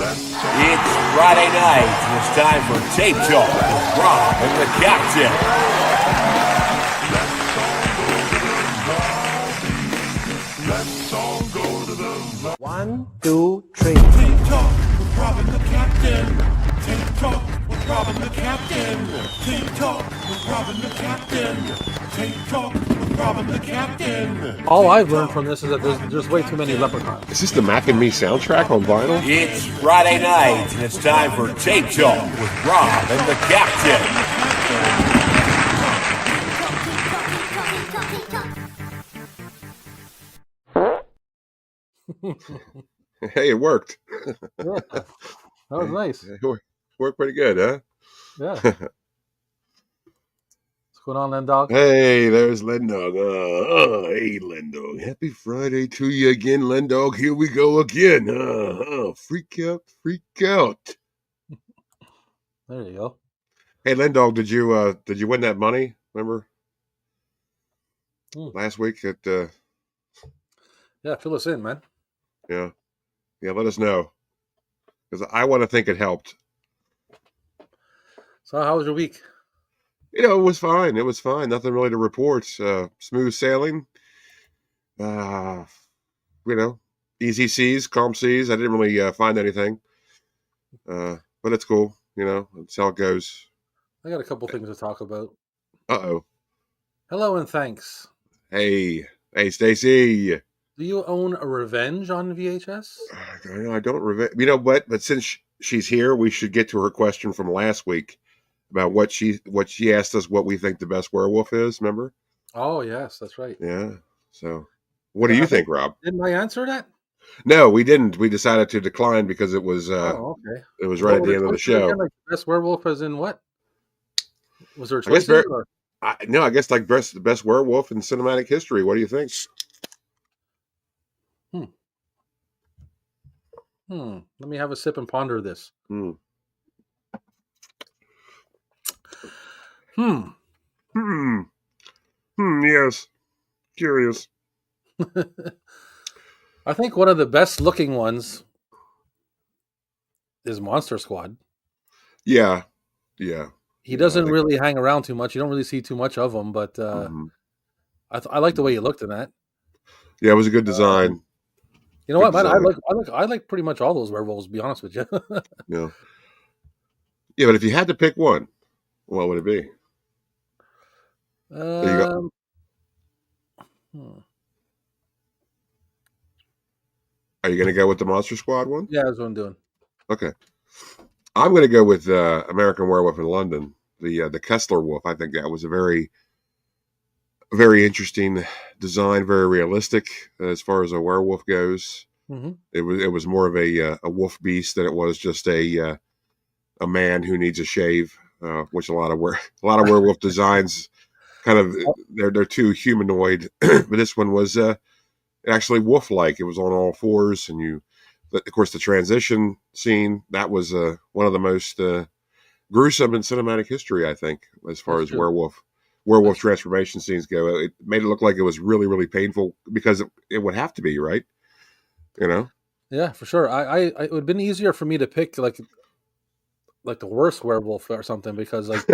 It's Friday night, and it's time for Tape Talk with Rob and the Captain. Let's all go to the 1, 2, 3. Tape Talk with Rob and the Captain. Tape Talk with Rob and the Captain. Tape Talk with Rob and the Captain. Tape Talk with Rob and the Captain. All I've learned from this is that there's way too many leprechauns. Is this the Mac and Me soundtrack on vinyl? It's Friday night, and it's time for Tape Talk with Rob and the Captain. Hey, it worked. Yeah, that was nice. It worked pretty good, huh? Yeah. What's going on then, dog? Hey, there's Lendog. Hey, Lendog. Happy Friday to you again, Lendog. Here we go again. Freak out, freak out. There you go. Hey, Lendog, did you win that money? Remember last week? Yeah, fill us in, man. Yeah. Let us know, because I want to think it helped. So, how was your week? It was fine. It was fine. Nothing really to report. Smooth sailing. Easy seas, calm seas. I didn't really find anything. But it's cool. That's how it goes. I got a couple things to talk about. Uh-oh. Hello and thanks. Hey, Stacy. Do you own a Revenge on VHS? I don't revenge. You know what? But since she's here, we should get to her question from last week about what she asked us what we think the best werewolf is. Remember? Oh yes, that's right. Yeah. So, what do you think, Rob? Didn't I answer that? No, we didn't. We decided to decline because it was okay. It was right at the end of the show. Again, like best werewolf as in what? Was there I guess choices? I guess like the best werewolf in cinematic history. What do you think? Let me have a sip and ponder this. Yes. Curious. I think one of the best looking ones is Monster Squad. Yeah. He doesn't really hang around too much. You don't really see too much of him, but I like the way he looked in that. Yeah, it was a good design. You know what, man? I like pretty much all those werewolves. To be honest with you. Yeah, but if you had to pick one, what would it be? There you go. Are you going to go with the Monster Squad one? Yeah, that's what I'm doing. Okay, I'm going to go with American Werewolf in London, the Kessler Wolf. I think that was a very, very interesting design, very realistic as far as a werewolf goes. Mm-hmm. It was more of a wolf beast than it was just a man who needs a shave, which a lot of werewolf designs kind of they're too humanoid, but this one was actually wolf-like. It was on all fours, and of course the transition scene that was one of the most gruesome in cinematic history, I think, as far as werewolf transformation scenes go. It made it look like it was really, really painful because it would have to be, right? Yeah, for sure. It would have been easier for me to pick like the worst werewolf or something, because like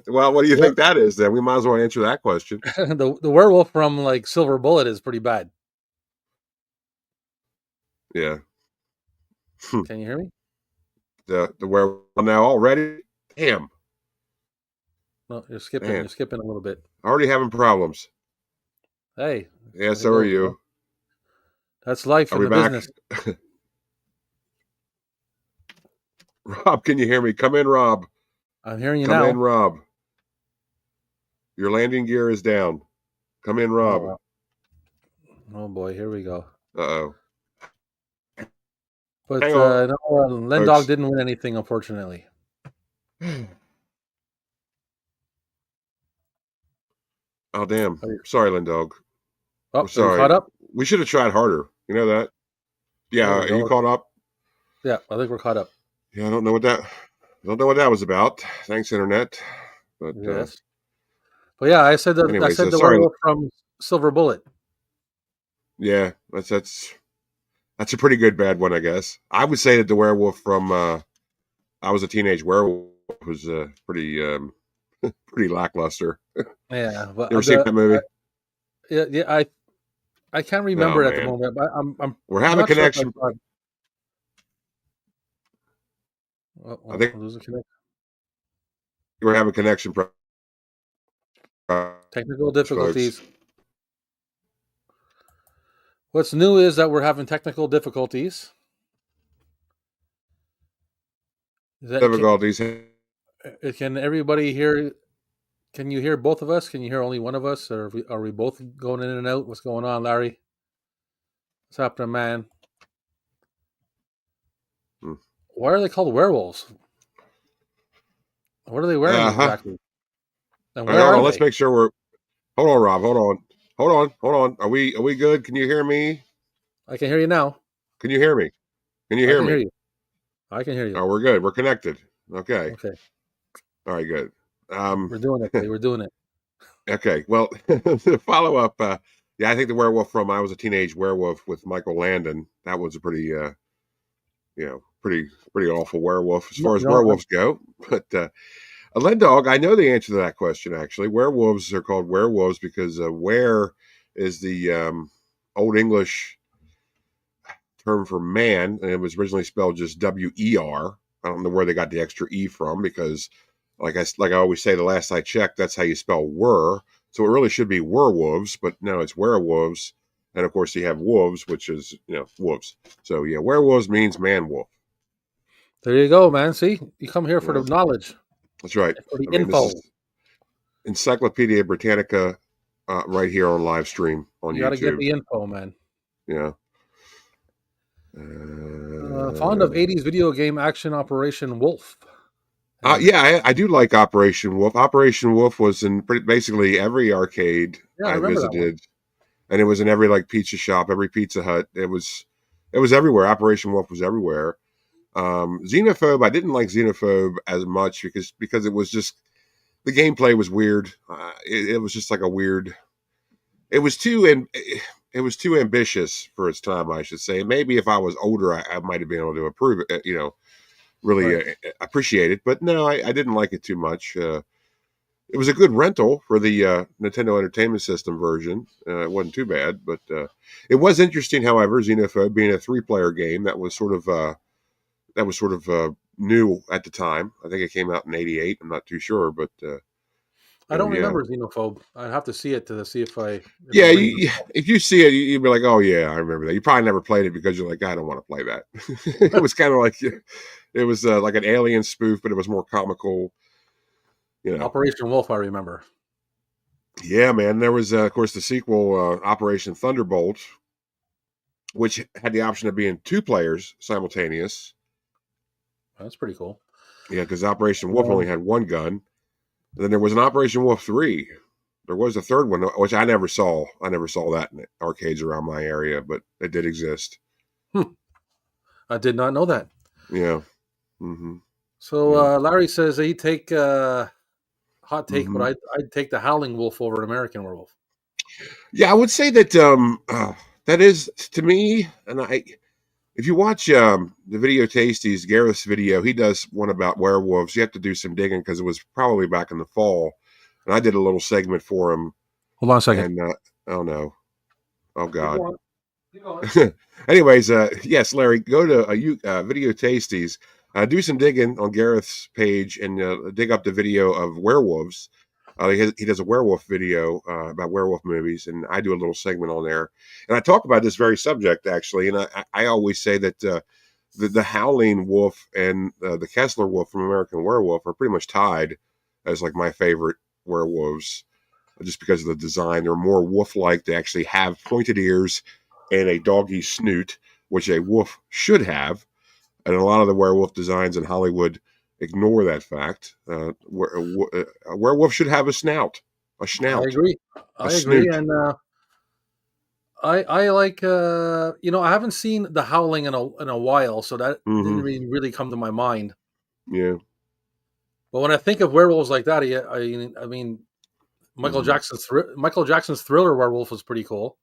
well, what do you think that is then? We might as well answer that question. the werewolf from like Silver Bullet is pretty bad. Yeah. Can you hear me? The werewolf now already? Damn. No, you're skipping. Man. You're skipping a little bit. Already having problems. Hey. Yeah, so are you. That's life in the business. Rob, can you hear me? Come in, Rob. I'm hearing you now. Come in, Rob. Your landing gear is down. Come in, Rob. Oh boy, here we go. Uh-oh. But no, Lendog didn't win anything, unfortunately. Oh, damn. Sorry, Lendog. Oh, sorry. Caught up? We should have tried harder. You know that? Yeah, are you caught up? Yeah, I think we're caught up. Yeah, I don't know what that was about. Thanks, Internet. But yes. But yeah, I said that. Anyways, I said the werewolf from Silver Bullet. Yeah, that's That's a pretty good bad one, I guess. I would say that the werewolf from I Was a Teenage Werewolf was pretty pretty lackluster. Yeah, You ever but seen that movie? yeah. I can't Oh remember it at the man, moment, but I'm we're having not sure if I connection. saw it. I Oh, think lose a connection. we're having connection Technical folks. difficulties. What's new is that we're having technical difficulties. Difficulties. Can everybody hear? Can you hear both of us? Can you hear only one of us, or are we both going in and out? What's going on, Larry? What's happening, man? Hmm. Why are they called werewolves? What are they wearing Uh-huh. exactly? And All right, where hold are on. Let's they? make sure we're. Hold on, Rob. Hold on. Are we good? Can you hear me? I can hear you now. Can you hear me? Can you I hear can hear me? you. I can hear you. Oh, we're good. We're connected. Okay. Okay, All right, good. we're doing it, buddy. We're doing it. Okay. Well, the follow up. Yeah, I think the werewolf from I Was a Teenage Werewolf with Michael Landon. That was a pretty, pretty awful werewolf as No, far as werewolves go. But a lead dog, I know the answer to that question. Actually, werewolves are called werewolves because were is the Old English term for man, and it was originally spelled just WER. I don't know where they got the extra E from because, like I always say, the last I checked, that's how you spell were. So it really should be werewolves, but no, it's werewolves. And of course, you have wolves, which is wolves. So yeah, werewolves means man wolf. there you go, man. See, you come here for the Yeah, knowledge, that's right. for the I mean, this info. is Encyclopedia Britannica right here on live stream on You got to get YouTube. the info, man. Yeah. Fond of '80s video game action Operation Wolf. Yeah, I do like Operation Wolf. Operation Wolf was in basically every arcade Yeah, I I remember that one. visited, and it was in every like pizza shop, every Pizza Hut. It was everywhere. Operation Wolf was everywhere. Xenophobe, I didn't like Xenophobe as much because it was just the gameplay was weird. It was just like a weird. It was too and it was too ambitious for its time, I should say. Maybe if I was older, I might have been able to approve it. Really Right. appreciate it. But no, I didn't like it too much. It was a good rental for the Nintendo Entertainment System version. It wasn't too bad, but it was interesting. However, Xenophobe being a 3-player game that was sort of new at the time. I think it came out in '88. I'm not too sure, but I don't yeah, remember Xenophobe. I'd have to see it to see if it yeah. rings a bell. If you see it, you'd be like, "Oh yeah, I remember that." You probably never played it because you're like, "I don't want to play that." It was kind of like it was like an alien spoof, but it was more comical. You know. Operation Wolf, I remember. Yeah, man. There was, of course, the sequel, Operation Thunderbolt, which had the option of being 2 players simultaneous. That's pretty cool. Yeah, because Operation Wolf only Um, had 1 gun. And then there was an Operation Wolf 3. There was a third one, which I never saw. I never saw that in arcades around my area, but it did exist. I did not know that. Yeah. Mm-hmm. So Yeah. Larry says he'd take hot take, but Mm-hmm. I'd take the Howling Wolf over an American Werewolf. Yeah, I would say that that is to me, and if you watch the Video Tasties, Gareth's video, he does one about werewolves. You have to do some digging because it was probably back in the fall, and I did a little segment for him. Hold on a second. And oh no, oh Keep god. going. Keep going. Anyways, yes, Larry, go to Video Tasties, do some digging on Gareth's page, and dig up the video of werewolves. He does a werewolf video about werewolf movies, and I do a little segment on there, and I talk about this very subject actually. And I always say that the Howling Wolf and the Kessler Wolf from American Werewolf are pretty much tied as like my favorite werewolves, just because of the design. They're more wolf-like. They actually have pointed ears and a doggy snoot, which a wolf should have. And a lot of the werewolf designs in Hollywood ignore that fact. A werewolf should have a snout, a I snout, agree. a I agree, snoot. and I like I haven't seen the Howling in a while, so that didn't Mm-hmm. really come to my mind. Yeah. But when I think of werewolves like that, I mean Michael Mm-hmm. Jackson's Thriller werewolf was pretty cool.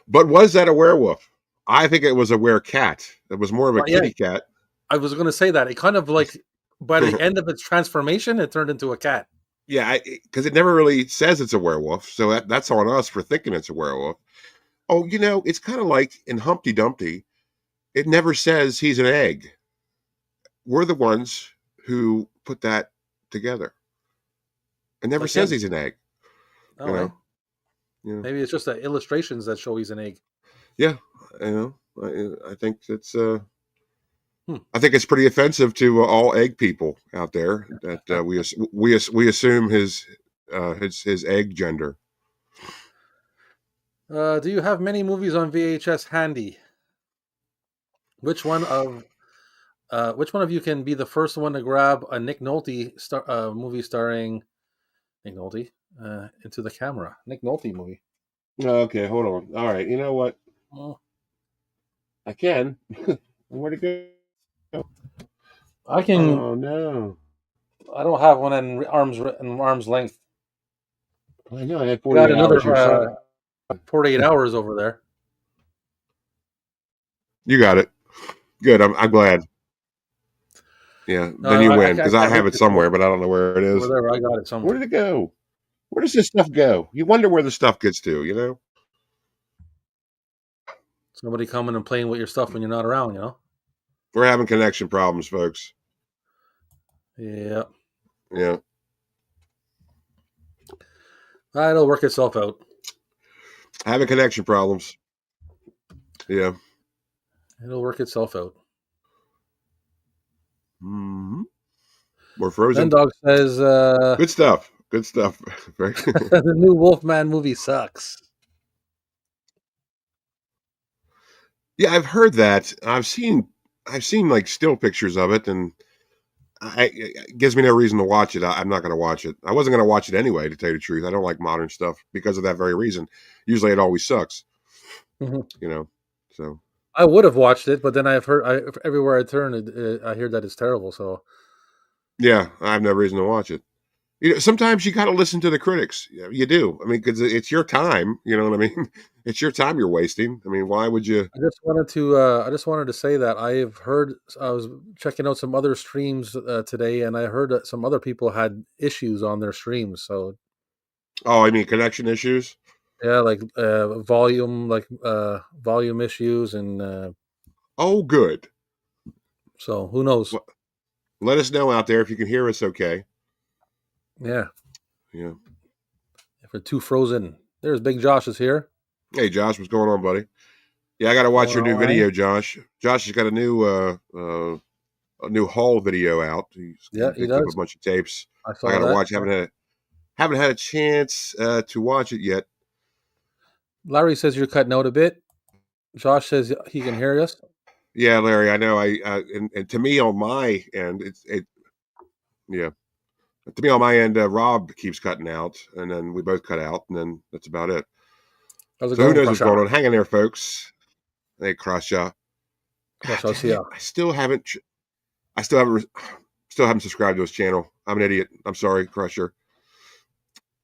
But was that a werewolf? I think it was a werecat. It was more of a Yeah, kitty cat. I was going to say that. It kind of like by the end of its transformation, it turned into a cat. Yeah, because it never really says it's a werewolf, so that's on us for thinking it's a werewolf. Oh, it's kind of like in Humpty Dumpty. It never says he's an egg. We're the ones who put that together. It never Like says him. he's an egg. Oh, You know. maybe it's just the illustrations that show he's an egg. Yeah, I think that's. I think it's pretty offensive to all egg people out there that we assume his egg gender. Do you have many movies on VHS handy? Which one of you can be the first one to grab a Nick Nolte movie starring Nick Nolte into the camera? Nick Nolte movie. Okay, hold on. All right, you know what? Oh, I can. Where'd it go? I can. Oh no! I don't have one in arm's length. I know I had I got 48 another hours. You're sorry. 48 hours over there. You got it. Good. I'm glad. Yeah. Then you win because I have it somewhere, but I don't know where it is. Whatever, I got it somewhere. Where did it go? Where does this stuff go? You wonder where the stuff gets to. Somebody coming and playing with your stuff when you're not around. We're having connection problems, folks. Yeah. Yeah. It'll work itself out. Having connection problems. Yeah. It'll work itself out. Mm-hmm. We're frozen. Dog says, good stuff. Good stuff. The new Wolfman movie sucks. Yeah, I've heard that. I've seen like still pictures of it, and it gives me no reason to watch it. I'm not going to watch it. I wasn't going to watch it anyway, to tell you the truth. I don't like modern stuff because of that very reason. Usually it always sucks. Mm-hmm. So. I would have watched it, but then I've heard everywhere I turn, I hear that it's terrible. So. Yeah, I have no reason to watch it. Sometimes you got to listen to the critics. You do. I mean, because it's your time. You know what I mean? It's your time you're wasting. I mean, why would you? I just wanted to say that I was checking out some other streams today, and I heard that some other people had issues on their streams. So. Oh, I mean connection issues. Yeah, like volume issues and. Oh, good. So who knows? Let us know out there if you can hear us. Okay. Yeah. Yeah. If we're too frozen, there's Big Josh is here. Hey, Josh, what's going on, buddy? Yeah, I got to watch your new video, Josh. Josh has got a new haul video out. He does. Up a bunch of tapes. I got to watch. Haven't had a chance to watch it yet. Larry says you're cutting out a bit. Josh says he can hear us. Yeah, Larry, I know. And to me on my end, yeah. To me on my end, Rob keeps cutting out, and then we both cut out, and then that's about it. How's it so going, who knows what's going on? Hang in there, folks. Hey, Crusher. I still haven't subscribed to his channel. I'm an idiot. I'm sorry, Crusher.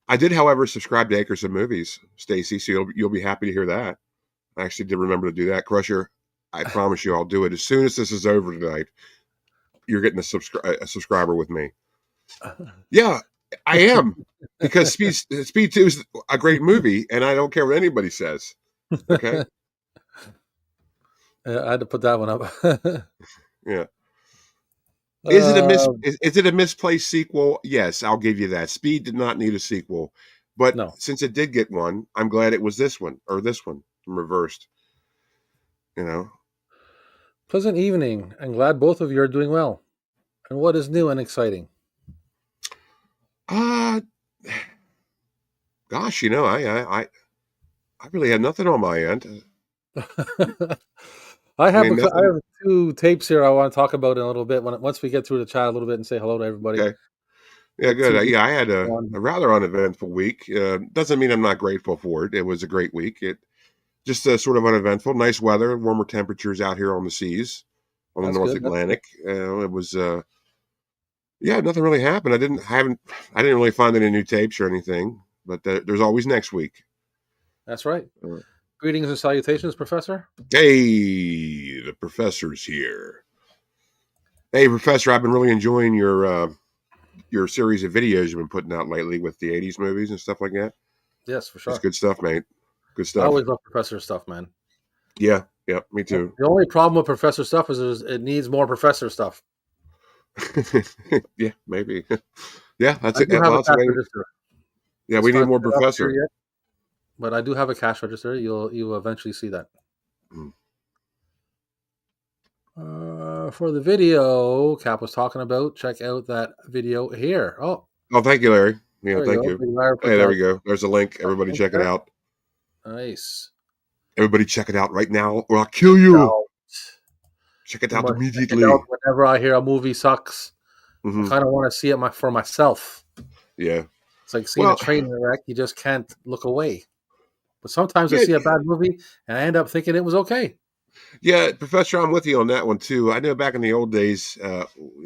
I did, however, subscribe to Acres of Movies, Stacy, so you'll be happy to hear that. I actually did remember to do that. Crusher, I promise you I'll do it. As soon as this is over tonight, you're getting a subscriber with me. Yeah, I am. Because Speed 2 is a great movie, and I don't care what anybody says. Okay? I had to put that one up. Yeah. Is it a misplaced sequel? Yes, I'll give you that. Speed did not need a sequel. But since it did get one, I'm glad it was this one reversed. Pleasant evening. I'm glad both of you are doing well. And what is new and exciting? Gosh, I really had nothing on my end. I have 2 tapes here I want to talk about in a little bit once we get through the chat a little bit and say hello to everybody. Okay. Yeah, good. I had a rather uneventful week. Doesn't mean I'm not grateful for it. It was a great week. It just sort of uneventful. Nice weather, warmer temperatures out here on the seas, on the North Atlantic. It was nothing really happened. I didn't really find any new tapes or anything, but there's always next week. That's right. Greetings and salutations, Professor. Hey, the professor's here. Hey, Professor, I've been really enjoying your series of videos you've been putting out lately with the 80s movies and stuff like that. Yes, for It's sure. good stuff, mate. Good I stuff. always love Professor stuff, man. Yeah, me too. The only problem with Professor stuff is it needs more Professor stuff. Yeah, maybe. Yeah, that's I it. do have a Lots of cash waiting. register. Yeah, It's we need not more set up here Professor. yet, but I do have a cash register. You'll eventually see that. Mm. For the video Cap was talking about, check out that video here. Oh, Oh, thank you, Larry. Yeah, there you thank go. you. Big Larry put Hey, there that we go. There's a link. Everybody link check it there. out. Nice. Everybody check it out right now or I'll kill you. Now, Check it you out must check it immediately. out whenever I hear a movie sucks. I Hmm. kind of want to see it for myself. Yeah. It's like seeing a Well, train wreck. You just can't look away. But sometimes I yeah, see a bad movie and I end up thinking it was okay. yeah, Professor, I'm with you on that one too. I know back in the old days,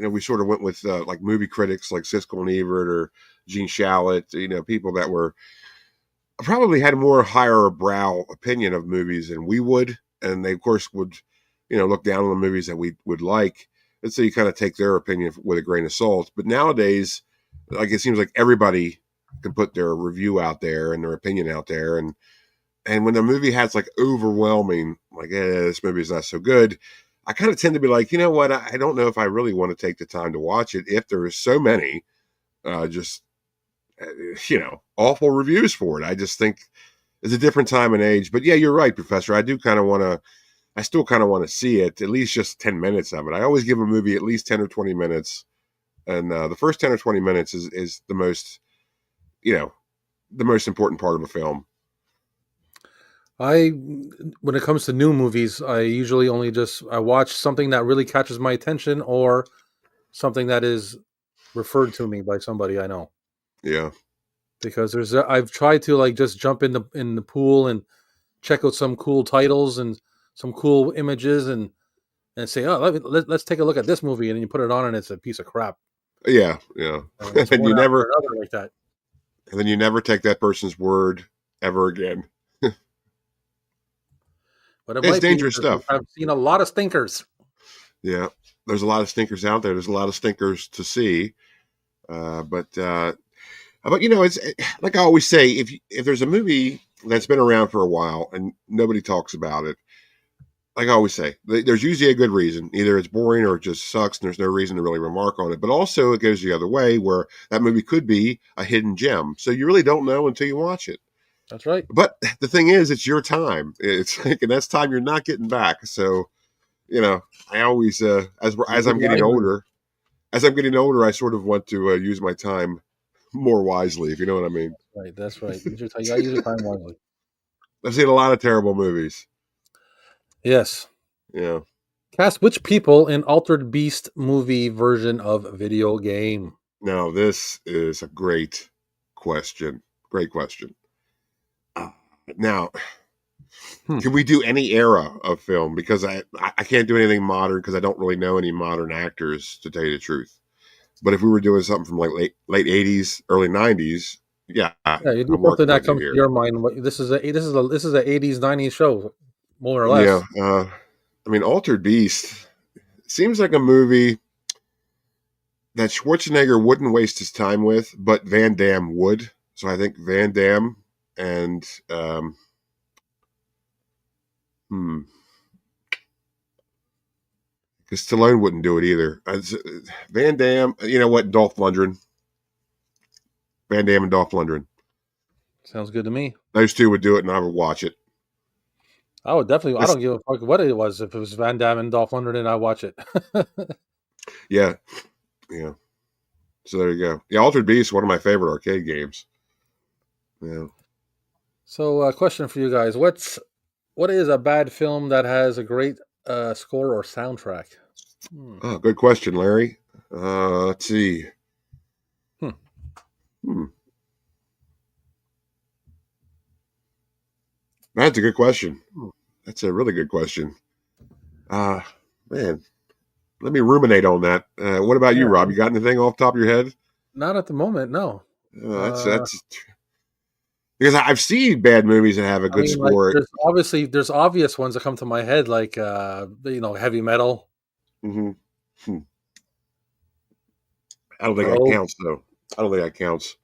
we sort of went with like movie critics like Siskel and Ebert or Gene Shalit, people that were probably had a more higher brow opinion of movies than we would, and they of course would, look down on the movies that we would like, and so you kind of take their opinion with a grain of salt. But nowadays, like it seems like everybody can put their review out there and their opinion out there, and when the movie has like overwhelming, like, this movie's not so good, I kind of tend to be like, you know what? I don't know if I really want to take the time to watch it if there is so many, just, awful reviews for it. I just think it's a different time and age. But yeah, you're right, Professor. I still kind of want to see it, at least just 10 minutes of it. I always give a movie at least 10 or 20 minutes. And the first 10 or 20 minutes is the most, the most important part of a film. When it comes to new movies, I usually only I watch something that really catches my attention or something that is referred to me by somebody I know. Yeah. Because I've tried to like just jump in the pool and check out some cool titles and some cool images and say, oh, let's take a look at this movie, and then you put it on and it's a piece of crap. Yeah. It's And one you after never, another like that. and then you never take that person's word ever again. But it It's might be dangerous because stuff. I've seen a lot of stinkers. Yeah. There's a lot of stinkers out there. There's a lot of stinkers to see. But it's like I always say, if there's a movie that's been around for a while and nobody talks about it, like I always say, there's usually a good reason. Either it's boring or it just sucks and there's no reason to really remark on it. But also it goes the other way where that movie could be a hidden gem. So you really don't know until you watch it. That's right. But the thing is, it's your time. It's like, and that's time you're not getting back. So, I always, as I'm getting older, I sort of want to use my time more wisely, if you know what I mean. Right, that's right. You gotta use your time wisely. I've seen a lot of terrible movies. Yes. Yeah. Cast which people in Altered Beast movie version of video game? Now, this is a great question. Great question. Now, can we do any era of film? Because I can't do anything modern because I don't really know any modern actors, to tell you the truth. But if we were doing something from like late 80s, early 90s, yeah, Yeah, you do I'm something working that with you comes to here. your mind. This is a 80s 90s show, more or less. Yeah. I mean, Altered Beast seems like a movie that Schwarzenegger wouldn't waste his time with, but Van Damme would. So I think Van Damme and because Stallone wouldn't do it either. Van Damme, you know what? Dolph Lundgren. Van Damme and Dolph Lundgren. Sounds good to me. Those two would do it, and I would watch it. I would definitely. I It's, don't give a fuck what it was. If it was Van Damme and Dolph Lundgren, I watch it. yeah. So there you go. Yeah, Altered Beast, one of my favorite arcade games. Yeah. So, question for you guys: what is a bad film that has a great score or soundtrack? Oh, good question, Larry. Let's see. That's a good question. That's a really good question. Man, let me ruminate on that. What about you, Rob? You got anything off the top of your head? Not at the moment, no. That's Because I've seen bad movies that have a I good mean, like, score. there's obvious ones that come to my head, like heavy metal, Hmm. I don't think that Crow. counts, though. I don't think that counts.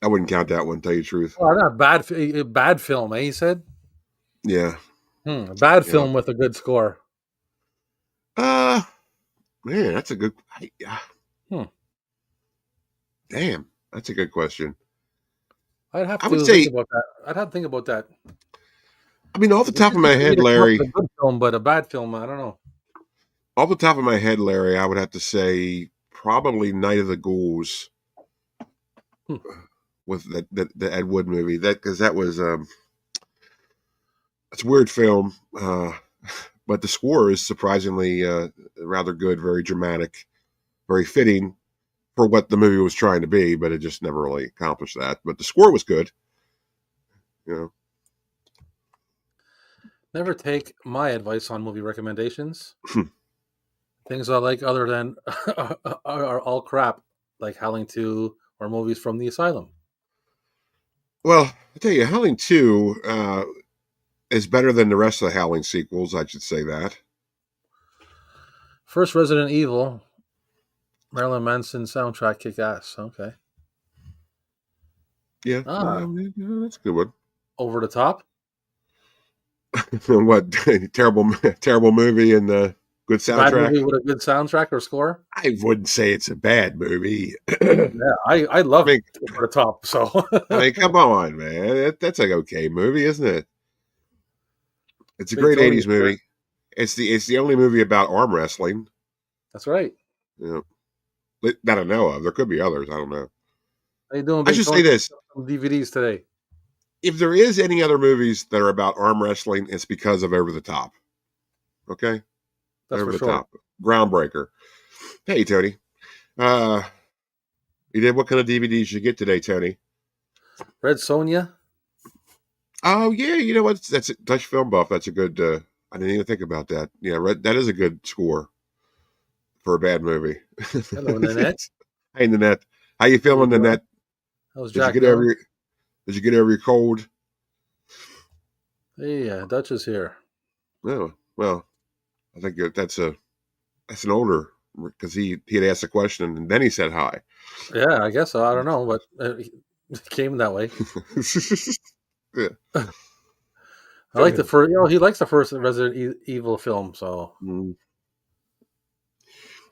I wouldn't count that one, to tell you the truth. Oh, not bad film, eh? He said, Yeah. bad Yeah. film with a good score. Uh, Man, that's a good. Hmm. Damn, that's a good question. I'd have I would to think say, about that. I'd have to think about that. I mean, off the It's top of my easy for me head, to come up Larry, with a good film, but a bad film, I don't know. off the top of my head, Larry, I would have to say probably Night of the Ghouls Hmm. with the Ed Wood movie. Because that was it's a weird film, but the score is surprisingly rather good, very dramatic, very fitting for what the movie was trying to be. But it just never really accomplished that. But the score was good, you know. Never take my advice on movie recommendations. Things I like other than are all crap, like Howling 2 or movies from the asylum. Well, I tell you, Howling 2 is better than the rest of the Howling sequels. I should say that. First Resident Evil, Marilyn Manson soundtrack kick ass. Okay. Yeah, Ah, that's a good one. over the top. What terrible movie and good Bad soundtrack? movie with a good soundtrack or score. I wouldn't say it's a bad movie. I Yeah, I love mean, over the top. So come on, man. That's an okay movie, isn't it? It's a Big great Tony '80s here. movie. It's the only movie about arm wrestling. That's right. You know, that I know of. There could be others. I don't know. How you doing, I Big should Tony? say this: Some DVDs today. if there is any other movies that are about arm wrestling, it's because of Over the Top. Okay, That's Over for the sure. Top, groundbreaker. Hey, Tony. Uh, you did what kind of DVDs you get today, Tony? Red Sonja. Oh yeah, you know what? That's a Dutch film buff. That's a good. I didn't even think about that. Yeah, that is a good score for a bad movie. Hello, Nanette. Hey, Nanette, how you How you feeling, doing? Nanette? How's Did you Jack get over doing? your Did you get over your cold? Hey, Dutch is here. No. Well, I think that's an older because he had asked a question and then he said hi. Yeah, I guess so. I don't know, but it came that way. Yeah. I like the first. He likes the first Resident Evil film. So Mm.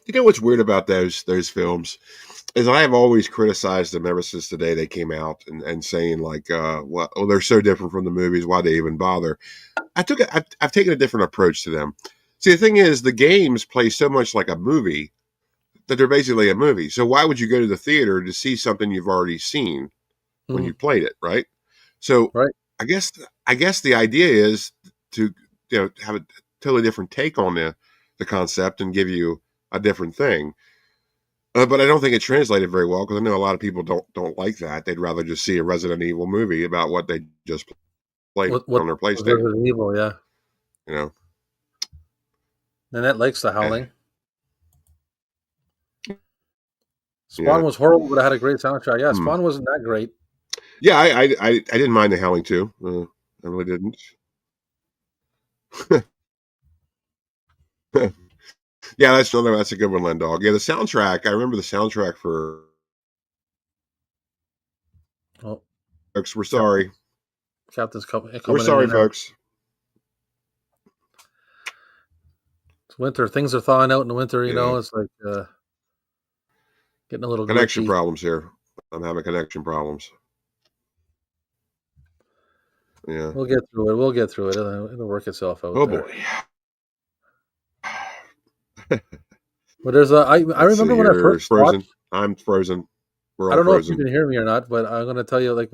You know what's weird about those films is I have always criticized them ever since the day they came out and saying like, well, oh, they're so different from the movies. Why they even bother? I've taken a different approach to them. See, the thing is, the games play so much like a movie that they're basically a movie. So why would you go to the theater to see something you've already seen when you played it, right? So right. I guess the idea is to have a totally different take on the concept and give you a different thing. But I don't think it translated very well because I know a lot of people don't like that. They'd rather just see a Resident Evil movie about what they just played What on their was PlayStation. Resident Evil? Yeah, You know, Nanette likes the Eh, Howling. yeah, Spawn was horrible, but it had a great soundtrack. Yeah, hmm. Spawn wasn't that great. Yeah. I didn't mind the Howling too. I really didn't. Yeah, that's a good one, Len Dog. Yeah, the soundtrack. I remember the soundtrack for. Oh, Folks, we're Captain, sorry. Captain's We're coming in sorry, and out. folks. It's winter. Things are thawing out in the winter. Yeah, It's like getting a little connection glitchy. problems here. I'm having connection problems. Yeah. We'll get through it. We'll get through it. It'll work itself out Oh there. boy. But there's a. I Let's see remember when I here. first It's watched. frozen. I'm frozen. We're I all don't know if you frozen. can hear me or not, but I'm gonna tell you like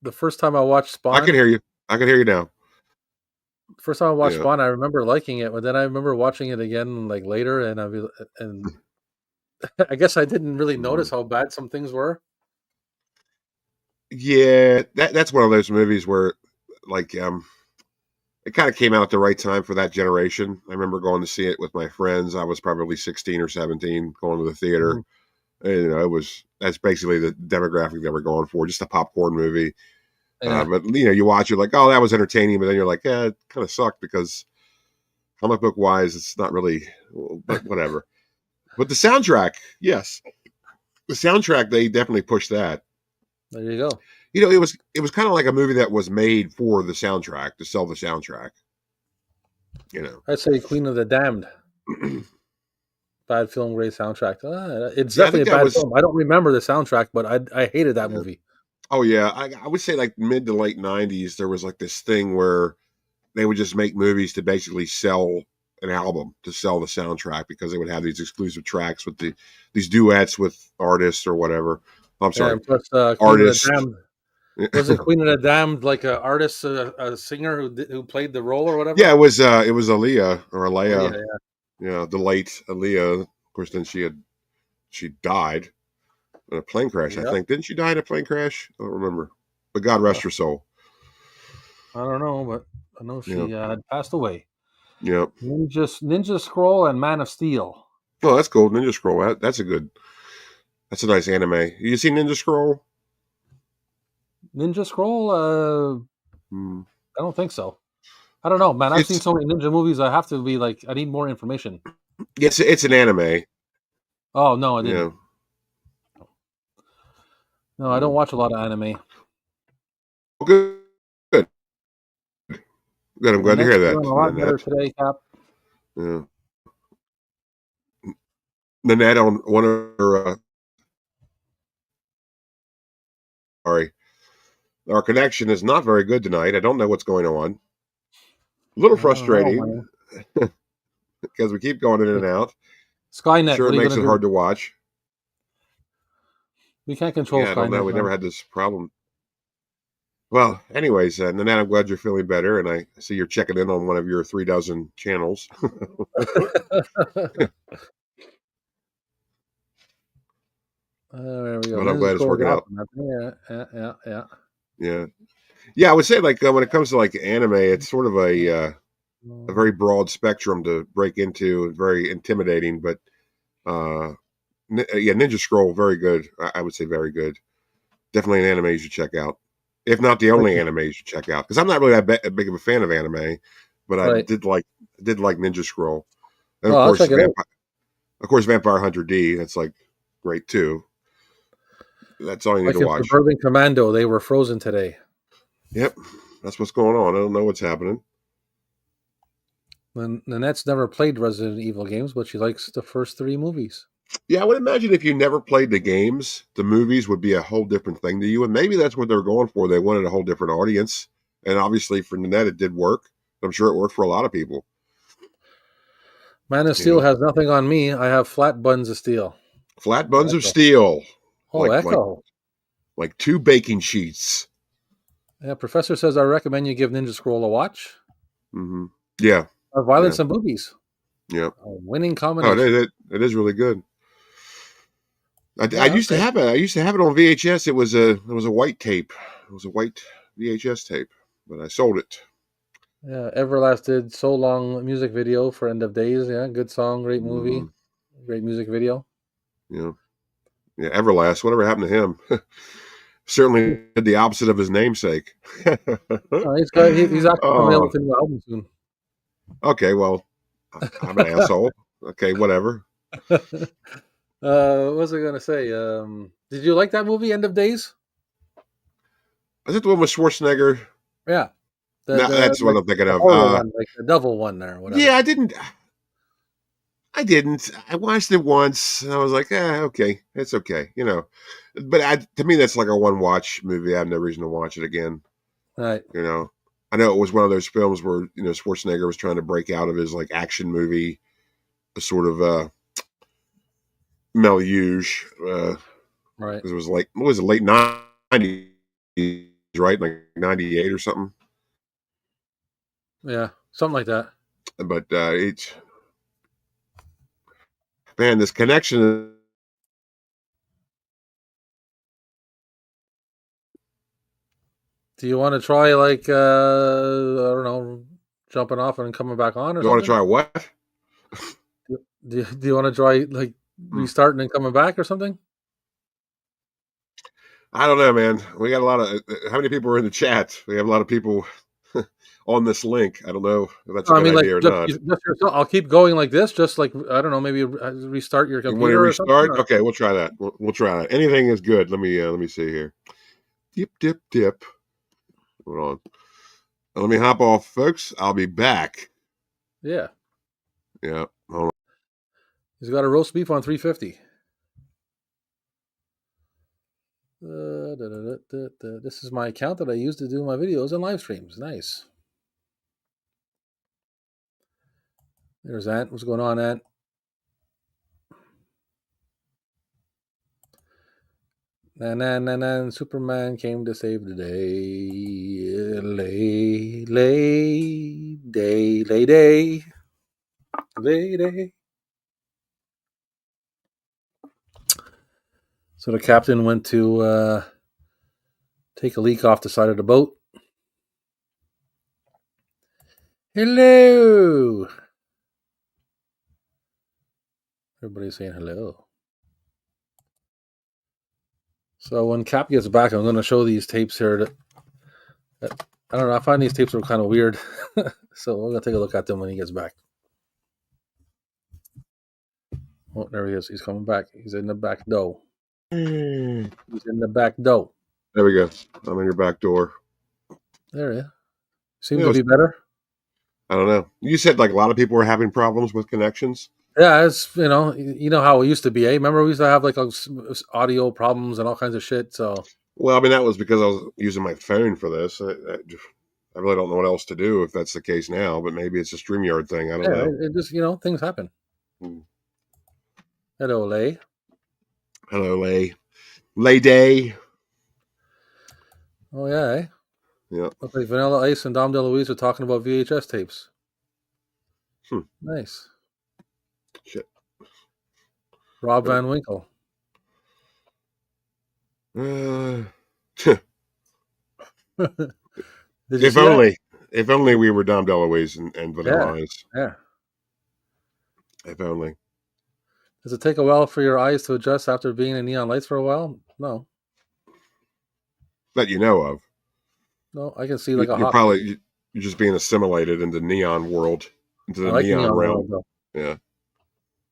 the first time I watched I can Spawn. hear you. I can hear you now. First time I watched Yeah. Spawn, I remember liking it, but then I remember watching it again like later, and I guess I didn't really notice Mhm. how bad some things were. Yeah, that's one of those movies where, like, it kind of came out at the right time for that generation. I remember going to see it with my friends. I was probably 16 or 17, going to the theater. Mhm. That's basically the demographic they were going for, just a popcorn movie. Yeah. But you watch it like, oh, that was entertaining, but then you're like, yeah, it kind of sucked because comic book wise, it's not really, but whatever. But the soundtrack, yes, the soundtrack, they definitely pushed that. There you go. It was kind of like a movie that was made for the soundtrack, to sell the soundtrack. I'd say Queen of the Damned. Bad film, great soundtrack. It's Yeah, I think definitely a that bad was. film. I don't remember the soundtrack, but I hated that movie. Oh yeah, I would say like mid to late '90s, there was like this thing where they would just make movies to basically sell an album, to sell the soundtrack, because they would have these exclusive tracks with these duets with artists or whatever. I'm sorry, And plus, Queen artists. of the Damned. Was it Queen of the Damned, like an artist, a singer who played the role or whatever? Yeah, it was Aaliyah or Alea. Yeah. Yeah, the late Aaliyah. Of course, then she died in a plane crash. I Yep. think, didn't she die in a plane crash? I don't remember, but God rest her soul. I don't know, but I know she had passed away. Yeah. Ninja Scroll and Man of Steel. Oh, that's cool. Ninja Scroll. That's a nice anime. You seen Ninja Scroll? Ninja Scroll? Hmm. I don't think so. I don't know, man. I've seen so many ninja movies. I have to be like, I need more information. Yes, it's an anime. Oh no, I didn't. Yeah. No, I don't watch a lot of anime. Good. Good. I'm glad to hear that. A lot better today, Cap. Yeah. Nanette on one of her. Sorry, our connection is not very good tonight. I don't know what's going on. A little frustrating because we keep going in and out. Skynet. Sure, it makes it hard to watch. We can't control Skynet. I don't know. We never had this problem. Well, anyways, Nanette, I'm glad you're feeling better, and I see you're checking in on one of your 36 channels. There we go. But I'm glad it's working out. Yeah. I would say, like, when it comes to like anime, it's sort of a very broad spectrum to break into, very intimidating. But Ninja Scroll, very good. I would say very good. Definitely an anime you should check out, if not the only anime you should check out. Because I'm not really that big of a fan of anime, but I did like Ninja Scroll, and of course, Vampire Hunter D. That's like great too. That's all you need to watch. Suburban Commando. They were frozen today. Yep, that's what's going on. I don't know what's happening. Nanette's never played Resident Evil games, but she likes the first 3 movies. Yeah, I would imagine if you never played the games, the movies would be a whole different thing to you. And maybe that's what they're going for. They wanted a whole different audience. And obviously for Nanette, it did work. I'm sure it worked for a lot of people. Man of Steel has nothing on me. I have flat buns of steel. Flat buns of steel. Oh, Echo. Like 2 baking sheets. Yeah, Professor says I recommend you give Ninja Scroll a watch. Mm-hmm. Yeah. Violence and boobies. Yeah. A winning combination. Oh, it is really good. I used to have it. I used to have it on VHS. It was a white tape. It was a white VHS tape, but I sold it. Yeah, Everlasted So Long music video for End of Days. Yeah, good song, great movie, great music video. Yeah, Everlast. Whatever happened to him? Certainly did the opposite of his namesake. He's actually coming out with a new album soon. Okay, well, I'm an asshole. Okay, whatever. What was I gonna say? Did you like that movie, End of Days? Is it the one with Schwarzenegger? Yeah. That's what I'm thinking of. One, like the devil one there, or whatever. Yeah, I didn't. I watched it once, and I was like, okay, it's okay, But to me, that's like a one-watch movie. I have no reason to watch it again. Right. I know it was one of those films where Schwarzenegger was trying to break out of his like action movie, sort of milieu. Right. It was like, what was it, late 90s, right? Like 98 or something. Yeah, something like that. But this connection. Do you want to try like I don't know, jumping off and coming back on, or you something? Want to try what? Do you want to try like restarting and coming back or something? I don't know, man. We got a lot of. How many people are in the chat? We have a lot of people on this link. I don't know if that's a I good mean, like idea or just, not. just yourself. I'll keep going like this, just like I don't know, maybe restart your You want to computer or something. restart? Okay, we'll try that. We'll try that. Anything is good. Let me see here. Dip, dip, dip. Hold on. Let me hop off, folks. I'll be back. Yeah, Yeah. Hold on. he's got a roast beef on 350. This is my account that I use to do my videos and live streams. Nice. There's Ant. What's going on, Ant? And Superman came to save the day. Lay. So the captain went to take a leak off the side of the boat. Hello. Everybody's saying hello. So when Cap gets back, I'm going to show these tapes here. That I don't know. I find these tapes are kind of weird. So we're going to take a look at them when he gets back. Oh, there he is. He's coming back. He's in the back door. He's in the back door. There we go. I'm in your back door. There you seems to be better. I don't know. You said like a lot of people were having problems with connections. Yeah, it's you know how it used to be. Eh? Remember we used to have like audio problems and all kinds of shit. So Well, I mean that was because I was using my phone for this. I really don't know what else to do if that's the case now. But maybe it's a StreamYard thing. I don't know. it just things happen. Hello, Lay. Hello, Lay Day. Oh yeah. Eh? Yeah. Looks like Vanilla Ice and Dom DeLuise are talking about VHS tapes. Nice. Shit. Rob Van Winkle. If only we were Dom DeLuise and Vanilla Ice. Yeah. If only. Does it take a while for your eyes to adjust after being in neon lights for a while? No. That you know of. No, I can see like you're just being assimilated into neon world, into the neon realm. World, yeah.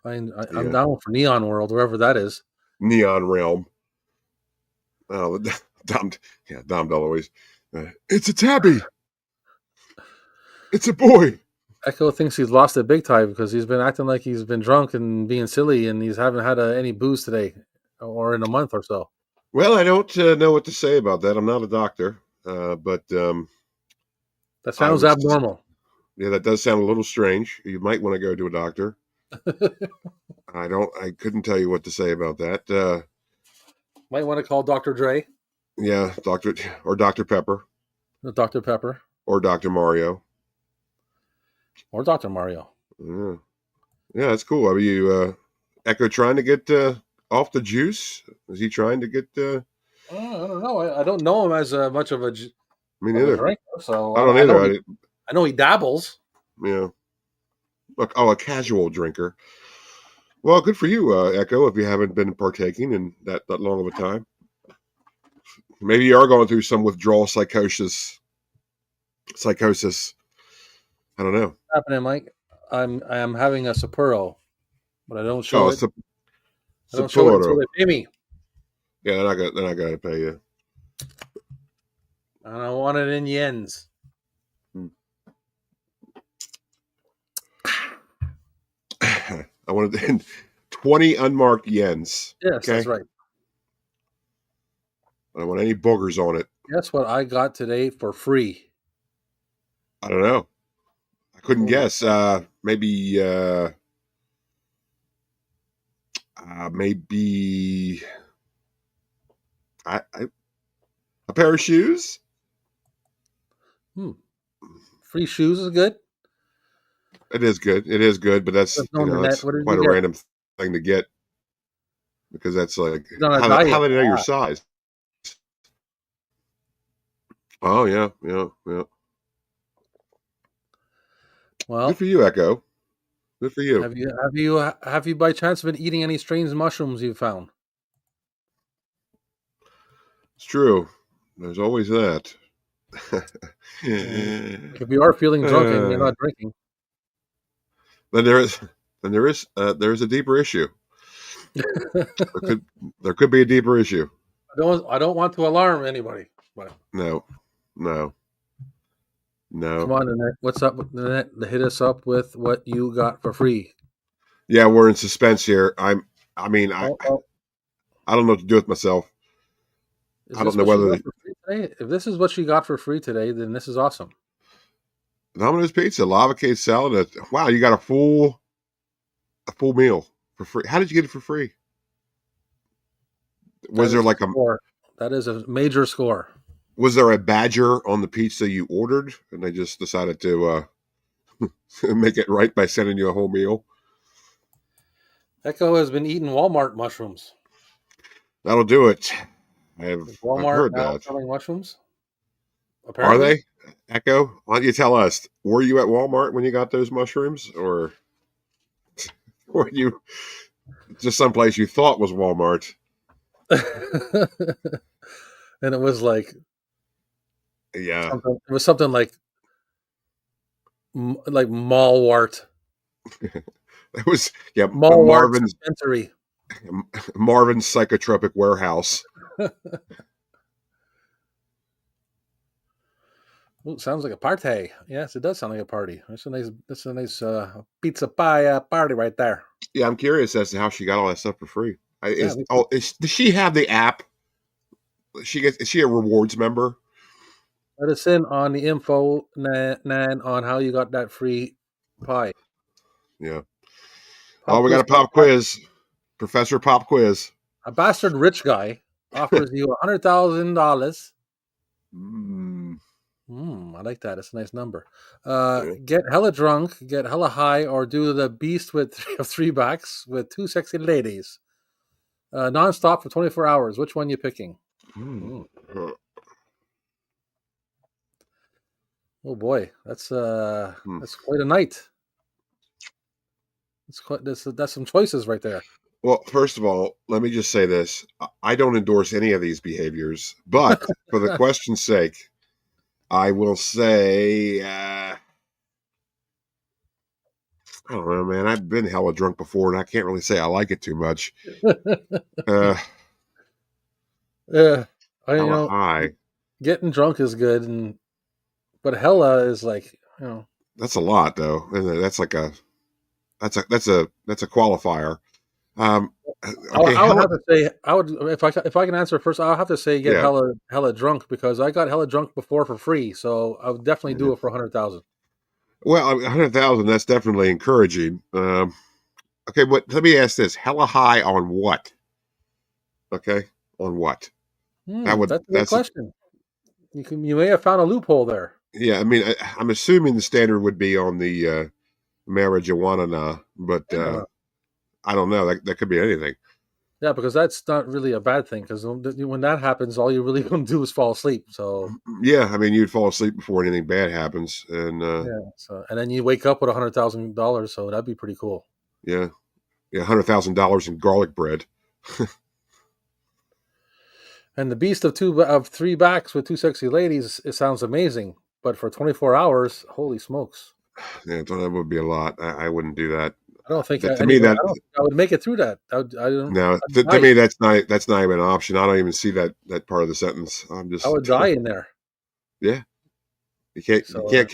I'm down for Neon World, wherever that is. Neon realm. Oh, Dom DeLuise. It's a tabby. It's a boy. Echo thinks he's lost it big time because he's been acting like he's been drunk and being silly, and he's haven't had any booze today or in a month or so. Well, I don't know what to say about that. I'm not a doctor, but that sounds abnormal. Yeah, that does sound a little strange. You might want to go to a doctor. I couldn't tell you what to say about that. Might want to call Dr. Dre. Yeah, Dr. Pepper. Dr. Pepper. Or Dr. Mario. Or Dr. Mario. Yeah, that's cool. Are you Echo trying to get off the juice? Is he trying to get? I don't know. I don't know him as much of a. Me neither. Drinker, so I don't either. I know he dabbles. Yeah. Look, a casual drinker. Well, good for you, Echo. If you haven't been partaking in that long of a time, maybe you are going through some withdrawal psychosis. I don't know. What's happening, Mike? I am having a Sapporo, but I don't show it. I don't show it until they pay me. Yeah, they're not gonna pay you. And I want it in yens. I wanted in 20 unmarked yens. Yes, okay? That's right. I don't want any boogers on it. Guess what I got today for free? I don't know. I couldn't guess. Maybe a pair of shoes. Free shoes is good. It is good, but that's that's quite a random thing to get because that's like how do they know your size? Oh yeah. Well, good for you, Echo. Good for you. Have you by chance been eating any strange mushrooms you found? It's true. There's always that. If you are feeling drunk and you're Uh, not drinking, then there's a deeper issue. There could there could be a deeper issue. I don't want to alarm anybody. But No, no, come no. on, Annette. What's up with Annette? Hit us up with what you got for free. Yeah, we're in suspense here. I mean, Oh, oh. I don't know what to do with myself. Is I don't this know what she whether got for free today? If this is what she got for free today, then this is awesome. Domino's Pizza, lava cake salad. Wow, you got a full meal for free. How did you get it for free? That Was there is a like a score. That is a major score. was there a badger on the pizza you ordered, and they just decided to make it right by sending you a whole meal? Echo has been eating Walmart mushrooms. That'll do it. Is I've Walmart heard now that. selling mushrooms? Are Apparently. they? Echo, why don't you tell us? Were you at Walmart when you got those mushrooms, or were you just someplace you thought was Walmart? And it was like Yeah, something. It was something like Malwart. it was. Yeah, Malwart dispensary. Marvin's psychotropic warehouse. Ooh, sounds like a party. Yes, it does sound like a party. That's a nice pizza pie party right there. Yeah, I'm curious as to how she got all that stuff for free. Yeah, Does she have the app? Is she a rewards member? let us in on the info, Nan, on how you got that free pie. Yeah. Oh, Pop we got quiz. a pop quiz, Professor Pop Quiz. A bastard rich guy offers you $100,000. Mm, I like that. It's a nice number. yeah. Get hella drunk, get hella high, or do the beast with three backs with two sexy ladies, nonstop for 24 hours. Which one you picking? Mm. Oh boy, Hmm. that's quite a night. That's some choices right there. Well, first of all, let me just say this: I don't endorse any of these behaviors, but for the question's sake, I will say, I don't know, man. I've been hella drunk before, and I can't really say I like it too much. Uh, Yeah, hella high. getting drunk is good, but hella is like That's a lot, though. And that's like that's a qualifier. Um, okay, I would hella, have to say I would if I can answer first. I'll have to say get yeah. hella drunk because I got hella drunk before for free, so I would definitely do it for 100,000. Well, 100,000. That's definitely encouraging. Okay, but let me ask this: hella high on what? Okay, on what? That's a good That's question. You may have found a loophole there. yeah. I mean, I'm assuming the standard would be on the marijuana, now, but Yeah. I don't know. That could be anything. Yeah, because that's not really a bad thing. Because when that happens, all you really going to do is fall asleep. So Yeah, I mean, you'd fall asleep before anything bad happens, and yeah. So and then you wake up with $100,000. So that'd be pretty cool. yeah, $100,000 in garlic bread. And the beast of three backs with two sexy ladies, it sounds amazing. But for 24 hours, holy smokes! Yeah, that would be a lot. I wouldn't do that. I don't think To me, that I don't think I would make it through that. I don't. no, I'd to die. me, that's not even an option. I don't even see that part of the sentence. I'm I just would die in there. yeah. So You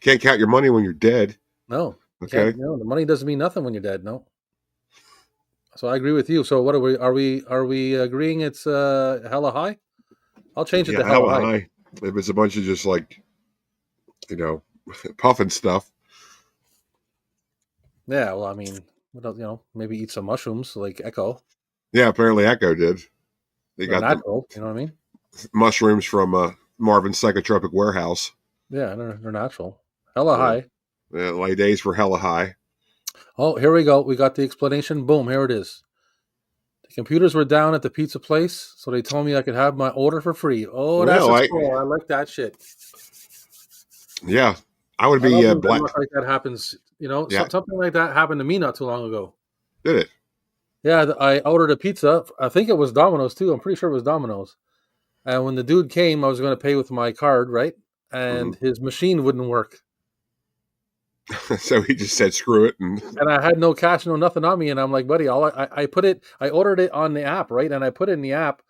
can't count your money when you're dead. no, Okay. the money doesn't mean nothing when you're dead. No. So I agree with you. So what are we? Are we agreeing it's hella high? I'll change it Yeah, to hella hella high. high. If it's a bunch of just like you know puffing stuff. Yeah. Well, I mean, what else, maybe eat some mushrooms like Echo. Yeah, apparently Echo did. They They're got the natural. You know what I mean? mushrooms from Marvin's psychotropic warehouse. Yeah, they're natural. Hella Yeah, high. yeah, like days for hella high. Oh, here we go. We got the explanation. Boom. Here it is. The computers were down at the pizza place, so they told me I could have my order for free. Oh, that's Well, a score. I like that shit. yeah, I would I love be when black. stuff like that happens. Yeah, Something like that happened to me not too long ago. did it? Yeah, I ordered a pizza. I think it was Domino's too. I'm pretty sure it was Domino's. And when the dude came, I was going to pay with my card, right? And his machine wouldn't work. So he just said, "Screw it," and I had no cash, no nothing on me. And I'm like, buddy, I ordered it on the app, right? And I put it in the app.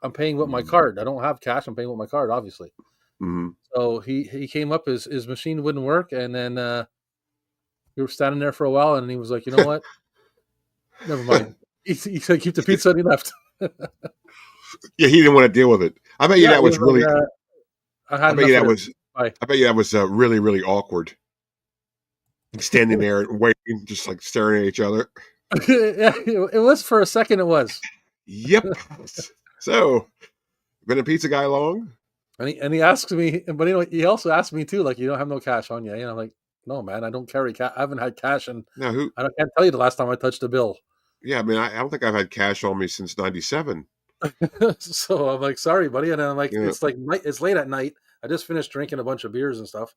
I'm paying with my card. I don't have cash. I'm paying with my card, obviously. So he came up, his machine wouldn't work, and then we were standing there for a while, and he was like, you know what? Never mind. He said, keep the pizza, and he left. yeah, he didn't want to deal with it. I bet you that was really. Like, I bet you that was really, really awkward. Standing there and waiting, just like staring at each other. Yeah, it was for a second. It was. Yep. So, been a pizza guy long? And he asks me, but he also asked me too, like, you don't have no cash on you. And I'm like, no, man, I don't carry cash. I haven't had cash, and I can't tell you the last time I touched a bill. Yeah, I mean, I don't think I've had cash on me since '97. So I'm like, sorry, buddy. And I'm like, it's late at night. I just finished drinking a bunch of beers and stuff.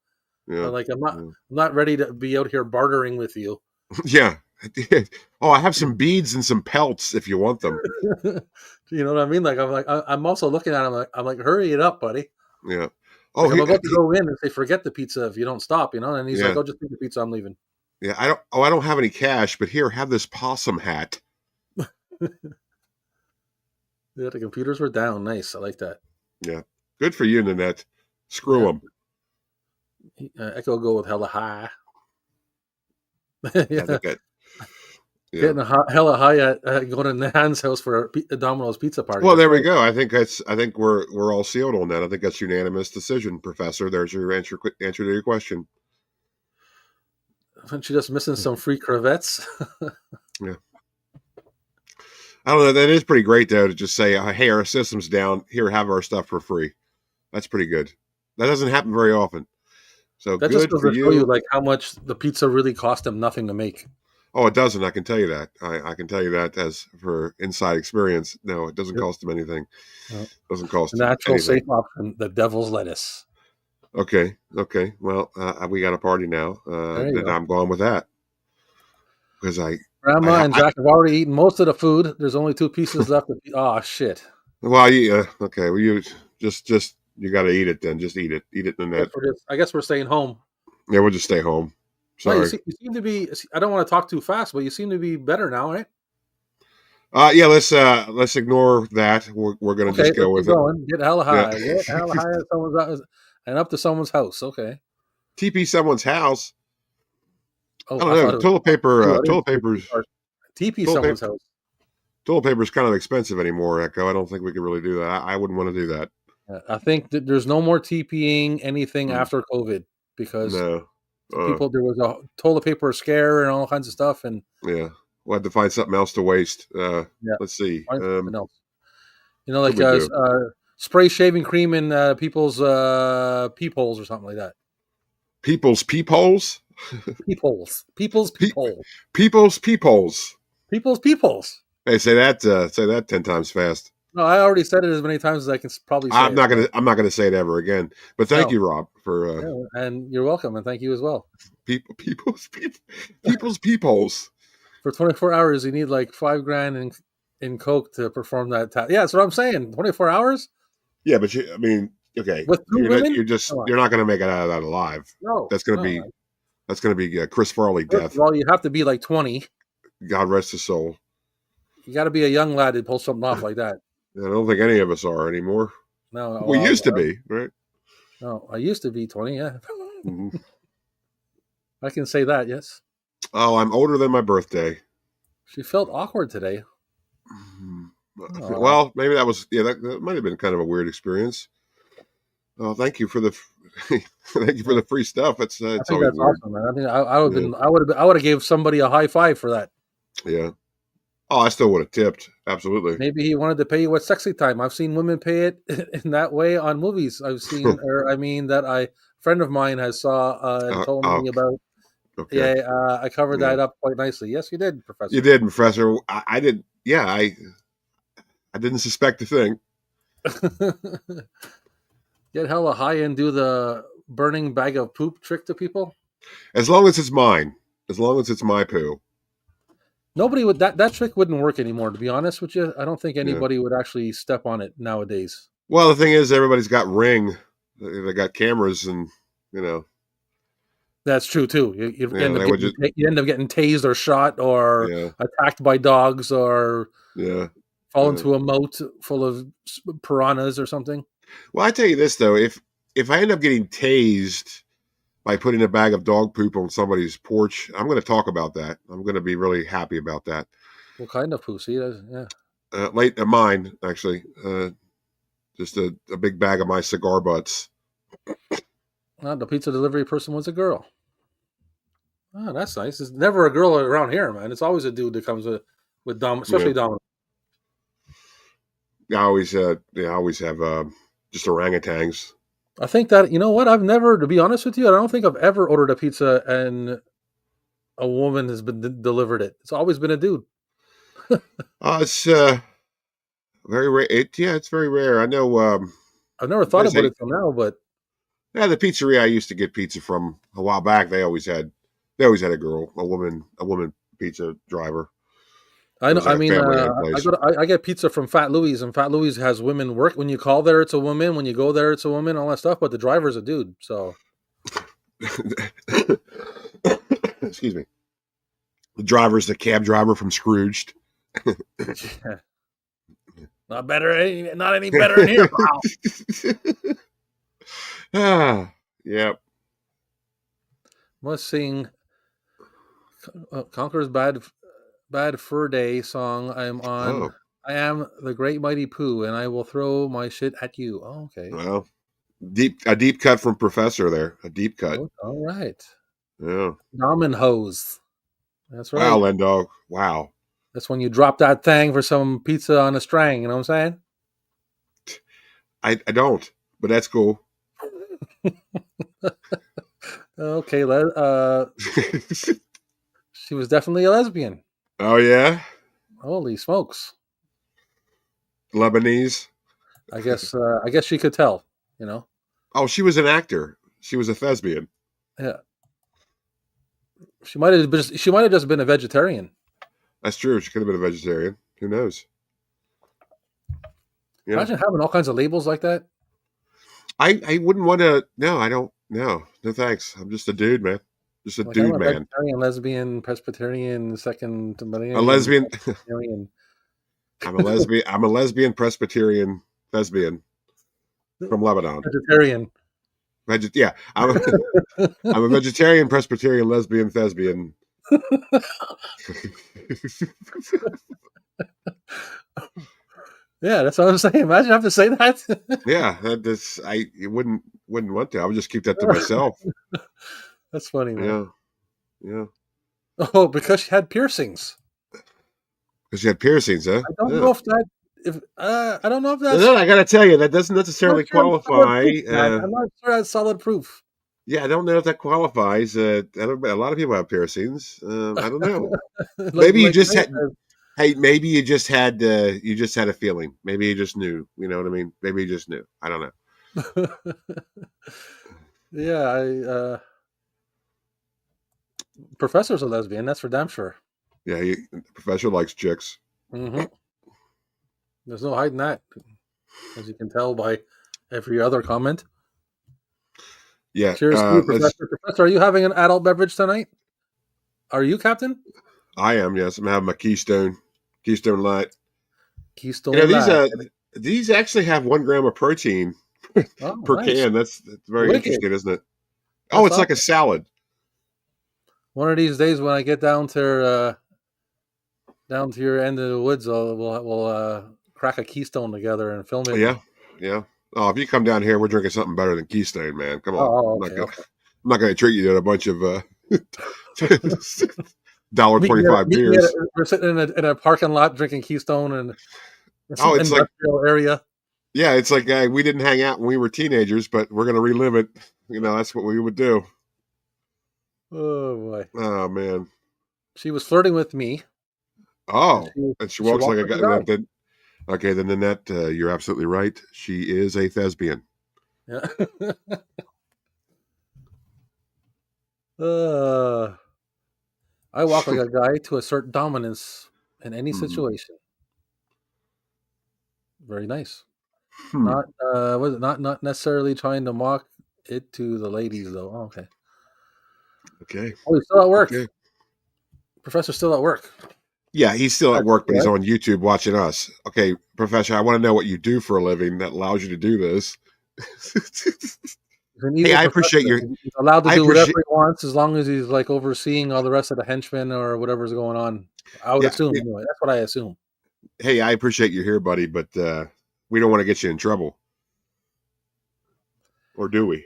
Yeah. I'm not ready to be out here bartering with you. Yeah. Oh, I have some beads and some pelts if you want them. You know what I mean? Like, I'm also looking at him. I'm like, hurry it up, buddy. Yeah. Oh, I'm about to go in and say, forget the pizza if you don't stop, And he's like, oh, just take the pizza. I'm leaving. Yeah. I don't have any cash, but here, have this possum hat. Yeah, the computers were down. Nice. I like that. Yeah. Good for you, Nanette. Screw them. Echo go with hella high. Yeah. Getting hella high at going to Nan's house for a Domino's pizza party. Well, there we go. I think we're all sealed on that. I think that's unanimous decision, Professor. There's your answer to your question. Aren't you just missing some free crevettes? Yeah. I don't know. That is pretty great, though, to just say, hey, our system's down. Here, have our stuff for free. That's pretty good. That doesn't happen very often. So that good just for you. Show you like how much the pizza really cost them nothing to make. Oh, it doesn't. I can tell you that. I can tell you that as for inside experience. No, it doesn't cost them anything. It doesn't cost them natural anything. Safe option, the devil's lettuce. Okay. Well, we got a party now. Then I'm going with that because Grandma and Jack have already eaten most of the food. There's only 2 pieces left. Oh shit. Well, yeah. Okay. Well, you just you got to eat it then. Just eat it. Eat it in that. I guess we're staying home. Yeah, we'll just stay home. Sorry. Well, you seem to be. I don't want to talk too fast, but you seem to be better now, right? Yeah. Let's ignore that. We're gonna just go with it. Get hella high. Yeah. Get hella high at someone's house and up to someone's house. Okay. TP someone's house. Oh, I don't know. Toilet paper's TP someone's house. Toilet paper is kind of expensive anymore, Echo. I don't think we can really do that. I wouldn't want to do that. I think that there's no more TPing anything after COVID because people, there was a toilet paper scare and all kinds of stuff, and we'll have to find something else to waste. Let's see. Spray shaving cream in people's peepholes or something like that. People's peepholes? People's peepholes. People's peepholes. People's peepholes. Hey, say that 10 times fast. No, I already said it as many times as I can probably say. I'm not gonna say it ever again. But thank you, Rob, for and you're welcome, and thank you as well. People's peepholes. For 24 hours, you need like $5,000 in coke to perform that task. Yeah, that's what I'm saying. 24 hours. Yeah, but okay. With 2 women, you're not gonna make it out of that alive. No, that's gonna be Chris Farley death. Well, you have to be like 20. God rest his soul. You got to be a young lad to pull something off like that. I don't think any of us are anymore. No, we used to be, right? No, I used to be 20. Yeah, I can say that. Yes. Oh, I'm older than my birthday. She felt awkward today. Well, maybe that was that might have been kind of a weird experience. Oh, thank you for the free stuff. It's I think that's weird. Awesome, man. I think I would have gave somebody a high five for that. Yeah. Oh, I still would have tipped. Absolutely. Maybe he wanted to pay you with sexy time. I've seen women pay it in that way on movies. I've seen, that a friend of mine has saw and told me about. Okay. Yeah, I covered that up quite nicely. Yes, you did, Professor. You did, Professor. I did. Yeah, I didn't suspect a thing. Get hella high and do the burning bag of poop trick to people? As long as it's mine. As long as it's my poo. Nobody would that trick wouldn't work anymore, to be honest with you. I don't think anybody would actually step on it nowadays. Well, the thing is, everybody's got Ring. They got cameras, and you know, That's true too. You yeah, end up they would getting just, you end up getting tased or shot or yeah, attacked by dogs or yeah. fall Uh, into a moat full of piranhas or something. well, I tell you this though, if I end up getting tased by putting a bag of dog poop on somebody's porch, I'm going to talk about that. I'm going to be really happy about that. What kind of poo? See, yeah. Late mine actually, just a big bag of my cigar butts. The pizza delivery person was a girl. Oh, that's nice. It's never a girl around here, man. It's always a dude that comes with Dom, Yeah, especially Dom. I always have just orangutans. I think that you know what I've never, to be honest with you, I don't think I've ever ordered a pizza and a woman has been delivered it. It's always been a dude. It's very rare. It's very rare. I know. I've never thought There's about a it till now, but Yeah, the pizzeria I used to get pizza from a while back. They always had a girl, a woman pizza driver. I It know. was I like a mean, family-owned place. I get pizza from Fat Louie's, and Fat Louie's has women work. When you call there, it's a woman. When you go there, it's a woman. All that stuff. But the driver's a dude. So Excuse me. The driver's the cab driver from Scrooged. yeah. Not any better in here, pal. Yep. Must sing Conqueror's Bad Fur Day song. Oh, I am the great mighty Pooh, and I will throw my shit at you. Oh, okay. well, a deep cut from Professor there. A deep cut. Oh, all right. Yeah. Ramen hose. That's Wow, right. Lendog. Wow. That's when you drop that thing for some pizza on a string. You know what I'm I don't, but that's cool. saying? Okay. She was definitely a lesbian. Oh yeah, Holy smokes! Lebanese. I guess. I guess she could tell. You know. Oh, she was an actor. She was a thespian. Yeah. She might have. She might have just been a vegetarian. That's true. She could have been a vegetarian. Who knows? Yeah. Imagine having all kinds of labels like that. I wouldn't want to. No, I don't. No, no thanks. I'm just a dude, man. Just a Like I'm dude, a man. vegetarian, lesbian, Presbyterian, second A millennium, lesbian. Presbyterian. I'm a lesbian. I'm a lesbian Presbyterian thespian from Lebanon. Vegetarian. Yeah, I'm a vegetarian Presbyterian lesbian thespian. Yeah, that's what I'm saying. Imagine having to say that. Yeah, that's I wouldn't want to. I would just keep that to myself. That's funny, man. Yeah, yeah. Oh, because she had piercings. Because you had piercings, huh? I don't Yeah. know if that. If I don't know if that's. No, I gotta tell you, that doesn't I'm necessarily not sure that's solid qualify. proof, man. I'm not sure that's solid proof. Yeah, I don't know if that qualifies. A lot of people have piercings. I don't know. like, Maybe you like just Ray had. Hey, maybe you just had. You just had a feeling. Maybe you just knew. You know what I mean? Maybe you just knew. I don't know. says. Yeah, Professor's a lesbian. That's for damn sure. Yeah, the professor likes chicks. Hmm. There's no hiding that, as you can tell by every other comment. Yeah. Cheers to you, Professor. Professor, are you having an adult beverage tonight? Are you, Captain? I am. Yes, I'm having my Keystone Light. Keystone Light. These actually have 1 gram of protein Oh, per nice. can. That's very Wicked. interesting, isn't it? That's Oh, it's like a awesome. salad. One of these days when I get down to your end of the woods, we'll crack a Keystone together and film it. Yeah, yeah. Oh, if you come down here, we're drinking something better than Keystone, man. Come on. Oh, I'm not okay, gonna, okay. I'm not gonna treat you to a bunch of $1.25 beers. We're sitting in a parking lot drinking Keystone and some Oh, it's like, industrial area. yeah, it's like we didn't hang out when we were teenagers, but we're gonna relive it. You know, that's what we would do. Oh boy, Oh man. she was flirting with me. Oh, And and she walks like a guy. guy. Then, okay, then Nanette, you're absolutely right. She is a thespian. Yeah. uh, I walk like a guy to assert dominance in any Hmm. situation. Very nice. Not was it not necessarily trying to mock it to the ladies though. Oh, okay. Okay. Oh, he's still at work. Okay. Professor's still at work. Yeah, he's still at work, but he's Right. on YouTube watching us. Okay, Professor, I want to know what you do for a living that allows you to do this. He's an Hey, evil I professor. appreciate your. He's allowed to I do whatever appreciate. he wants as long as he's like overseeing all the rest of the henchmen or whatever's going on. I would Yeah. assume anyway. That's what I assume. Hey, I appreciate you here, buddy, but we don't want to get you in trouble, or do we?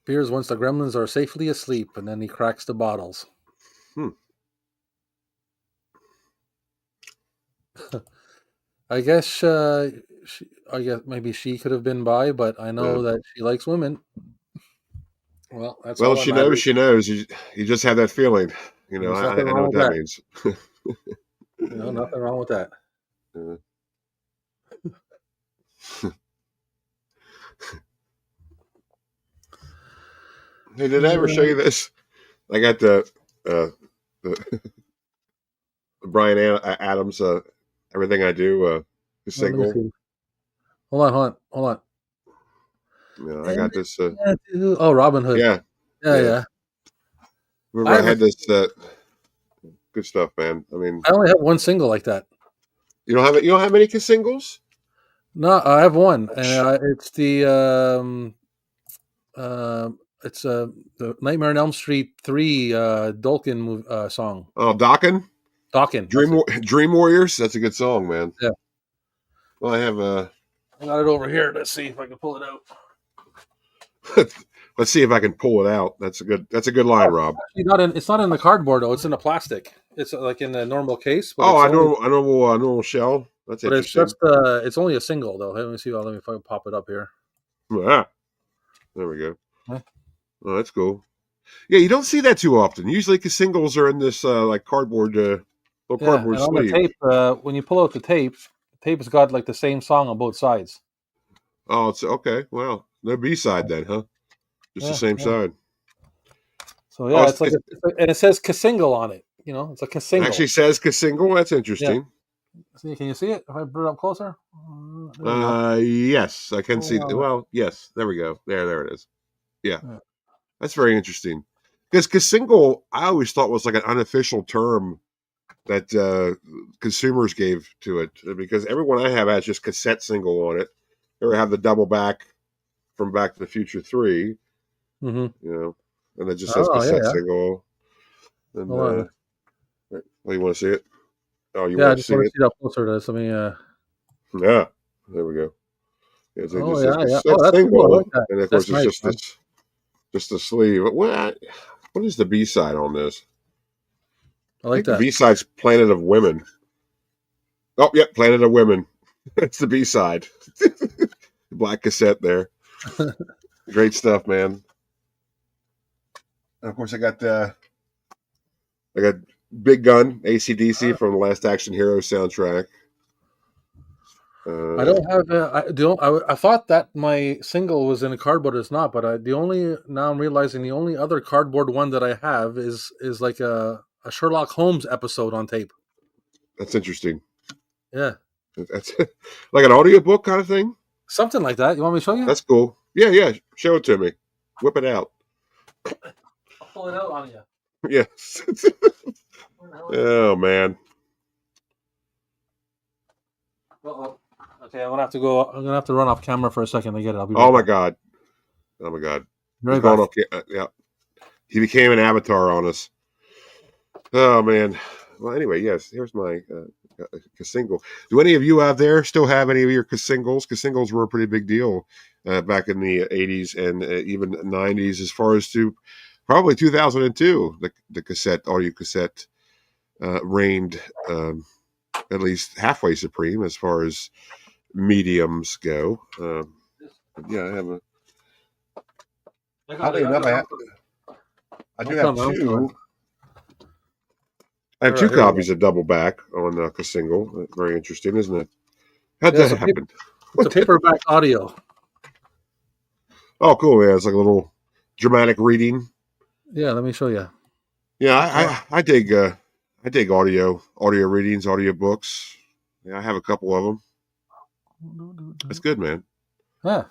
Appears once the gremlins are safely asleep, and then he cracks the bottles. Hmm. I guess I guess maybe she could have been by, but I know Yeah. that she likes women. Well, that's Well, all that she knows. matters. She knows. You just have that feeling. You know, There's I nothing know wrong what with that that. means. Nothing wrong with that. Uh, hey, did I ever show you this? I got the Brian Adams. Everything I do. The Well, let me single. see. Hold on. You know, I got this. Oh, Robin Hood. Yeah, Yeah, yeah. yeah. I Remember, I have. had this. Good stuff, man. I mean, I only have one single like that. you don't have it. You don't have any singles. No, I have one, and it's uh, it's the Nightmare on Elm Street 3 Dolkin song. Oh, Dokken. Dawkins. That's it. Dream Warriors. That's a good song, man. Yeah. Well, I have I got it over here. Let's see if I can pull it out. let's see if I can pull it out. That's a good line, Rob. Actually, it's not in the cardboard though. It's in the plastic. It's like in the normal case, but Oh, it's I only, know a normal shell. That's but it's interesting. just it's only a single though. Let me see. Let me if I can pop it up here. Ah, there we go. Huh? Oh, that's cool. Yeah, you don't see that too often. Usually, singles are in this like cardboard, little Yeah, cardboard and on the sleeve. tape, when you pull out the tape has got like the same song on both sides. Oh, it's okay. Well, no B side then, huh? Just the Yeah, same yeah. side. So Oh, yeah, it's like and it says Kasingle on it. It's like a it actually single. says single. That's Yeah. interesting. Can you see it? If I put it up closer, there we go. Yes, I can see. Oh, Well, yes, there we go. There it is. Yeah, yeah. that's very interesting. Because single, I always thought was like an unofficial term that consumers gave to it. Because everyone I have has just cassette single on it, or have the double back from Back to the Future 3. Mm-hmm. You know, and it just says Oh cassette yeah. single. And Hold on. you want to see it? Oh, you Yeah, I want to just see want to it? see that closer to this. Let me. Yeah, there we go. Yeah, so it Oh just says yeah. cassette Oh, that's cool. I single, like that. and of That's course it's nice, just man. just the sleeve. What is the B side on this? I I like think the that. B side's Planet of Women. Oh, yeah, Planet of Women. That's the B side. Black cassette there. Great stuff, man. And of course, I got Big Gun, AC/DC from the Last Action Hero soundtrack. I don't have. I thought that my single was in a cardboard. It's not, but now I'm realizing the only other cardboard one that I have is like a Sherlock Holmes episode on tape. That's interesting. Yeah, That's like an audiobook kind of thing. something like that. You want me to show you? That's cool. Yeah. Show it to me. Whip it out. I'll pull it out on you. Yes. Oh man. Uh-oh. Okay, I'm gonna have to go. I'm gonna have to run off camera for a second to get it. I'll be right Oh my back. god. Oh my god. Right He's going back. off. Yeah. He became an avatar on us. Oh man. Well, anyway, yes. Here's my single. Do any of you out there still have any of your singles? Singles were a pretty big deal back in the '80s and even '90s, as far as to probably 2002. The audio cassette reigned at least halfway supreme as far as mediums go. Yeah, I have a. Oddly enough, I do have two. I have two copies of Double Back on single. Very interesting, isn't it? How'd that happen? It's a paperback audio. Oh, cool! Yeah, it's like a little dramatic reading. Yeah, let me show you. Yeah, I dig audio readings, audio books. Yeah, I have a couple of them. That's good, man. Huh.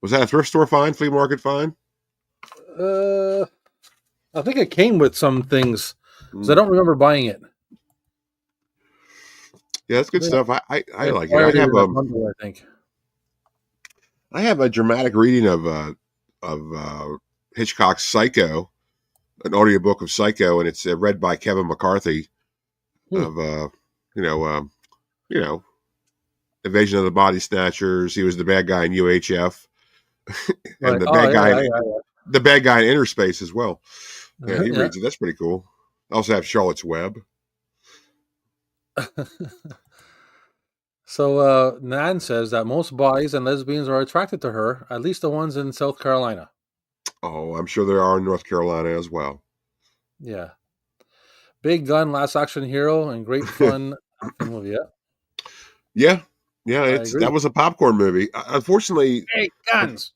Was that a thrift store find, flea market find? Uh, I think it came with some things because I Mm. don't remember buying it. Yeah, that's good Yeah, stuff. I I like it. acquired it in a bundle, I think. I have a dramatic reading of Hitchcock's Psycho, an audiobook of Psycho, and it's read by Kevin McCarthy Hmm. of you know, Invasion of the Body Snatchers. He was the bad guy in UHF, and Right. Oh yeah, the bad guy in Inner Space as well. Yeah, yeah, he yeah. reads it. That's pretty cool. I also have Charlotte's Web. So Nan says that most boys and lesbians are attracted to her, at least the ones in South Carolina. Oh, I'm sure there are in North Carolina as well. Yeah. Big gun, last action hero, and great fun action movie. Yeah, Yeah, yeah, I it's agree. that was a popcorn movie. Unfortunately, Hey, guns.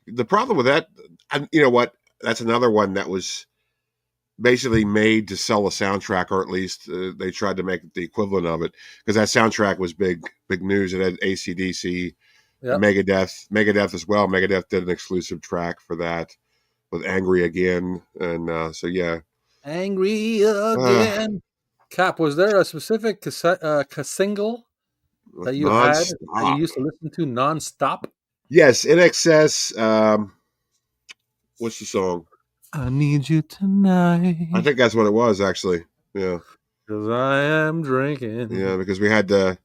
the problem with that, and you know what? That's another one that was basically made to sell a soundtrack, or at least they tried to make the equivalent of it, because that soundtrack was big news. It had AC/DC, Yeah. Megadeth as well. Megadeth did an exclusive track for that with "Angry Again," and so yeah, Angry uh, again. Cap, was there a specific single that you had that you nonstop. used to listen to nonstop? Yes, in excess. What's the song? I need you tonight I think that's what it was actually. Yeah, because I am drinking. yeah, because we had the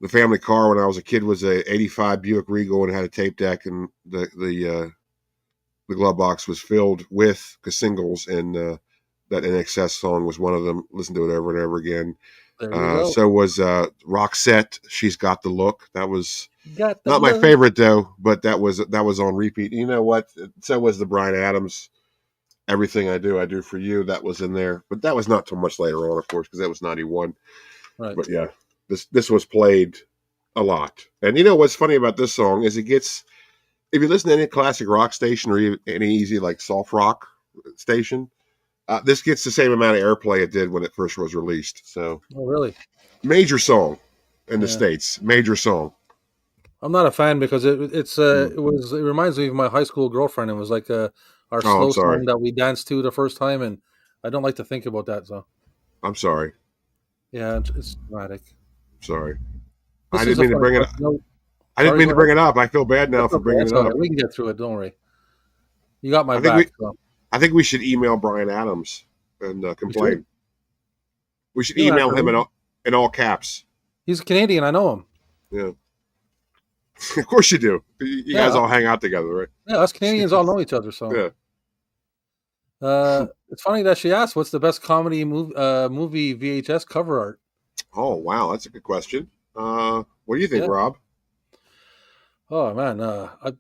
family car when I was a kid was a '85 Buick Regal and had a tape deck, and the glove box was filled with singles, and that NXS song was one of them. Listen to it over and over again. There you go. So was Roxette. She's got the look. That was Got the not my love. favorite though, but that was on repeat. You know what? So was the Bryan Adams. Everything I do for you. That was in there, but that was not too much later on, of course, because that was '91. Right. But yeah, this was played a lot. And you know what's funny about this song is it gets, if you listen to any classic rock station or even any easy like soft rock station, this gets the same amount of airplay it did when it first was released. So Oh, really? major song in the Yeah. States, major song. I'm not a fan because Mm. it reminds me of my high school girlfriend. It was like our Oh, I'm slow sorry. song that we danced to the first time, and I don't like to think about that. So I'm sorry. yeah, it's dramatic. Sorry. I This is didn't a mean to funny bring it up. question. No, I didn't sorry, mean go to ahead. bring it up. I feel bad now That's for okay. bringing That's it all right. up. We can get through it. Don't worry. You got my I think we back. So I think we should email Bryan Adams and we should. complain. We should He'll email answer him me. in all caps. He's a Canadian. I know him. Yeah. Of course you do. You guys Yeah, all hang out together, right? yeah. Us Canadians all know each other. So Yeah. it's funny that she asked, "What's the best comedy movie VHS cover art?" Oh, wow. That's a good question. What do you think, Yeah. Rob? Oh man,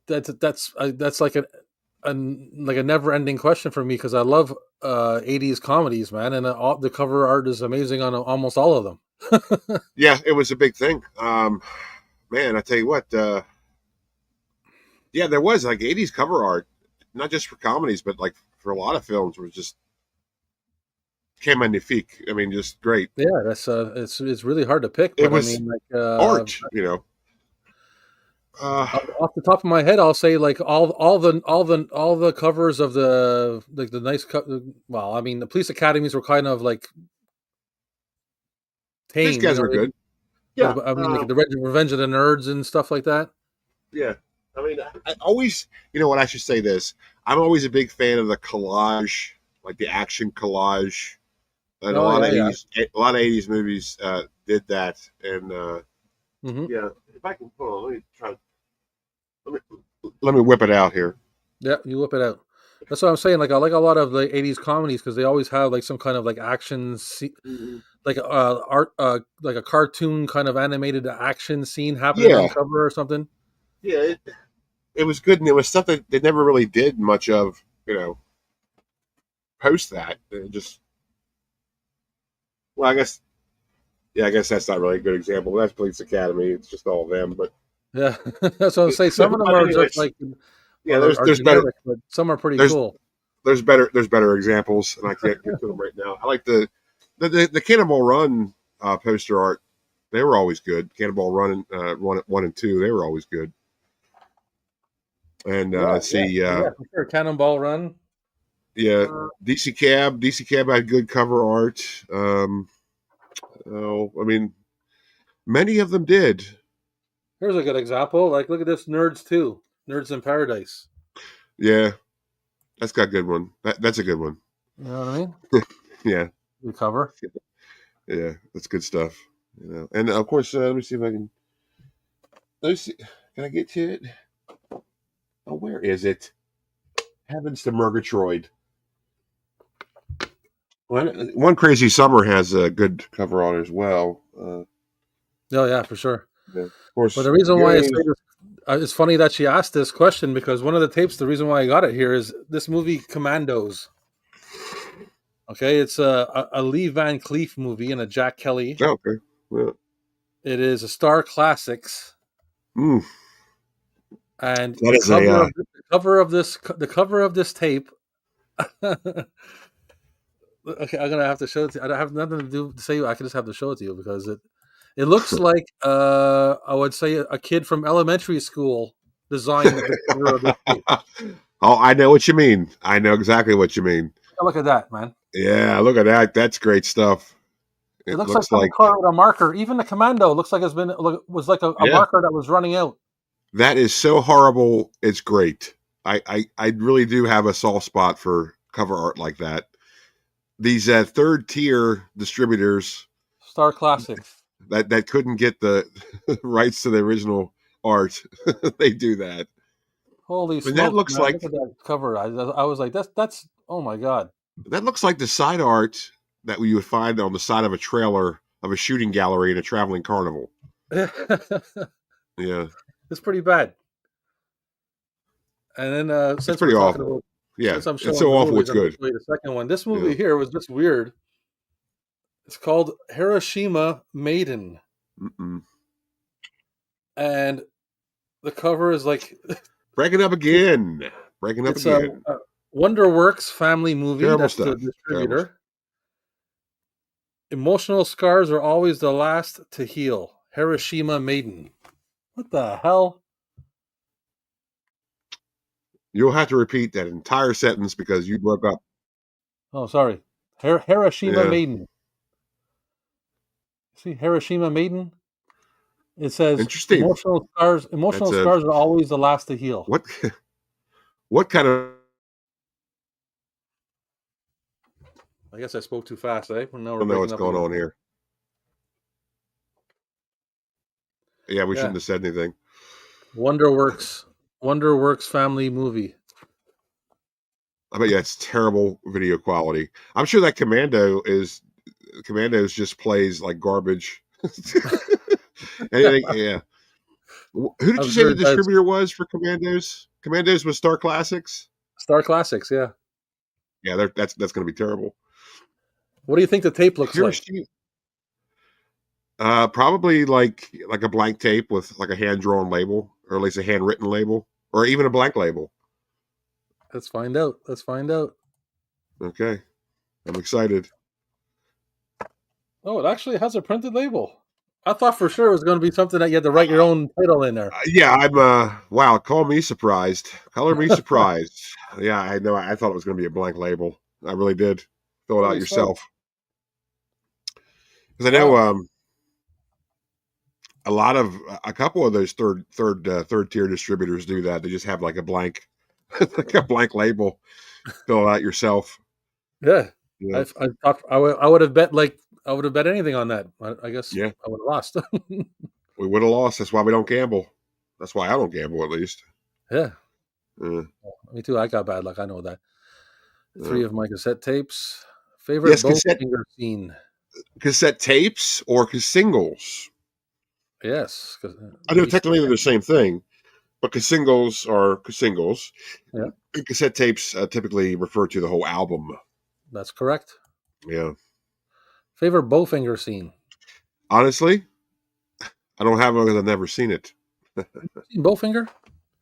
that's like like a never ending question for me because I love 80s comedies, man, and the cover art is amazing on almost all of them. Yeah, it was a big thing. Man, I tell you what, yeah, there was like '80s cover art, not just for comedies, but like for a lot of films, was just came magnifique. I mean, just great. Yeah, that's it's really hard to pick, It but I was mean, like art, you know. Uh, off the top of my head, I'll say like all the covers of the like the nice well, I mean, the police academies were kind of like these tame, you guys know. were good. Yeah, But I mean, like the Revenge of the Nerds and stuff like that. yeah. I mean, I always, you know what? I should say this. I'm always a big fan of the collage, like the action collage, and Oh yeah, yeah. a lot of '80s movies did that. And Hmm. yeah, if I can, hold on, let me try. Let me whip it out here. Yeah, you whip it out. That's what I'm saying. Like I like a lot of the '80s comedies because they always have like some kind of like Mhm. like art, like a cartoon kind of animated action scene happening on Yeah, cover or something. yeah. It was good, and it was stuff that they never really did much of. Post that. It just, well, I guess, yeah, I guess that's not really a good example. That's Police Academy. It's just all of them. But Yeah, that's what I'm saying. Some of them but are just anyways, like yeah, are generic, but some are pretty there's cool. there's better examples, and I can't get to them right now. I like the Cannonball Run poster art. They were always good. Cannonball Run, 1 and 2. They were always good. And Yeah, let's see, yeah, for sure. Cannonball Run. yeah, DC Cab had good cover art. I mean, many of them did. Here's a good example. Like, look at this, Nerds 2, Nerds in Paradise. Yeah, that's got a good one. That's a good one. You know what I mean? Yeah, The cover. yeah, that's good stuff. And of course, let me see if I can. Let me see. Can I get to it? Oh, where is it? Heavens to Murgatroyd. One Crazy Summer has a good cover art as well. Oh yeah, for sure. Yeah. Of course, But the reason why I say Goonies. this, it's funny that she asked this question because one of the tapes, the reason why I got it here is this movie Commandos. Okay, it's a Lee Van Cleef movie and a Jack Kelly. Oh, okay. Well, It is a Star Classics, mm, and that is a. the cover of this tape. Okay, I'm gonna have to show it to you. I don't have nothing to say. I can just have to show it to you because it looks like I would say a kid from elementary school designed the cover of this tape. Oh, I know what you mean. I know exactly what you mean. Look at that, man. Yeah, look at that. That's great stuff. It It looks like looks someone like colored with a marker. Even the commando looks like was like a yeah, marker that was running out. that is so horrible. It's great. I really do have a soft spot for cover art like that. These third tier distributors Star Classics. that couldn't get the rights to the original art, they do that. Holy And that smokes, looks man! like Look at that cover. I was like, that's oh my god. the side art that you would find on the side of a trailer of a shooting gallery in a traveling carnival. It's Yeah, pretty bad. And then it's since we're pretty talking awful. about Yeah, since I'm it's showing so the awful. movies, It's I'm going to good. show you the second one. This Yeah. movie here was just weird. It's called Hiroshima Maiden, Mm-mm. and the cover is like Breaking up again. Breaking up it's a, again. a WonderWorks family movie. Terrible That's the stuff. Terrible. distributor. Emotional scars are always the last to heal. Hiroshima Maiden. What the hell? You'll have to repeat that entire sentence because you broke up. Oh, sorry. Hiroshima Yeah. Maiden. See, Hiroshima Maiden. It says Interesting. Emotional That's a scars are always the last to heal. what? What kind of? I guess I spoke too fast, eh? Well, now I we're don't know breaking what's up going again. on here. Yeah, we Yeah. shouldn't have said anything. WonderWorks family movie. I bet you that's terrible video quality. I'm sure that Commandos just plays like garbage. Anything, yeah. Who did I'm you say sure the it does. distributor was for Commandos? Commandos was Star Classics. Star Classics, yeah. Yeah, that's going to be terrible. What do you think the tape looks like? Hiroshima, probably like a blank tape with like a hand drawn label, or at least a handwritten label, or even a blank label. Let's find out. Let's find out. Okay, I'm excited. Oh, it actually has a printed label. I thought for sure it was going to be something that you had to write your own title in there. Yeah, I'm wow, call me surprised. Color me surprised. Yeah, I know. I thought it was going to be a blank label. I really did. Fill it out Holy yourself. smokes. Because I know Wow. a couple of those third tier distributors do that. They just have like a blank like a blank label. Fill it out yourself. Yeah. Yeah. I thought I would have bet anything on that. I guess Yeah. I would have lost. We would have lost. That's why we don't gamble. That's why I don't gamble, at least. Yeah. Uh, Me too. I got bad luck. I know that. uh, 3 of my cassette tapes. Favorite yes, Bowfinger scene. cassette tapes or singles. Yes. I know technically they're the same thing, but singles are singles. Yeah. And cassette tapes typically refer to the whole album. That's correct. Yeah. Favorite Bowfinger scene. Honestly, I don't have one because I've never seen it. Seen Bowfinger?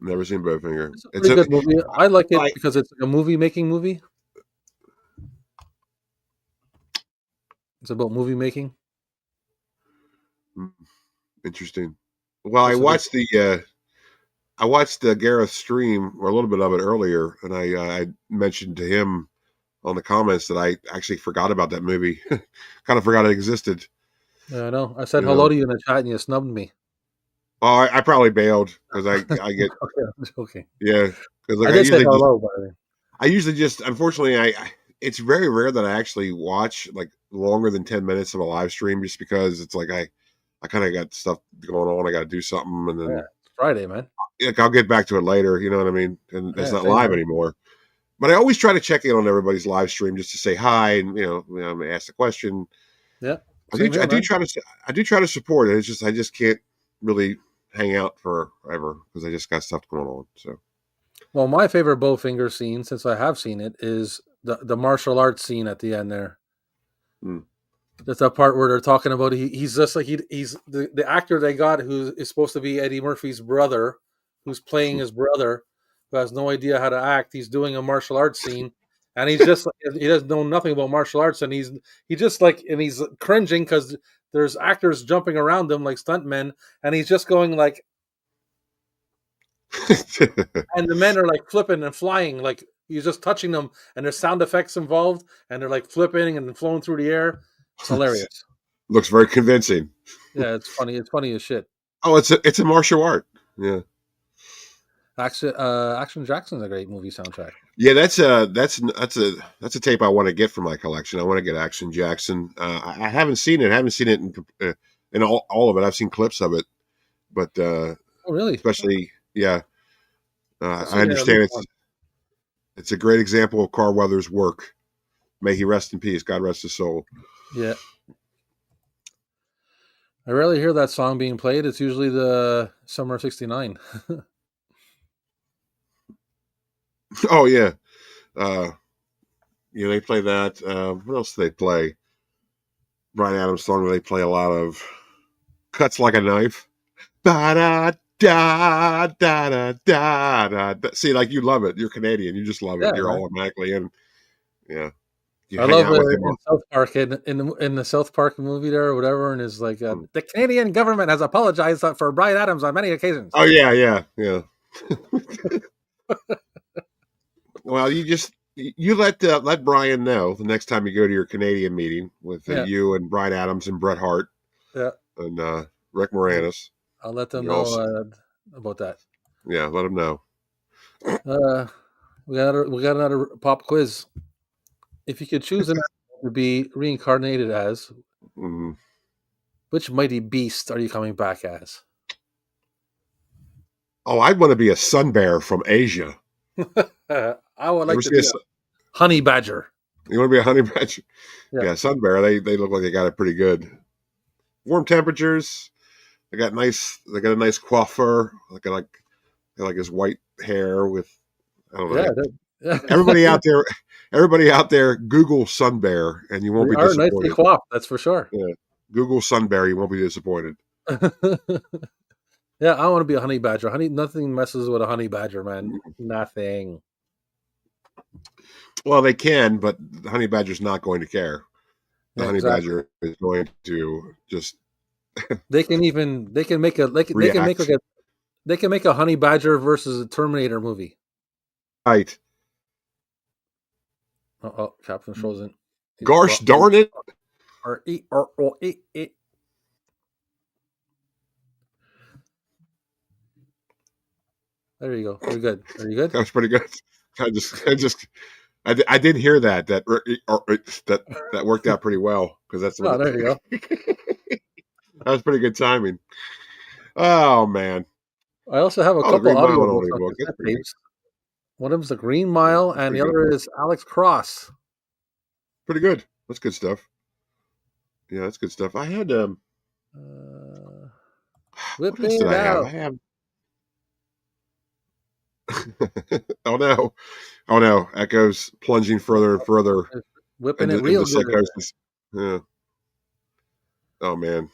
Never seen Bowfinger. It's a pretty good movie. I like it because it's a movie-making movie. It's about movie making. Interesting. Well, I watched the I watched Gareth's stream or a little bit of it earlier, and I mentioned to him on the comments that I actually forgot about that movie. Kind of forgot it existed. Yeah, I know. I said You hello know, to you in the chat and you snubbed me. oh, I probably bailed because I get Okay, I'm joking. yeah because I like did say hello, by the way. I usually just unfortunately it's very rare that I actually watch like longer than 10 minutes of a live stream just because it's like I kind of got stuff going on. I got to do something, and Yeah, then it's Friday, man. like I'll get back to it later. You know what I mean? And it's Yeah, not same live here. anymore. But I always try to check in on everybody's live stream just to say hi and ask the question. Yeah, same here, man. I do try to support it. It's just I just can't really hang out forever because I just got stuff going on. So Well, my favorite Bowfinger scene, since I have seen it, is the martial arts scene at the end there. hmm. That's that part where they're talking about he's just like he's the actor they got who is supposed to be Eddie Murphy's brother, who's playing his brother, who has no idea how to act. He's doing a martial arts scene, and he's just he doesn't know nothing about martial arts, and he's cringing because there's actors jumping around him like stuntmen, and he's just going like, and the men are like flipping and flying, like he's just touching them, and there's sound effects involved, and they're like flipping and flowing through the air. It's hilarious. Looks very convincing. Yeah, it's funny. It's funny as shit. Oh, it's a martial art. Yeah. Action Jackson's a great movie soundtrack. Yeah, that's a tape I want to get for my collection. I want to get Action Jackson. I haven't seen it. I haven't seen it in all of it. I've seen clips of it, but Oh, really? especially yeah, I've I seen it at understand least once. it's a great example of Carl Weathers' work. May he rest in peace. God rest his soul. Yeah. I rarely hear that song being played. It's usually the Summer of '69. Oh yeah, they play that. What else do they play? Brian Adams song. They play a lot of "Cuts Like a Knife." Ba da da da da da da. See, like you love it. You're Canadian. You just love it. Yeah, You're man. all automatically in. Yeah, you I hang love out with it him. in South Park in the South Park movie there or whatever, and it's like On, the Canadian government has apologized for Brian Adams on many occasions. oh yeah. Well, you let Brian know the next time you go to your Canadian meeting with Yeah, you and Brian Adams and Bret Hart yeah. and Rick Moranis. I'll let them You know also, about that. yeah, let him know. We got another pop quiz. If you could choose an actor to be reincarnated as, Mhm. which mighty beast are you coming back as? Oh, I'd want to be a sun bear from Asia. I would You ever like to see be a honey badger. you want to be a honey badger? Yeah. Yeah, sun bear. They look like they got it pretty good. Warm temperatures. They got a nice coiffure. Like his white hair with I don't know. Yeah, yeah. Everybody out there, Google sun bear, and you won't We be are nicely disappointed. coiffed, that's for sure. Yeah, Google sun bear, you won't be disappointed. Yeah, I want to be a honey badger. Nothing messes with a honey badger, man. Nothing. Well, they can, but the honey badger's not going to care. The Yeah, honey exactly. badger is going to just They can make a react. they can make a honey badger versus a Terminator movie. Right. Oh, Captain's frozen. Gosh darn it. There you go. You're good. Are you good? That was pretty good. I did hear that that worked out pretty well because that's Oh, what there you go. that was pretty good timing. Oh man. I also have a Oh, the couple Green Mile audio and books audio on book. That's cassette pretty good. tapes. One of them's The Green Mile, That's and the pretty good. other is Alex Cross. Pretty good. That's good stuff. Yeah, that's good stuff. I had Whip what else did it I have? out. I have oh no. Oh no. Echoes plunging further and further Whipping it real into good. psychosis. Yeah. Oh man.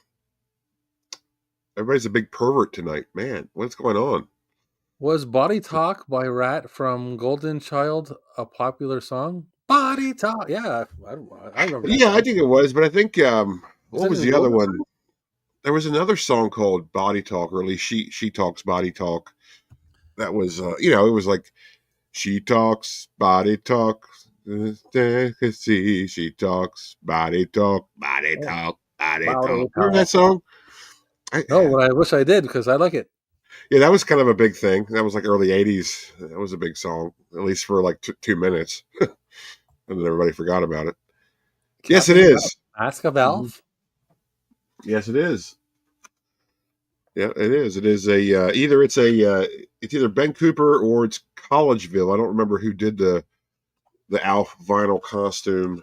Everybody's a big pervert tonight. Man, what's going on? Was Body Talk by Rat from Golden Child a popular song? Body Talk. Yeah, I remember that Yeah, I song. think it was, but I think Was what it was in the other Golden? one? There was another song called Body Talk, or at least she talks Body Talk. that was it was like she talks, body talk, see, she talks, body talk, body Oh, talk, body about talk. it Remember that all. song? I, No, but I wish I did because I like it. yeah, that was kind of a big thing. That was like early '80s. That was a big song, at least for like 2 minutes, and then everybody forgot about it. Yes, it Captain is. Ask a Mhm. Valve. Yes, it is. Yeah, it is. It is a it's either Ben Cooper or it's Collegeville. I don't remember who did the Alf vinyl costume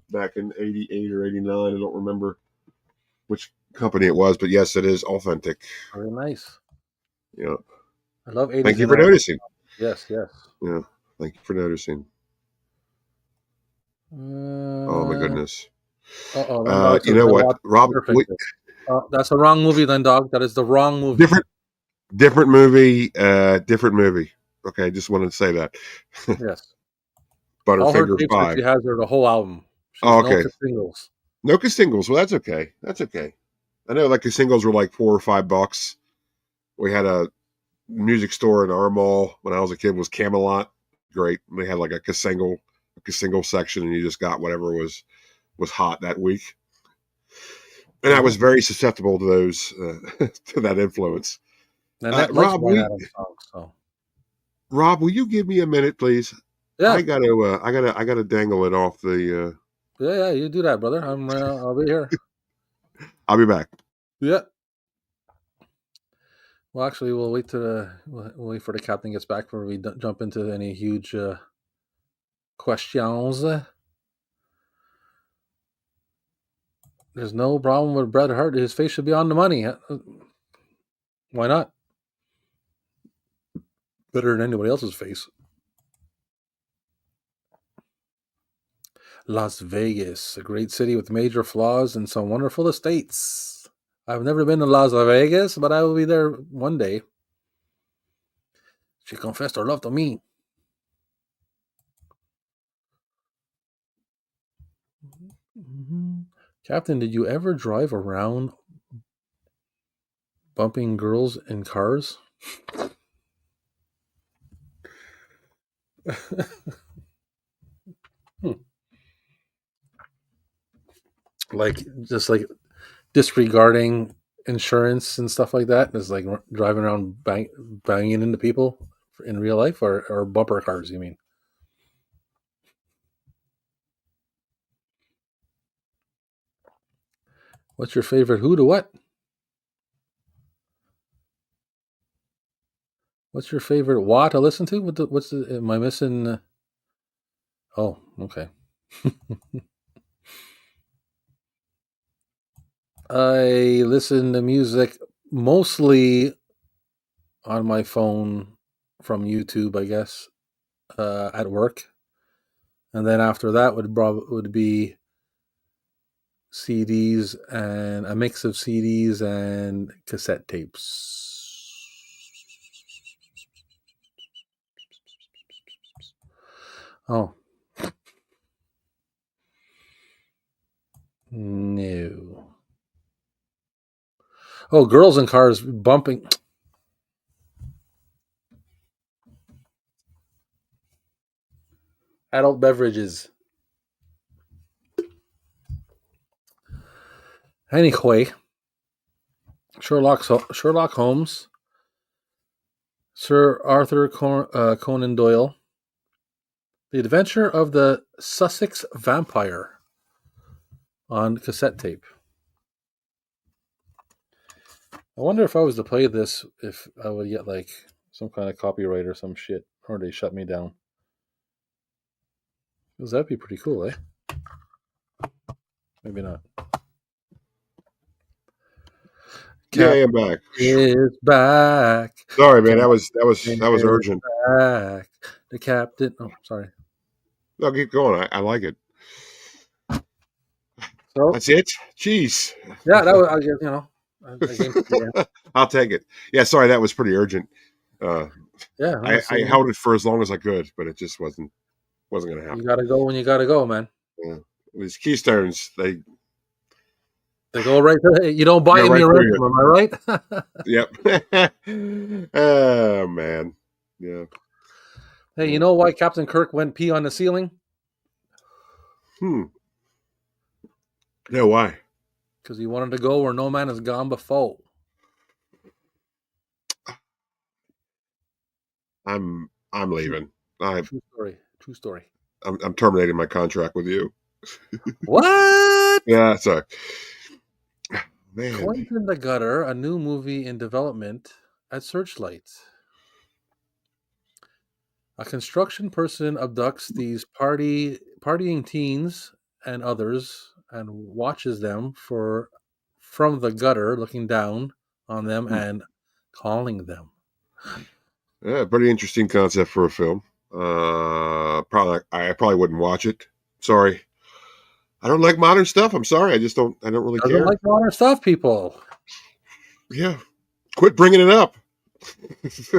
back in '88 or '89. I don't remember which company it was, but yes, it is authentic. Very nice. Yeah. I love Thank 80s you and for 90s. noticing. Yes, yes. Yeah. Thank you for noticing. Oh my Uh goodness. oh, then dog You says know I what, watched Rob? Perfect. That's the wrong movie, then dog. That is the wrong movie. Different, different movie. Different movie. Okay, just wanted to say that. Yes. All her Butterfinger tapes that she 5. has are the whole album. She's Oh, no okay. singles. No singles. Well, that's okay. That's okay. I know like the singles were like $4 or $5. We had a music store in our mall when I was a kid was Camelot. Great. They had like a single section, and you just got whatever was hot that week. And I Mm-hmm. was very susceptible to those to that influence. Nanette likes Rob, Brian Adams songs, so Rob, will you give me a minute, please? yeah, I gotta dangle it off the. yeah. You do that, brother. I'll be here. I'll be back. Yeah. Well, actually, we'll wait we'll wait for the captain gets back before we jump into any huge questions. There's no problem with Bret Hart. His face should be on the money. Why not? Better than anybody else's face. Las Vegas, a great city with major flaws and some wonderful estates. I've never been to Las Vegas, but I will be there one day. She confessed her love to me. Mm-hmm. Captain, did you ever drive around bumping girls in cars? Like, just like disregarding insurance and stuff like that? Is like driving around banging into people in real life, or bumper cars, you mean? What's your favorite who to what? What's your favorite wah to listen to? What's the, am I missing? Oh, okay. I listen to music mostly on my phone from YouTube, I guess, at work, and then after that would be CDs and a mix of CDs and cassette tapes. Oh no! Oh, girls in cars bumping. Adult beverages. Anyway, Sherlock Holmes, Sir Arthur Conan Doyle, The Adventure of the Sussex Vampire on cassette tape. I wonder if I was to play this, if I would get like some kind of copyright or some shit, or they shut me down. Because that'd be pretty cool, eh? Maybe not. Yeah, Captain I'm back. is back. Sorry, man. Captain That was is urgent. back. The captain. Oh, sorry. No, keep going. I like it. So That's it. Jeez. yeah, that was, I guess, I came to the end. I'll take it. Yeah, sorry, that was pretty urgent. Uh, Yeah, I held it for as long as I could, but it just wasn't going to you happen. gotta go when you gotta go, man. Yeah. These Keystones, they They go right there. You don't buy go them, right you rent through them. Am I right? you. Yep. Oh man. Yeah. Hey, Yeah. you know why Captain Kirk went pee on the ceiling? No, why? Because he wanted to go where no man has gone before. I'm leaving. True story. True story. I'm terminating my contract with you. What? Yeah, sorry. Man. Coins in the Gutter, a new movie in development at Searchlight. A construction person abducts these partying teens and others and watches them from the gutter, looking down on them and calling them. Yeah, pretty interesting concept for a film. I probably wouldn't watch it. Sorry. I don't like modern stuff. I'm sorry. I don't really Doesn't care. like modern stuff, people. Yeah. Quit bringing it up. Yes.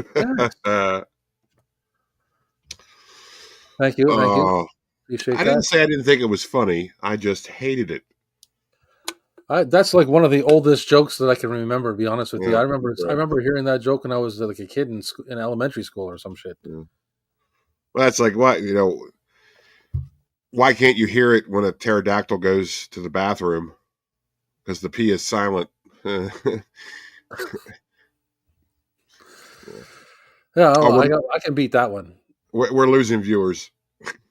Thank you. Thank you. Appreciate I didn't that. say I didn't think it was funny. I just hated it. That's like one of the oldest jokes that I can remember. To be honest with you, Yeah. I remember hearing that joke when I was like a kid in elementary school or some shit. Yeah. Well, that's like what, why can't you hear it when a pterodactyl goes to the bathroom? Because the P is silent. Yeah, Oh, I can beat that one. we're losing viewers.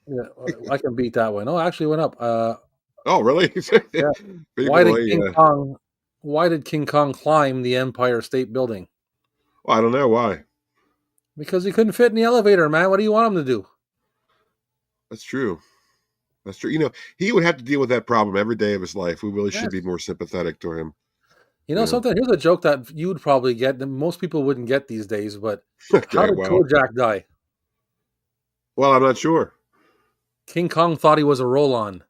Yeah, I can beat that one. Oh, it actually went up. Oh, really? Yeah. People, Why did King Kong climb the Empire State Building? well, I don't know why. Because he couldn't fit in the elevator, man. What do you want him to do? That's true. That's true. He would have to deal with that problem every day of his life. We really should be Yes. more sympathetic to him. You know Yeah. something? Here's a joke that you would probably get that most people wouldn't get these days. But how Okay, did wow. Kojak die? Well, I'm not sure. King Kong thought he was a roll-on.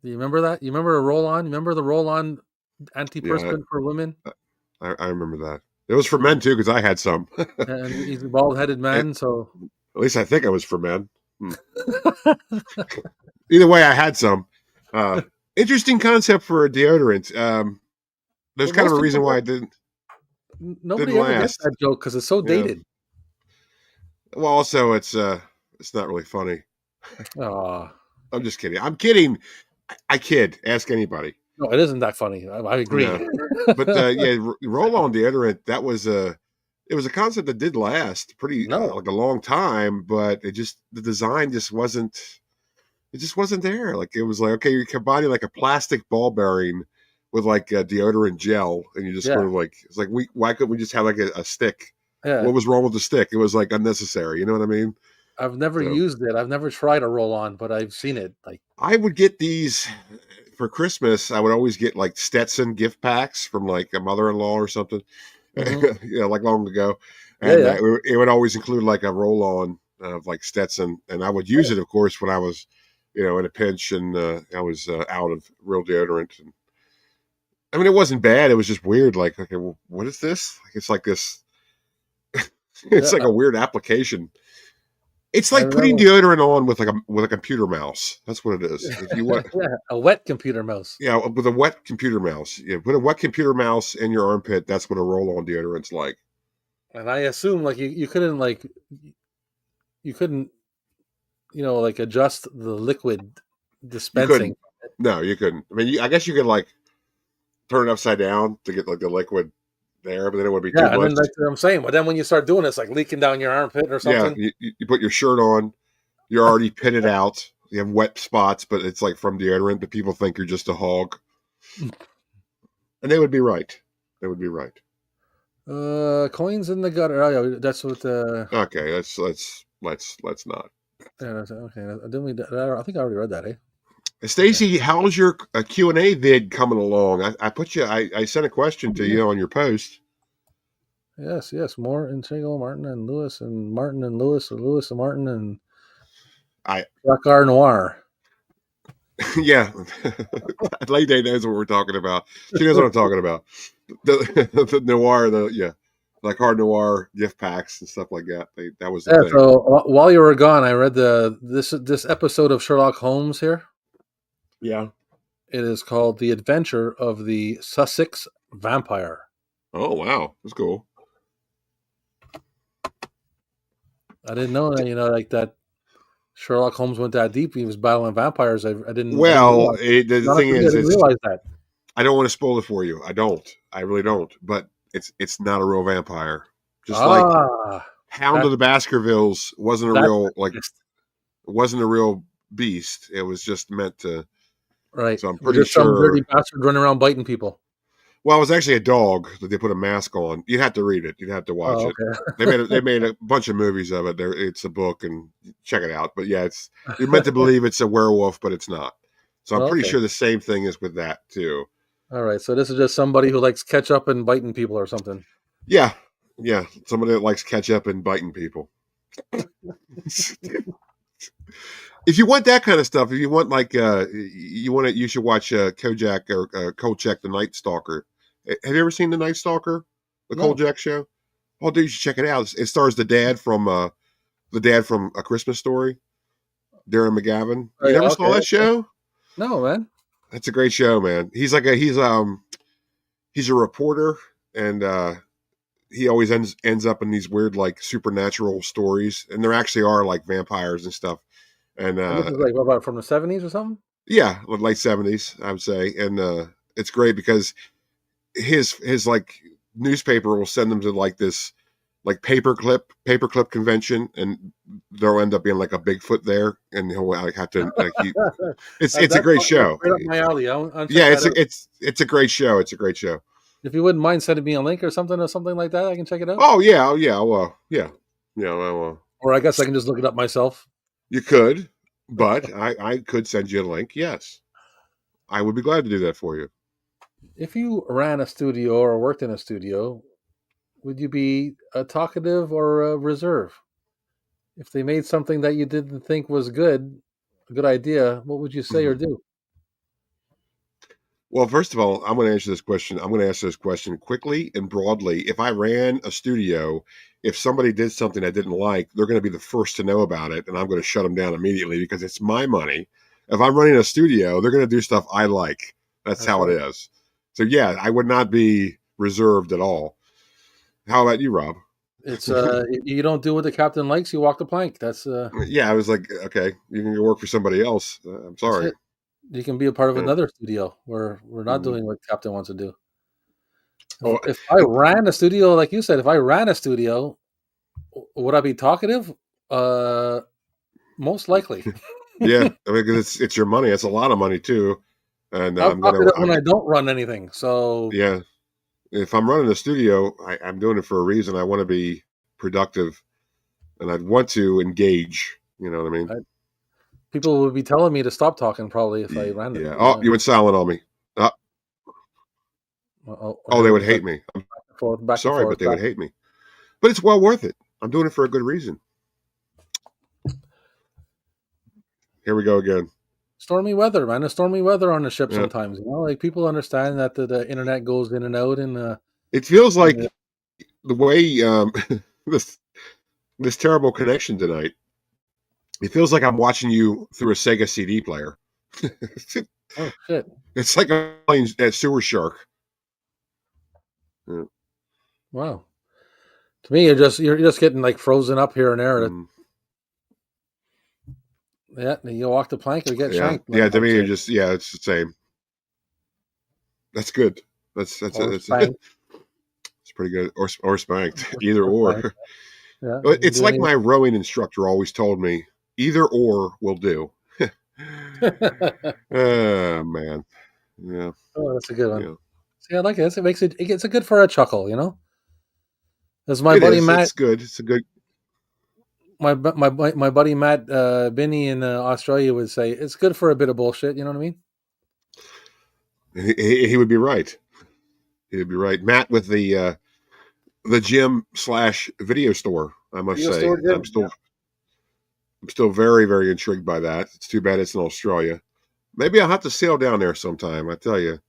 Do you remember that? You remember a roll-on? Remember the roll-on Yeah, antiperspirant for women? I remember that. It was for men too, because I had some. And he's a bald-headed man, so At least I think I was for men. Either way, I had some. Interesting concept for a deodorant. There's But kind of most a reason people why it didn't nobody ever gets last. that joke because it's so Yeah. dated. Well, also it's not really funny. Aw. I'm just kidding. I'm kidding. I kid. Ask anybody. No, it isn't that funny. I agree. Yeah. But yeah, roll-on deodorant. That was it was a concept that did last pretty No. like a long time, but the design just wasn't. It just wasn't there. Like it was like, okay, you're combining like a plastic ball bearing with like a deodorant gel, and you just Yeah. sort of like it's like why couldn't we just have like a stick? Yeah. What was wrong with the stick? It was like unnecessary. You know what I mean? I've never So used it. I've never tried a roll-on, but I've seen it. Like, I would get these for Christmas. I would always get like Stetson gift packs from like a mother-in-law or something. Mhm. Like long ago, Yeah, and yeah. it would always include like a roll-on of like Stetson, and I would use it, of course, when I was, in a pinch, and I was out of real deodorant. And I mean, it wasn't bad. It was just weird. Like, okay, well, what is this? Like, it's like this. Yeah, It's like a weird application. It's I like putting remember. deodorant on with a computer mouse. That's what it is. If you want, Yeah, a wet computer mouse. yeah, with a wet computer mouse. Yeah, put a wet computer mouse in your armpit. That's what a roll-on deodorant's like. And I assume like you couldn't like adjust the liquid You dispensing. couldn't. No, you couldn't. I mean, I guess you could like turn it upside down to get like the liquid there, but then it would be too Yeah, and much. then that's what I'm saying. But then when you start doing it, it's like leaking down your armpit or Yeah, something. you put your shirt on, you're already pitted out. You have wet spots, but it's like from deodorant, but people think you're just a hog. And they would be right. They would be right. Coins in the gutter. Oh, yeah, that's what. Okay, let's not. Yeah, okay. Didn't we? I think I already read that. Stacey, how's your Q&A vid coming along? I sent a question to you on your post. Yes. Moore and Shingle, Martin and Lewis, and Martin and Lewis, or Lewis and Martin, and Drakkar Noir. Yeah, Lady knows what we're talking about. She knows what I'm talking about. The noir, like hard noir gift packs and stuff like that. That was the thing. So while you were gone, I read this episode of Sherlock Holmes here. Yeah. It is called "The Adventure of the Sussex Vampire." Oh wow, that's cool. I didn't know that. Like that. Sherlock Holmes went that deep. He was battling vampires. I didn't Well, realize. To the be honest thing with you, I is, didn't it's realize that. I don't want to spoil it for you. I don't. I really don't. But it's not a real vampire. Just like Ah, Hound that of the Baskervilles wasn't a that's real it wasn't a real beast. It was just meant to. right. So I'm We're pretty just some dirty sure. bastard running around biting people. Well, it was actually a dog that they put a mask on. You'd have to read it. You'd have to watch Oh, it. They okay. made a bunch of movies of it. It's a book, and check it out. But yeah, you're meant to believe it's a werewolf, but it's not. So I'm Oh, pretty okay. sure the same thing is with that too. All right. So this is just somebody who likes ketchup and biting people or something. Yeah, yeah. Somebody that likes ketchup and biting people. If you want that kind of stuff, if you want like you should watch Kojak or Kolchak the Night Stalker. Have you ever seen the Night Stalker, the No. Kolchak show? Oh, dude, you should check it out. It stars the dad from A Christmas Story, Darren McGavin. Oh, You yeah. never saw Okay. that show? No, man. That's a great show, man. He's a reporter, and he always ends up in these weird like supernatural stories, and there actually are like vampires and stuff. And And this is like what about from the 70s or something? yeah, late 70s, I would say. And it's great because his like newspaper will send them to like this like paperclip convention, and there'll end up being like a Bigfoot there, and he'll like have to like it's a That's great show. right up my alley. I'll check Yeah, that out. it's a great show. It's a great show. If you wouldn't mind sending me a link or something like that, I can check it out. Oh yeah, well, yeah, yeah. Well, Or I guess I can just look it up myself. you could, but I could send you a link. Yes, I would be glad to do that for you. If you ran a studio or worked in a studio, would you be a talkative or a reserve? If they made something that you didn't think was a good idea, what would you say or Mhm. do? Well, first of all, I'm going to answer this question. I'm going to answer this question quickly and broadly. If I ran a studio, if somebody did something I didn't like, they're going to be the first to know about it, and I'm going to shut them down immediately because it's my money. If I'm running a studio, they're going to do stuff I like. That's That's how it right. is. So yeah, I would not be reserved at all. How about you, Rob? It's you don't do what the captain likes, you walk the plank. Yeah, I was like, okay, you can go work for somebody else. I'm That's sorry. it. You can be a part of Yeah. another studio where we're not Mhm. doing what captain wants to do. Oh, If I ran a studio, like you said, if I ran a studio, would I be talkative? Uh, Most likely. yeah. I mean, 'cause it's your money. It's a lot of money too, and I'm talkative when I don't run anything. So yeah. If I'm running a studio, I'm doing it for a reason. I want to be productive, and I'd want to engage. You know what I mean? I, people would be telling me to stop talking probably if I ran it. Yeah. Oh, you went silent on me. Uh, Here they we would go. hate me. I'm Back and sorry, but forth, they would hate me. But it's well worth it. I'm doing it for a good reason. Here we go again. Stormy weather, man. It's stormy weather on the ship Yeah. sometimes. Like people understand that the internet goes in and out, and It feels like the way this this terrible connection tonight. It feels like I'm watching you through a Sega CD player. oh shit! It's like a playing a sewer shark. Yeah. Wow. To me, you're just getting like frozen up here and there. Mm. Yeah, you walk the plank or get Yeah, shanked. yeah. I To would me, say. it's the same. That's good. Or That's spanked. it's pretty good. Or spanked, either Or spanked. or. Yeah, you can It's do like anything. my rowing instructor always told me: either or will do. Oh man, yeah, Oh, that's a good one. yeah. See, I like it. It makes it's a good for a chuckle, As my It buddy is. Matt, It's good. It's a good. my buddy Matt Binney in Australia would say, it's good for a bit of bullshit. You know what I mean? He would be right. He would be right. Matt with the gym / video store. I must Video say, store gym. I'm still very very intrigued by that. It's too bad it's in Australia. Maybe I'll have to sail down there sometime. I tell you.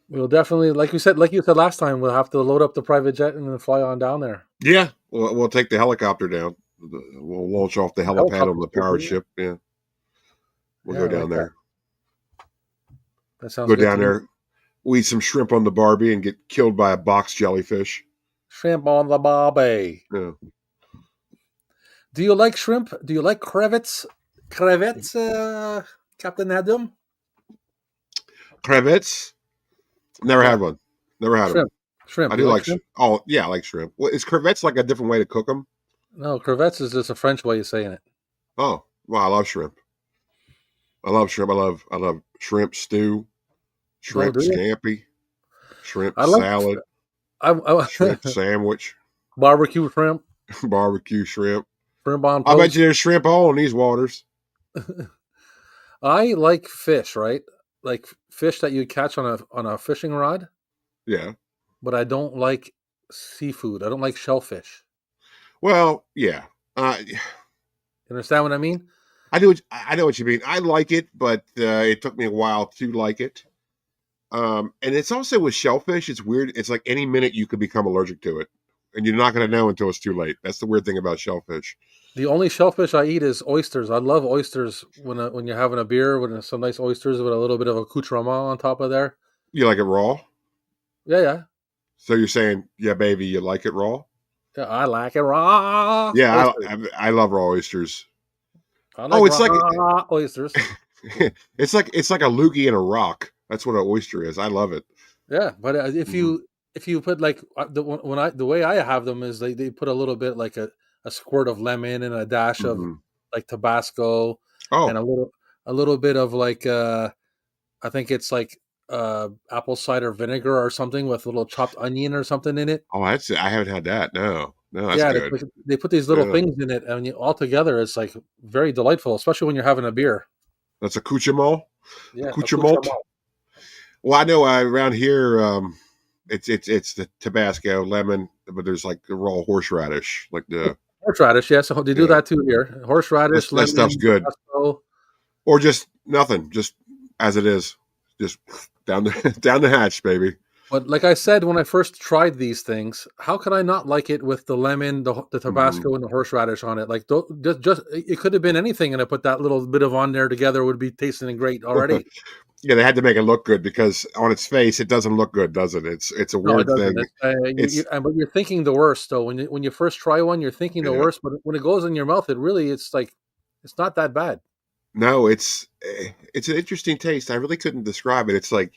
We'll definitely, like you said last time, we'll have to load up the private jet and then fly on down there. Yeah, we'll take the helicopter down. We'll launch off the helipad on Helicopter the super, powered yeah. ship. Yeah, we'll Yeah, I go down like that. there. That sounds Go good down to me. there. we eat some shrimp on the Barbie and get killed by a box jellyfish. Shrimp on the barbie. Yeah. Do you like shrimp? Do you like crevettes? Crevettes, Captain Adam? Crevettes? Never Yeah. had one. Never had them. Shrimp. Shrimp. I You do like like shrimp? Oh, yeah, I like shrimp. Well, is crevettes like a different way to cook them? No, crevettes is just a French way of saying it. Oh, well, I love shrimp. I love shrimp. I love shrimp stew, Oh, shrimp do you? scampi, shrimp I like salad, I shrimp sandwich, barbecue shrimp, barbecue shrimp. shrimp on I bet toast. you there's shrimp all in these waters. I like fish, right? Like fish that you catch on a fishing rod, Yeah. but I don't like seafood. I don't like shellfish. Well, yeah. You understand what I mean? I do. I know what you mean. I like it, but it took me a while to like it. And it's also with shellfish. It's weird. It's like any minute you could become allergic to it, and you're not going to know until it's too late. That's the weird thing about shellfish. The only shellfish I eat is oysters. I love oysters when you're having a beer with some nice oysters with a little bit of accoutrement on top of there. You like it raw? Yeah. So you're saying, yeah, baby, you like it raw? Yeah, I like it raw. Yeah, Oysters. I love raw oysters. I like It's like raw oysters. it's like a loogie in a rock. That's what an oyster is. I love it. Yeah, but if Mhm. you put like the way I have them is they put a little bit like a squirt of lemon and a dash of Mhm. like Tabasco and Oh, a little bit of like I think it's like apple cider vinegar or something with a little chopped onion or something in it. I haven't had that. No, that's Yeah, good. they put these little Yeah, things in it, and all together it's like very delightful, especially when you're having a beer. that's accoutrement. Yeah, Accoutrement. accoutrement. Well, I know around here, it's the Tabasco lemon, but there's like the raw horseradish, like the Horseradish, yes, so they do yeah. that too here. Horseradish, That stuff's lemon, good. Tabasco. Or just nothing, just as it is, just down the down the hatch, baby. But like I said, when I first tried these things, how could I not like it with the lemon, the Mhm. Tabasco, and the horseradish on it? Like just it could have been anything, and I put that little bit of on there together would be tasting great already. Yeah, they had to make it look good because on its face, it doesn't look good, does it? It's a No, it weird doesn't. thing. You, It's but you're thinking the worst though. When you first try one, you're thinking the yeah, worst. But when it goes in your mouth, it's like it's not that bad. no, it's an interesting taste. I really couldn't describe it. It's like,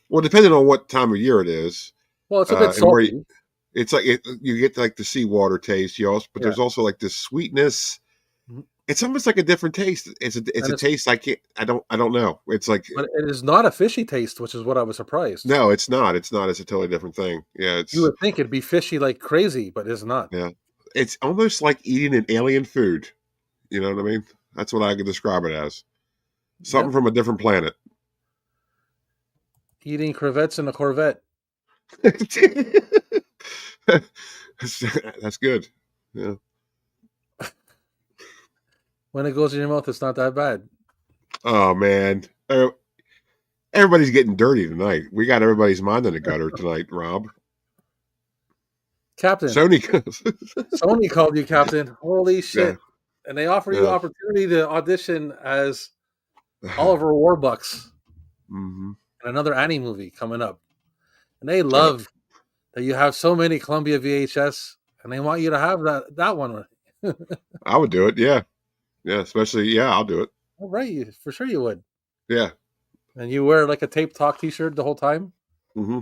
well, depending on what time of year it is, Well, it's a bit and where salty. it's like you get like the seawater taste. But Yeah, there's also like this sweetness. Mhm. It's almost like a different taste. It's and a taste I don't know. It's like but it is not a fishy taste, which is what I was surprised. no, it's not. It's not. It's a totally different thing. Yeah, You it's would think it'd be fishy like crazy, but it's not. yeah. It's almost like eating an alien food. You know what I mean? That's what I could describe it as. Something Yep. from a different planet. Eating crevettes in a Corvette. That's good. Yeah. When it goes in your mouth, it's not that bad. Oh man. Everybody's getting dirty tonight. We got everybody's mind in the gutter tonight, Rob. Captain, Sony. Sony called you captain. Holy Yeah. shit. And they offer you Yeah. opportunity to audition as Oliver Warbucks hmm in another Annie movie coming up. And they Yeah. love that you have so many Columbia VHS and they want you to have that one. I would do it. Yeah. Yeah. Especially, yeah, I'll do it. All right, for sure you would. Yeah. And you wear like a Tape Talk t-shirt the whole time hmm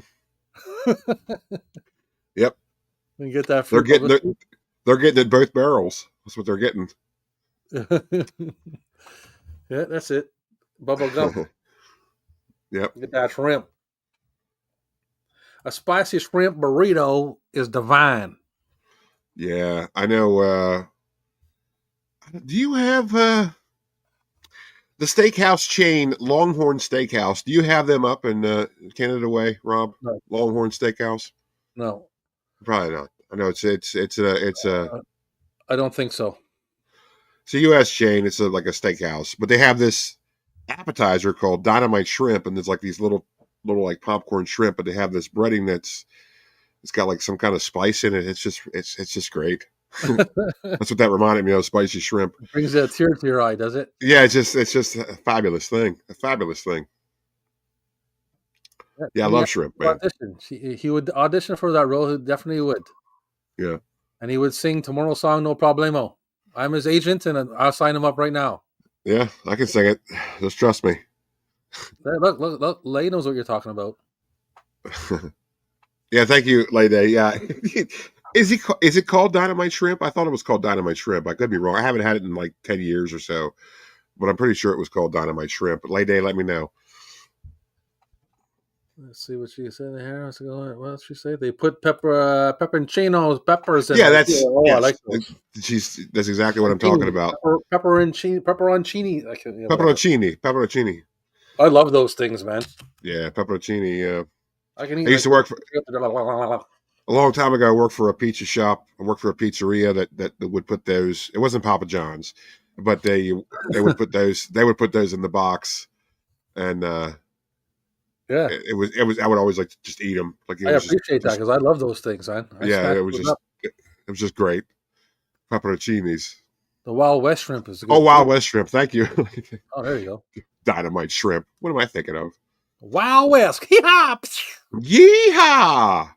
Yep. and get that They're free publicity. they're getting it both barrels. That's what they're getting. Yeah, that's it. Bubble gum. Yep. Get that shrimp. A spicy shrimp burrito is divine. Yeah. I know. Do you have the steakhouse chain, Longhorn Steakhouse? Do you have them up in Canada Way, Rob? No, Longhorn Steakhouse? no, Probably not. I know it's I don't think so. a U.S. chain. It's like a steakhouse, but they have this appetizer called Dynamite Shrimp, and there's like these little like popcorn shrimp, but they have this breading it's got like some kind of spice in it. It's just great. That's what that reminded me of, spicy shrimp. Brings a tear to your eye, does it? Yeah, it's just a fabulous thing. A fabulous thing. Yeah, I He love had shrimp, to man. audition. He would audition for that role. He definitely would. Yeah. And he would sing Tomorrow's Song, No Problemo. I'm his agent, and I'll sign him up right now. Yeah, I can sing it. Just trust me. Look. Lay knows what you're talking about. Yeah, thank you, Lady. Yeah. Is it called Dynamite Shrimp? I thought it was called Dynamite Shrimp. I could be wrong. I haven't had it in like 10 years or so, but I'm pretty sure it was called Dynamite Shrimp. But Lady, let me know. Let's see what she said here. What did she say? They put pepperoncinos, peppers in Yeah, it. that's I yes. like those. That's exactly what I'm talking about. Pepperoncini. Whatever. Pepperoncini. I love those things, man. Yeah, pepperoncini. I can eat. I used to like work for a long time ago. I worked for a pizza shop. I worked for a pizzeria that would put those. It wasn't Papa John's, but they would put those. They would put those in the box, and Yeah, it was. I would always like to just eat them. Like it I was appreciate that because I love those things, man. I yeah. snack It was food just up. it was just great. Pepperoncinis. The Wild West shrimp is good Oh, Wild too. West shrimp. Thank you. Oh, there you go. Dynamite shrimp. What am I thinking of? Wild West. Hee-haw! Yeehaw!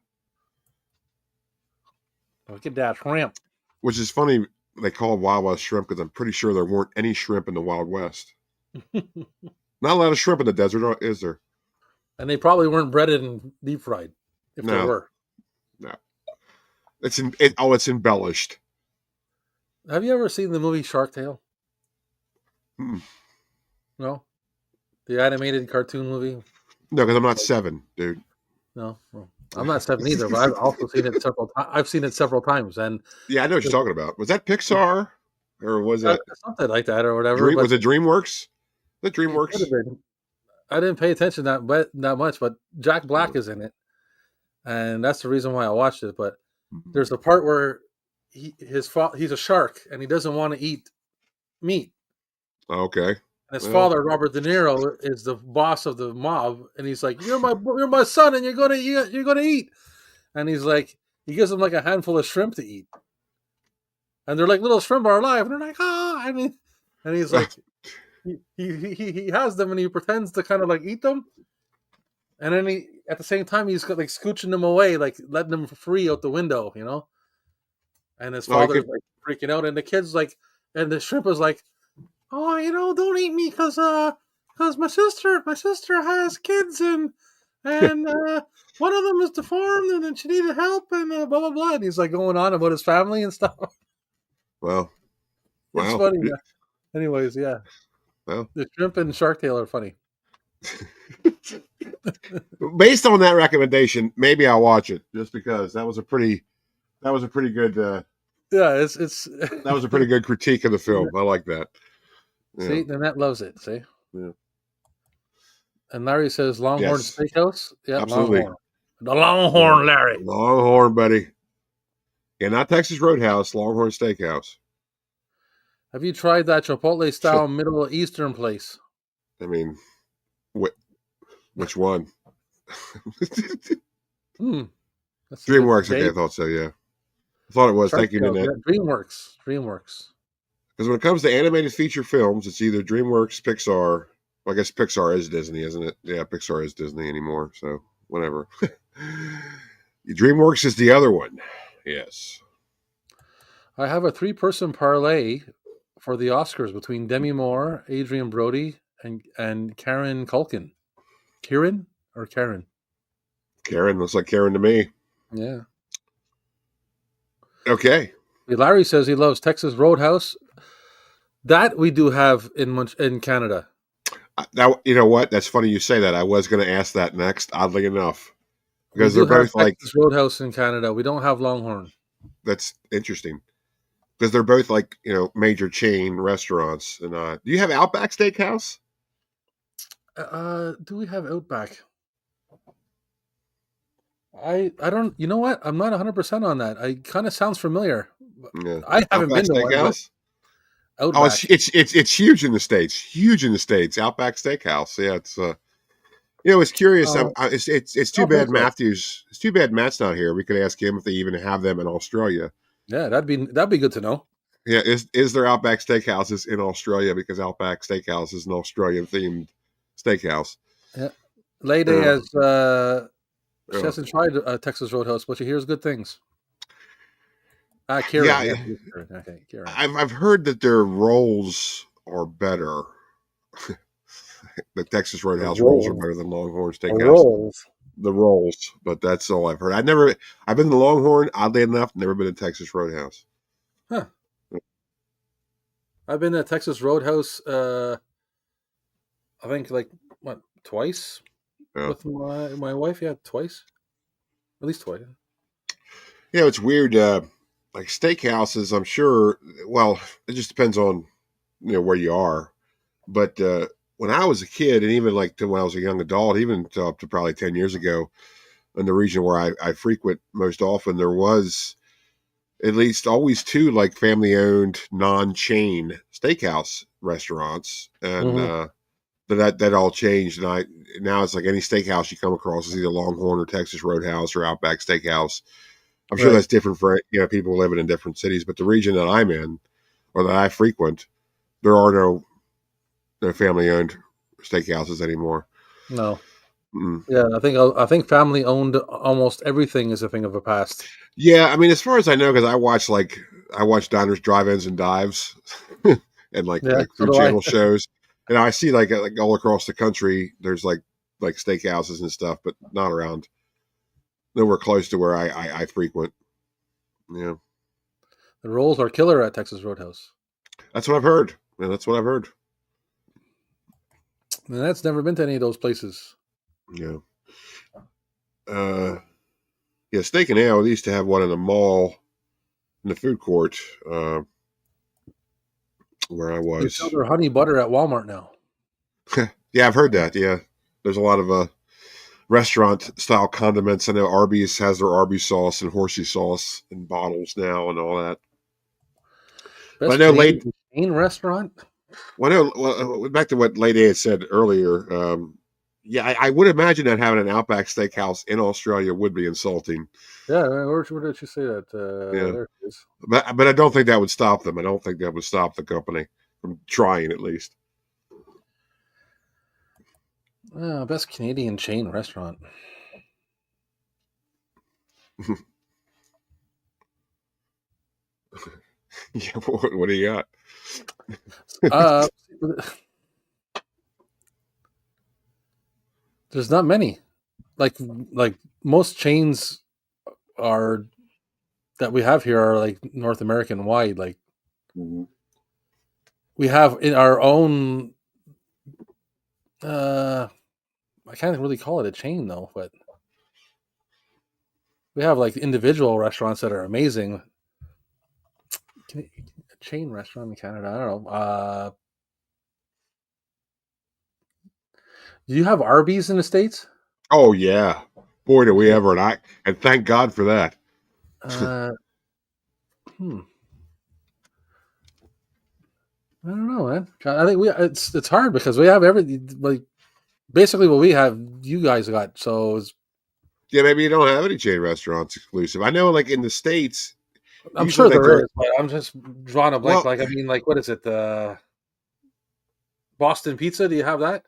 Look at that shrimp. Which is funny. They call it Wild West shrimp because I'm pretty sure there weren't any shrimp in the Wild West. Not a lot of shrimp in the desert, is there? And they probably weren't breaded and deep fried, if there No. were. No. It's embellished. Have you ever seen the movie Shark Tale? Hmm. No? The animated cartoon movie? No, because I'm not 7, dude. No? Well, I'm not 7 either, but I've also seen it several times. I've seen it several times. And Yeah, I know what you're talking about. Was that Pixar? Or was it something like that or whatever. was it DreamWorks? The it could DreamWorks? have been. I didn't pay attention that much, but Jack Black is in it. And that's the reason why I watched it. But there's a part where he's a shark and he doesn't want to eat meat. Okay. And his father, Robert De Niro, is the boss of the mob, and he's like, "You're my son, and you're gonna eat." And he's like, he gives him like a handful of shrimp to eat, and they're like little shrimp are alive, and they're like, "Ah!" And he's like, he has them, and he pretends to kind of like eat them, and then he at the same time he's like scooching them away, like letting them free out the window, you know. And his father's like freaking out, and the kid's like, and the shrimp is like, "Oh, don't eat me because my sister has kids and one of them is deformed and then she needed help and blah blah blah." And he's like going on about his family and stuff. Well, It's funny. Yeah. Anyways, yeah. Well, The shrimp and Shark Tale are funny. based on that recommendation, maybe I'll watch it just because that was a pretty good. Yeah, it's That was a pretty good critique of the film. I like that. Yeah. See, Nanette loves it. See, Yeah. And Larry says Longhorn Yes. Steakhouse. Yeah, Absolutely. Longhorn. The Longhorn, Larry. Longhorn, buddy. Yeah, not Texas Roadhouse, Longhorn Steakhouse. Have you tried that Chipotle style Middle Eastern place? I mean, which one? That's DreamWorks. Okay, I thought so. Yeah, I thought it was. Thank you, Nanette. Yeah, DreamWorks. Because when it comes to animated feature films, it's either DreamWorks, Pixar. Well, I guess Pixar is Disney, isn't it? Yeah, Pixar is Disney anymore. So whatever. DreamWorks is the other one. Yes. I have a 3-person parlay for the Oscars between Demi Moore, Adrian Brody, and Karen Culkin. Karen or Karen? Karen looks like Karen to me. Yeah. Okay. Larry says he loves Texas Roadhouse. That we do have in Canada. Now, you know what? That's funny you say that. I was going to ask that next, oddly enough. Because they're both like Texas Roadhouse in Canada. We don't have Longhorn. That's interesting. Because they're both like, major chain restaurants. And do you have Outback Steakhouse? Do we have Outback? I don't. You know what? I'm not 100% on that. I kind of sounds familiar. Yeah. I haven't Outback been to Steakhouse? one. Oh, it's huge in the States. Huge in the States. Outback Steakhouse. Yeah, it's it's curious. It's too bad Matthews. It's too bad Matt's not here. We could ask him if they even have them in Australia. Yeah, that'd be good to know. Yeah, is there Outback Steakhouses in Australia? Because Outback Steakhouse is an Australian themed steakhouse. Yeah, Lady Yeah. has she Yeah. hasn't tried Texas Roadhouse, but she hears good things. Yeah, Kieran, yes, it is Kieran. Okay, Kieran. I've heard that their rolls are better. The Texas The Roadhouse rolls are rolls. better than Longhorn The Steakhouse. rolls. The rolls, but that's all I've heard. I've been to Longhorn, oddly enough, never been to Texas Roadhouse. Huh. I've been to Texas Roadhouse. I think like what twice Yeah. with my wife. Yeah, twice, at least twice. Yeah, it's weird. Like steakhouses, I'm sure. Well, it just depends on where you are. But when I was a kid, and even like to when I was a young adult, even to up to probably 10 years ago, in the region where I frequent most often, there was at least always two like family-owned, non-chain steakhouse restaurants, and Mm-hmm. but that all changed. And now it's like any steakhouse you come across is either Longhorn or Texas Roadhouse or Outback Steakhouse. I'm sure Right. that's different for people living in different cities, but the region that I'm in or that I frequent, there are no family-owned steakhouses anymore. No. Mm. Yeah, I think family owned almost everything is a thing of the past. Yeah, I mean, as far as I know, because I watch diners, drive-ins, and dives, and Yeah, like so food do I. channel shows, and I see like all across the country, there's like steakhouses and stuff, but not around nowhere close to where I frequent. Yeah, The rolls are killer at Texas Roadhouse. that's what I've heard. Yeah, that's what I've heard. And that's never been to any of those places. Yeah. Yeah, Steak and Ale. They used to have one in the mall, in the food court, where I They sell was. their honey butter at Walmart now. Yeah, I've heard that. Yeah, there's a lot of restaurant style condiments. I know Arby's has their Arby's sauce and horsey sauce in bottles now and all that. But I Best know late. Canadian chain restaurant. Back to what Lady had said earlier. Yeah, I would imagine that having an Outback Steakhouse in Australia would be insulting. Yeah, where did you say that? Yeah. There it is. But I don't think that would stop them. I don't think that would stop the company from trying at least. Best Canadian chain restaurant. Yeah, what do you got? Uh, there's not many. Like most chains are that we have here are like North American wide. Like Mhm. we have in our own. I can't really call it a chain though, but we have like individual restaurants that are amazing. A chain restaurant in Canada, I don't know. Do you have Arby's in the States? Oh yeah, boy, do we ever! And thank God for that. Uh, hmm. I don't know, man. I think it's hard because we have everything. Like basically, what we have, you guys got. So Yeah, maybe you don't have any chain restaurants exclusive. I know, like in the States, I'm usually sure like there is, but I'm just drawing a blank. well, Like I mean, like what is it? Boston Pizza. Do you have that?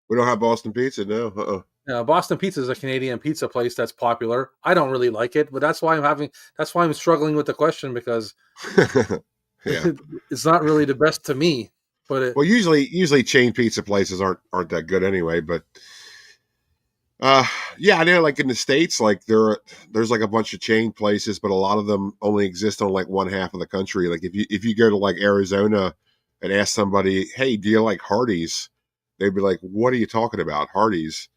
we don't have Boston Pizza, no. Yeah, Boston Pizza is a Canadian pizza place that's popular. I don't really like it, but that's why I'm struggling with the question because Yeah. it's not really the best to me. But Well, usually chain pizza places aren't that good anyway. But yeah, I know. Like in the States, like there's like a bunch of chain places, but a lot of them only exist on like one half of the country. Like if you go to like Arizona and ask somebody, "Hey, do you like Hardee's?" They'd be like, "What are you talking about, Hardee's?"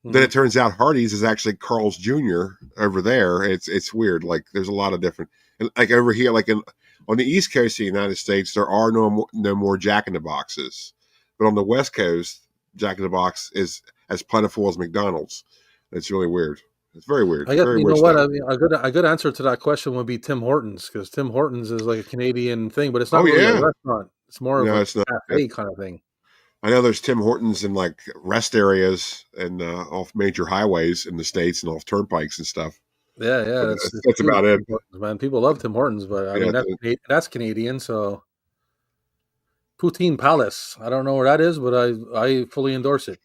Then it turns out Hardee's is actually Carl's Jr. over there. It's weird. Like there's a lot of different, and like over here, like on the East Coast of the United States, there are no more Jack in the Boxes, but on the West Coast, Jack in the Box is as plentiful as McDonald's. It's really weird. It's very weird. I guess Very you weird know what stuff. I mean. A good answer to that question would be Tim Hortons because Tim Hortons is like a Canadian thing, but it's Oh not really a yeah, restaurant. It's more of no, a it's not. cafe kind of thing. I know there's Tim Hortons in like rest areas and off major highways in the States and off turnpikes and stuff. Yeah, yeah, But that's that's true. about it. Tim Hortons, man. People love Tim Hortons, but I Yeah, mean that's Canadian. So Poutine Palace. I don't know where that is, but I fully endorse it.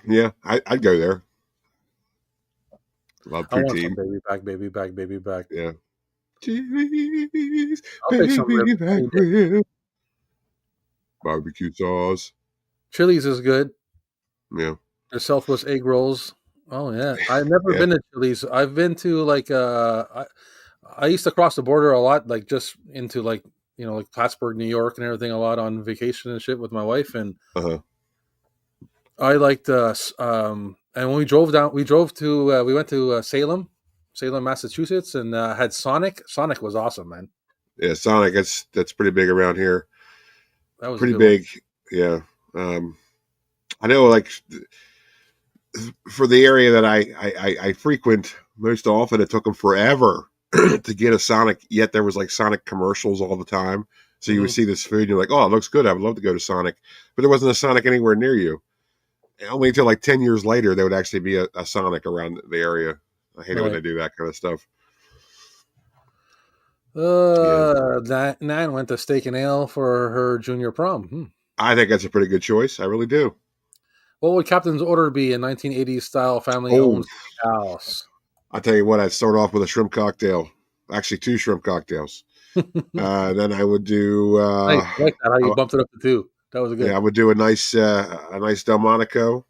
Yeah, I'd go there. Love I want some poutine. baby back, baby back, baby back. Yeah. Cheese, I'll take some ribs baby back any day. rib. Barbecue sauce. Chili's is good. Yeah. Their Southwest egg rolls. Oh yeah, I've never Yeah. been to Chili's. I've been to like I used to cross the border a lot, like just into like like Plattsburgh, New York, and everything a lot on vacation and shit with my wife, and Uh-huh. I liked and when we drove down, we went to Salem, Massachusetts, and had Sonic. Sonic was awesome, man. Yeah, Sonic, that's pretty big around here. That was a Pretty good one. big. Yeah. I know, like, for the area that I frequent most often, it took them forever to get a Sonic, yet there was like Sonic commercials all the time. So you would see this food and you're like, oh, it looks good. I would love to go to Sonic. But there wasn't a Sonic anywhere near you. Only until like 10 years later, there would actually be a Sonic around the area. I hate it when Right. they do that kind of stuff. Nan went to Steak and Ale for her junior prom. I think that's a pretty good choice. I really do. What would Captain's Order be in 1980s style family-owned house? I'll tell you what, I'd start off with a shrimp cocktail. Actually, 2 shrimp cocktails. Then I would do. I like that. How you bumped it up to 2. That was good. Yeah, I would do a nice Delmonico,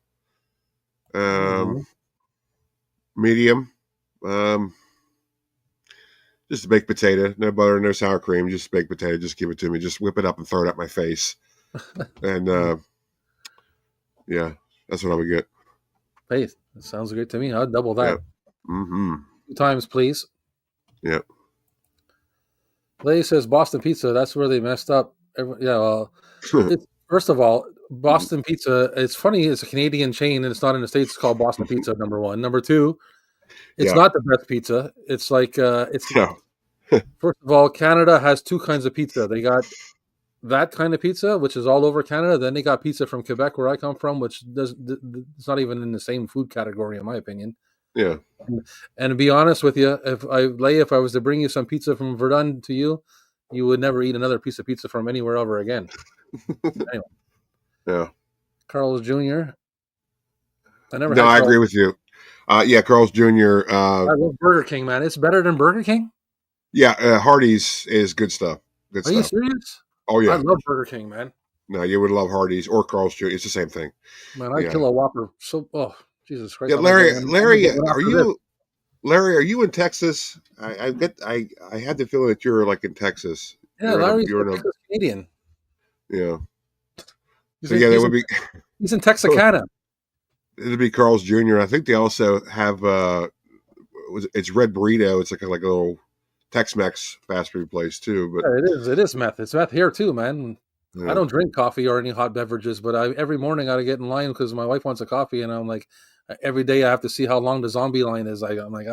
medium, just a baked potato, no butter, no sour cream, just baked potato. Just give it to me. Just whip it up and throw it at my face, and yeah, that's what I would get. Hey, that sounds great to me. I'd double that. Yep. Mm-hmm. 2 times, please. Yep. Lay says Boston Pizza. That's where they messed up. Well, first of all, Boston Pizza. It's funny. It's a Canadian chain, and it's not in the States. It's called Boston Pizza. Number 1. Number 2, it's not the best pizza. It's like it's. First of all, Canada has 2 kinds of pizza. They got that kind of pizza, which is all over Canada. Then they got pizza from Quebec, where I come from, which it's not even in the same food category, in my opinion. Yeah. And to be honest with you, if I was to bring you some pizza from Verdun to you, you would never eat another piece of pizza from anywhere ever again. Anyway. Yeah. Carl's Jr. I agree with you. Yeah, Carl's Jr. I love Burger King, man. It's better than Burger King. Yeah, Hardee's is good stuff. Are you serious? Oh yeah, I love Burger King, man. No, you would love Hardee's or Carl's Jr. It's the same thing. Man, I'd kill a Whopper. Jesus Christ! Yeah, Larry, are you in Texas? I had the feeling that you were like in Texas. Yeah, Larry's Canadian. Yeah. So yeah, there would be. He's in Texarkana. It'd be Carl's Jr. I think they also have it's Red Burrito. It's like a little Tex-Mex fast food place too. But yeah, it is meth. It's meth here too, man. Yeah. I don't drink coffee or any hot beverages, but every morning I gotta get in line because my wife wants a coffee, and I'm like, every day I have to see how long the zombie line is. I'm like,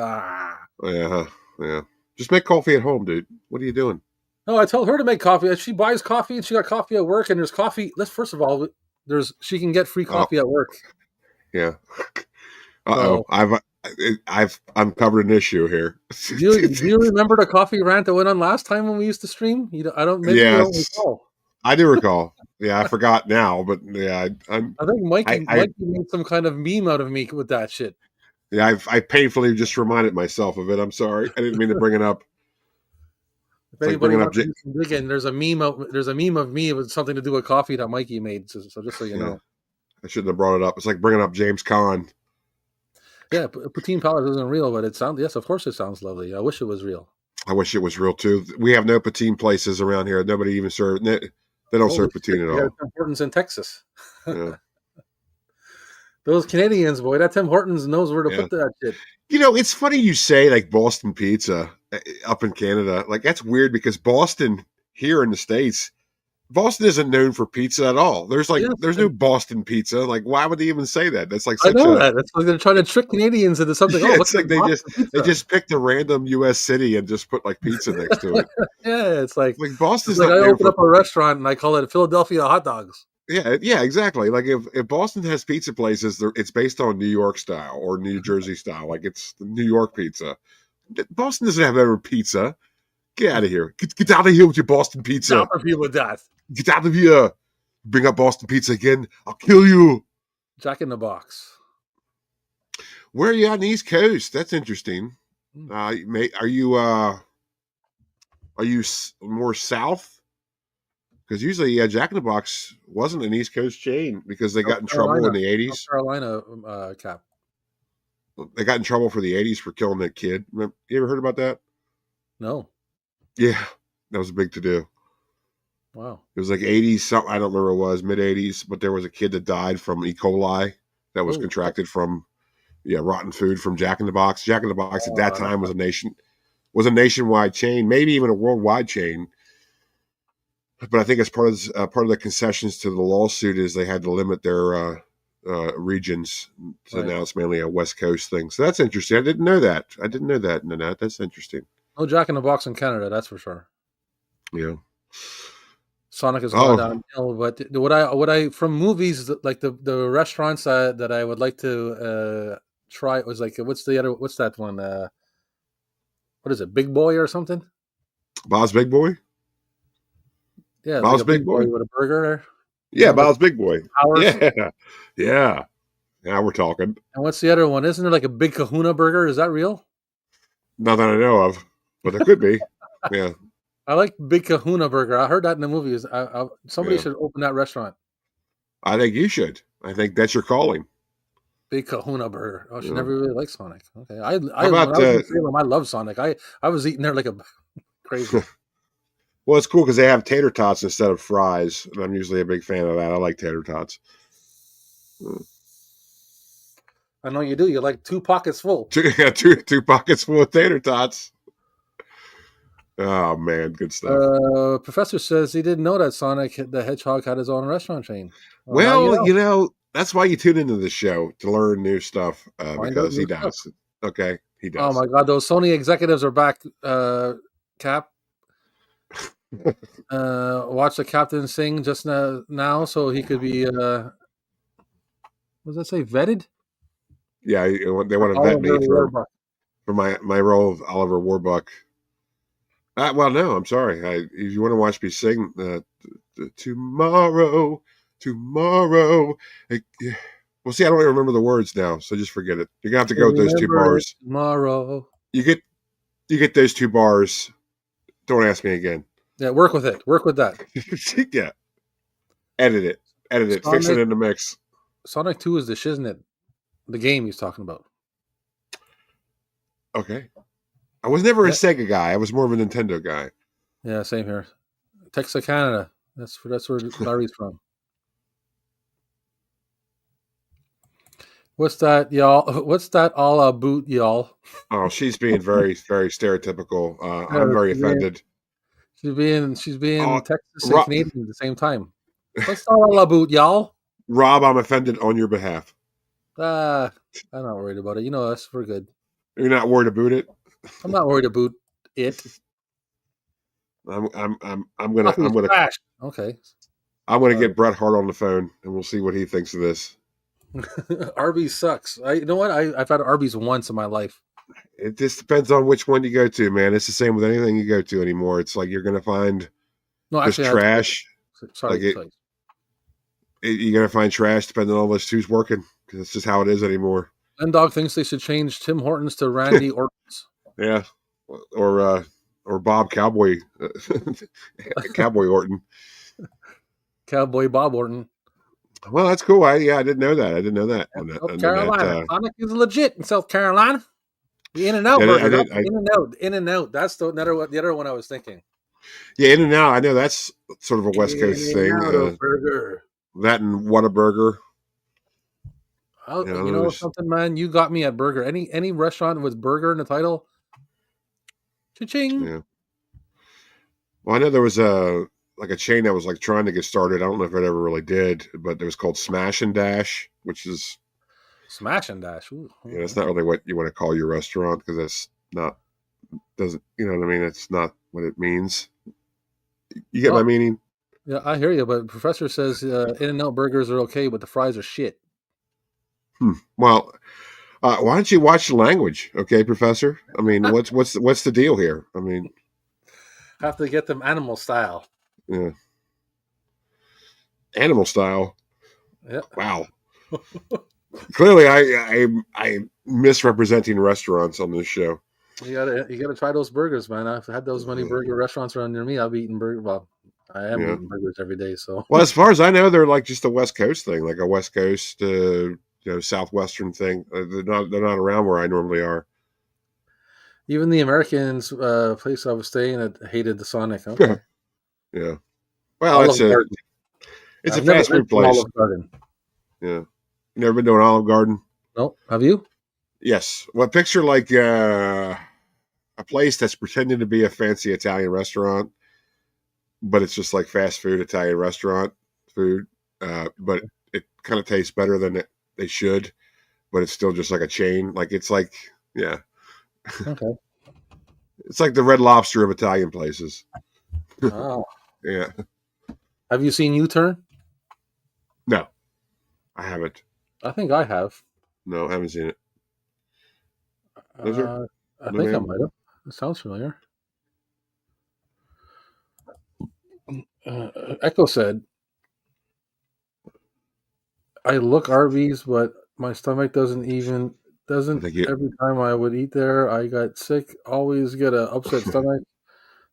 Yeah. Just make coffee at home, dude. What are you doing? No, I told her to make coffee. She buys coffee, and she got coffee at work. And there's coffee. First of all, she can get free coffee at work. Yeah. So, I've uncovered an issue here. Do you remember the coffee rant that went on last time when we used to stream? I don't. Maybe you don't recall. I do recall. Yeah, I forgot now, but yeah, I think Mikey made some kind of meme out of me with that shit. Yeah, I painfully just reminded myself of it. I'm sorry, I didn't mean to bring it up. If anybody wants to do some digging, there's a meme of me with something to do with coffee that Mikey made. So just so you know, I shouldn't have brought it up. It's like bringing up James Caan. Yeah, Poutine Palace isn't real, but it sounds. Yes, of course, it sounds lovely. I wish it was real. I wish it was real too. We have no poutine places around here. Nobody even serve. They don't serve poutine at all. Tim Hortons in Texas. Yeah. Those Canadians, boy, that Tim Hortons knows where to put that shit. It's funny you say like Boston pizza up in Canada. Like that's weird because Boston here in the States, Boston isn't known for pizza at all. There's no Boston pizza. Like why would they even say that? That's like such that. That's like they're trying to trick Canadians into something. Yeah, it's like they just picked a random U.S. city and just put like pizza next to it. Yeah, it's like Boston's like I open up a restaurant and I call it Philadelphia hot dogs. Yeah, exactly. Like if Boston has pizza places, it's based on New York style or New Jersey style. Like it's the New York pizza. Boston doesn't have ever pizza. Get out of here. Get out of here with your Boston pizza. Get out of here with that. Get out of here. Bring up Boston pizza again. I'll kill you. Jack in the Box. Where are you on the East Coast? That's interesting. Hmm. Are you more south? Because usually, yeah, Jack in the Box wasn't an East Coast chain because they got in trouble in the North 80s. Carolina, Cap. They got in trouble for the 80s for killing that kid. You ever heard about that? No. Yeah, that was a big to do. Wow. It was like 80s, something, I don't remember what it was, mid 80s, but there was a kid that died from E. coli that was Oh, contracted from rotten food from Jack in the Box. Jack in the Box at that time was a nationwide chain, maybe even a worldwide chain. But I think as part of the concessions to the lawsuit is they had to limit their regions. So right. now it's mainly a West Coast thing. So that's interesting. I didn't know that. Nanette. That's interesting. No Jack in the Box in Canada, that's for sure. Yeah. Sonic has gone downhill, but what I from movies like the restaurants that I would like to try was like what's that one? What is it? Big Boy or something? Bob's Big Boy? Yeah, Bob's like a Big Boy? with a burger. Yeah, Bob's Big Boy. Powers. Yeah. Yeah. Now we're talking. And what's the other one? Isn't there like a Big Kahuna burger? Is that real? Not that I know of, but there could be. Yeah. I like Big Kahuna burger. I heard that in the movies. Somebody should open that restaurant. I think you should. I think that's your calling. Big Kahuna burger. Oh, she never really liked Sonic. Okay, How when I about, was in Salem, I loved Sonic. I was eating there like a crazy. well, it's cool because they have tater tots instead of fries, and I'm usually a big fan of that. I like tater tots. I know you do. You like 2 pockets full. Two pockets full of tater tots. Oh man, good stuff. Professor says he didn't know that Sonic the Hedgehog had his own restaurant chain. Well, that's why you tune into the show to learn new stuff because he does. Okay, he does. Oh my God, those Sony executives are back. Cap, watch the captain sing just now, so he could be. What does that say? Vetted? Yeah, they want to vet me for my role of Oliver Warbuck. Well, no, I'm sorry. If you want to watch me sing tomorrow, well, see, I don't even remember the words now, so just forget it. You're gonna have to go with those 2 bars. Tomorrow, you get those 2 bars. Don't ask me again. Yeah, work with it. Work with that. Yeah, edit it, Sonic, fix it in the mix. Sonic 2 is the shiznit, the game he's talking about. Okay. I was never a Sega guy. I was more of a Nintendo guy. Yeah, same here. Texas, Canada. That's where Larry's from. What's that, y'all? What's that all about, y'all? Oh, she's being very, very stereotypical. I'm very offended. She's being Texas and Canadian at the same time. What's that all about, y'all? Rob, I'm offended on your behalf. I'm not worried about it. You know us. We're good. You're not worried about it? I'm not worried about it. I'm gonna crash. Okay. I'm gonna get Bret Hart on the phone and we'll see what he thinks of this. Arby's sucks. You know what? I've had Arby's once in my life. It just depends on which one you go to, man. It's the same with anything you go to anymore. It's like you're gonna find trash. Sorry. You're gonna find trash depending on who's working because it's just how it is anymore. And Dog thinks they should change Tim Hortons to Randy Orton's. Yeah, or Bob Cowboy Cowboy Orton. Cowboy Bob Orton. Well, that's cool. I didn't know that. South Carolina. Sonic is legit in South Carolina. The In-N-Out burger. In-N-Out. That's the other one I was thinking. Yeah, In-N-Out. I know that's sort of a West Coast thing. Burger. That and Whataburger. You know something, man? You got me at burger. Any restaurant with burger in the title. Cha-ching. Yeah. Well, I know there was a chain that was like trying to get started. I don't know if it ever really did, but it was called Smash and Dash, which is Smash and Dash. Ooh. Yeah, that's not really what you want to call your restaurant because that's not doesn't you know what I mean? It's not what it means. You get my meaning? Yeah, I hear you. But Professor says In-N-Out burgers are okay, but the fries are shit. Well, why don't you watch the language, okay, Professor? I mean, what's the deal here? I mean, have to get them animal style. Yeah, animal style. Yeah. Wow. Clearly, I'm misrepresenting restaurants on this show. You gotta try those burgers, man. I've had those many burger restaurants around near me. I've eaten burger. Well, I am Yeah. eating burgers every day. So Well, as far as I know, they're like just a West Coast thing, like a West Coast, Southwestern thing. They're not around where I normally are. even the Americans place I was staying at hated the Sonic. Okay, Yeah. Well, Olive Garden. it's a I've never fast been food to an place. Olive Garden. Yeah. You never been to an Olive Garden? No, have you? Yes. Well, picture like a place that's pretending to be a fancy Italian restaurant, but it's just like fast food Italian restaurant food. But it kind of tastes better than they should, but it's still just like a chain. Like it's like, yeah, Okay. it's like the Red Lobster of Italian places. Oh. Yeah. Have you seen U-Turn? No, I haven't. I think I have. No, I haven't seen it. Is there? I No, think I ma'am. might have. It sounds familiar. Echo said, I look Arby's, but my stomach doesn't think you- every time I would eat there, I got sick, always get a upset stomach.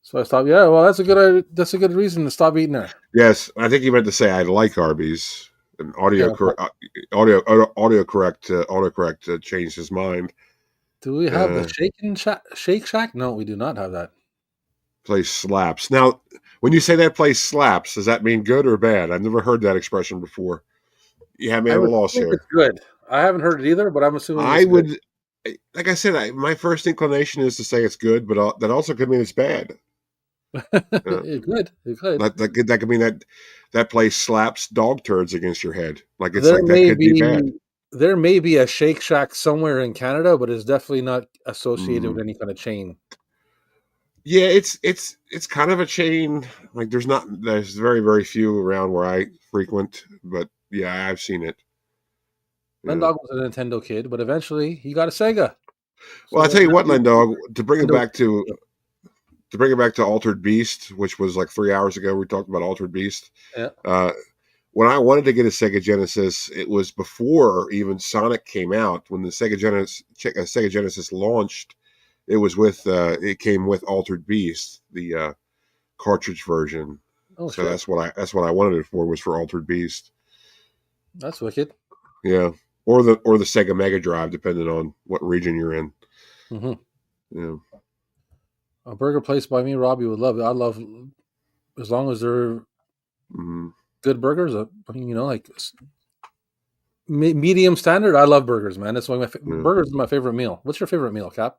So I stopped. Yeah, well, that's a good reason to stop eating there. Yes, I think you meant to say I like Arby's. And Yeah. autocorrect changed his mind. Do we have Uh, the Shake Shack? No, we do not have that. Place slaps. Now, when you say that place slaps, does that mean good or bad? I've never heard that expression before. You have me at I'm a loss assuming here. it's good. I haven't heard it either, but I'm assuming I it's good. would, like I said, my first inclination is to say it's good, but that also could mean it's bad. It could. It could. That could mean that place slaps dog turds against your head. Like it's There like that may could be bad. be there may be a Shake Shack somewhere in Canada, but it's definitely not associated Mm. with any kind of chain. Yeah, it's kind of a chain. Like there's very very few around where I frequent, but yeah, I've seen it. Len Yeah. Dog was a Nintendo kid, but eventually he got a Sega. Well, I So tell you now what, he's Lendog, to bring it Nintendo. back to Altered Beast, which was like 3 hours ago, we talked about Altered Beast. Yeah. When I wanted to get a Sega Genesis, it was before even Sonic came out. When the Sega Genesis launched, it came with Altered Beast, the cartridge version. Oh So shit, that's what I wanted it for, was for Altered Beast. that's wicked. Yeah, or the Sega Mega Drive, depending on what region you're in. Mm-hmm. Yeah. A burger place by me, Robbie would love it. I love as long as they're Mm-hmm. good burgers. Like medium standard. I love burgers, man. That's why burgers is my favorite meal. What's your favorite meal, Cap?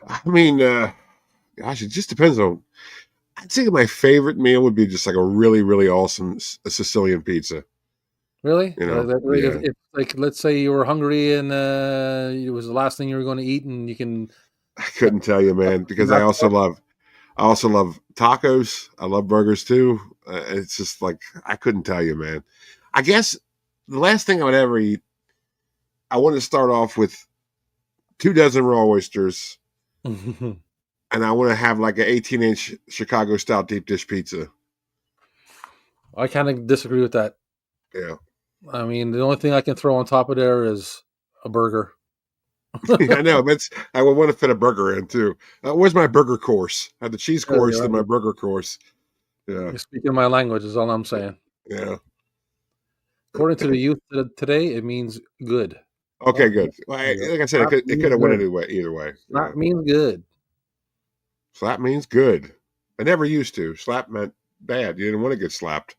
I mean, gosh, it just depends on. I'd say my favorite meal would be just like a really, really awesome Sicilian pizza. Really? You know, Like, yeah. if like let's say you were hungry and it was the last thing you were going to eat, and you can. I couldn't tell you, man, because I also love tacos. I love burgers too. It's just like I couldn't tell you, man. I guess the last thing I would ever eat, I want to start off with 2 dozen raw oysters, and I want to have like an 18-inch Chicago style deep dish pizza. I kind of disagree with that. Yeah. I mean, the only thing I can throw on top of there is a burger. I know. I would want to fit a burger in too. Where's my burger course? I had the cheese Yeah, course, you're then right. my burger course. Yeah. You're speaking my language is all I'm saying. Yeah. According to the youth today, it means good. Okay, good. Well, There you go. like I said, Slap it means could have went good. either way. Yeah. Slap means good. Slap means good. I never used to. Slap meant bad. You didn't want to get slapped.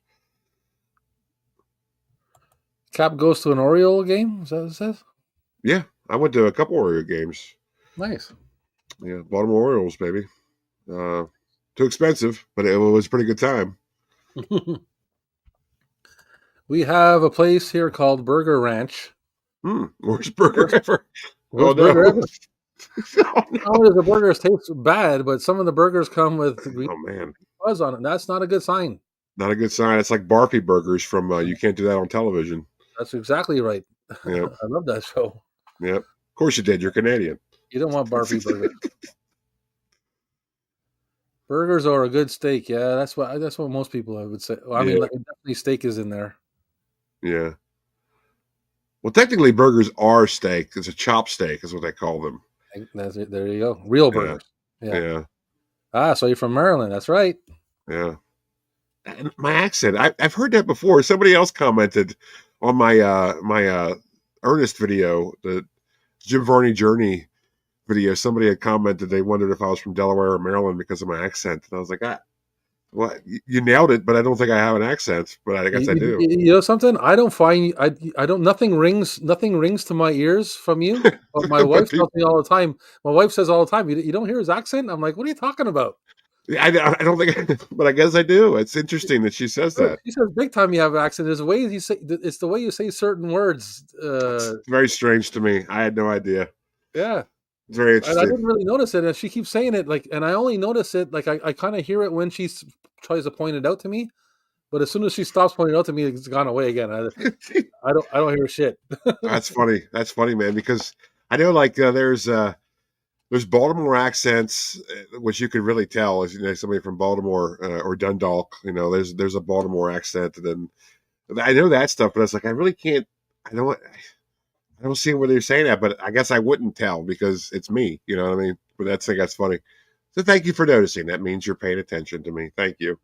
Cap goes to an Oreo game. Is that what it says? Yeah, I went to a couple Oreo games. Nice. Yeah, Baltimore Orioles, baby. Too expensive, but it was a pretty good time. We have a place here called Burger Ranch. Worst burger ever. Oh Worst no. burger ever. Oh no. Not only does the burgers taste bad, but some of the burgers come with green Oh man. fuzz on it. That's not a good sign. Not a good sign. It's like Barfy burgers from You Can't Do That on Television. That's exactly right. Yep. I love that show. Yep. Of course you did. You're Canadian. You don't want Barbie burgers. Burgers or a good steak. Yeah, that's what most people would say. Well, I mean, Yeah. like, definitely steak is in there. Yeah. Well, technically, burgers are steak. It's a chop steak, is what they call them. That's it. There you go. Real Yeah, burgers. Yeah. yeah, Ah, so you're from Maryland. That's right. yeah. And my accent, I've heard that before. Somebody else commented on my Ernest video, the Jim Varney Journey video. Somebody had commented they wondered if I was from Delaware or Maryland because of my accent, and I was like, well, you nailed it, but I don't think I have an accent, but I guess I do. You know something? I don't find I don't nothing rings to my ears from you. But my wife tells me all the time. My wife says all the time, you don't hear his accent. I'm like, what are you talking about? I don't think, but I guess I do. It's interesting that she says that. She says big time you have an accent. There's ways you say it's the way you say certain words. It's very strange to me. I had no idea. Yeah. It's very And I interesting. didn't really notice it, and she keeps saying it and I only notice it I kind of hear it when she tries to point it out to me, but as soon as she stops pointing it out to me, it's gone away again. I don't hear shit. That's funny. That's funny, man. Because I know, like, there's Baltimore accents, which you could really tell as somebody from Baltimore or Dundalk. There's a Baltimore accent, and then I know that stuff, but it's like I really can't. I don't see where they're saying that, but I guess I wouldn't tell because it's me. You know what I mean? But I think that's funny. So thank you for noticing. That means you're paying attention to me. Thank you.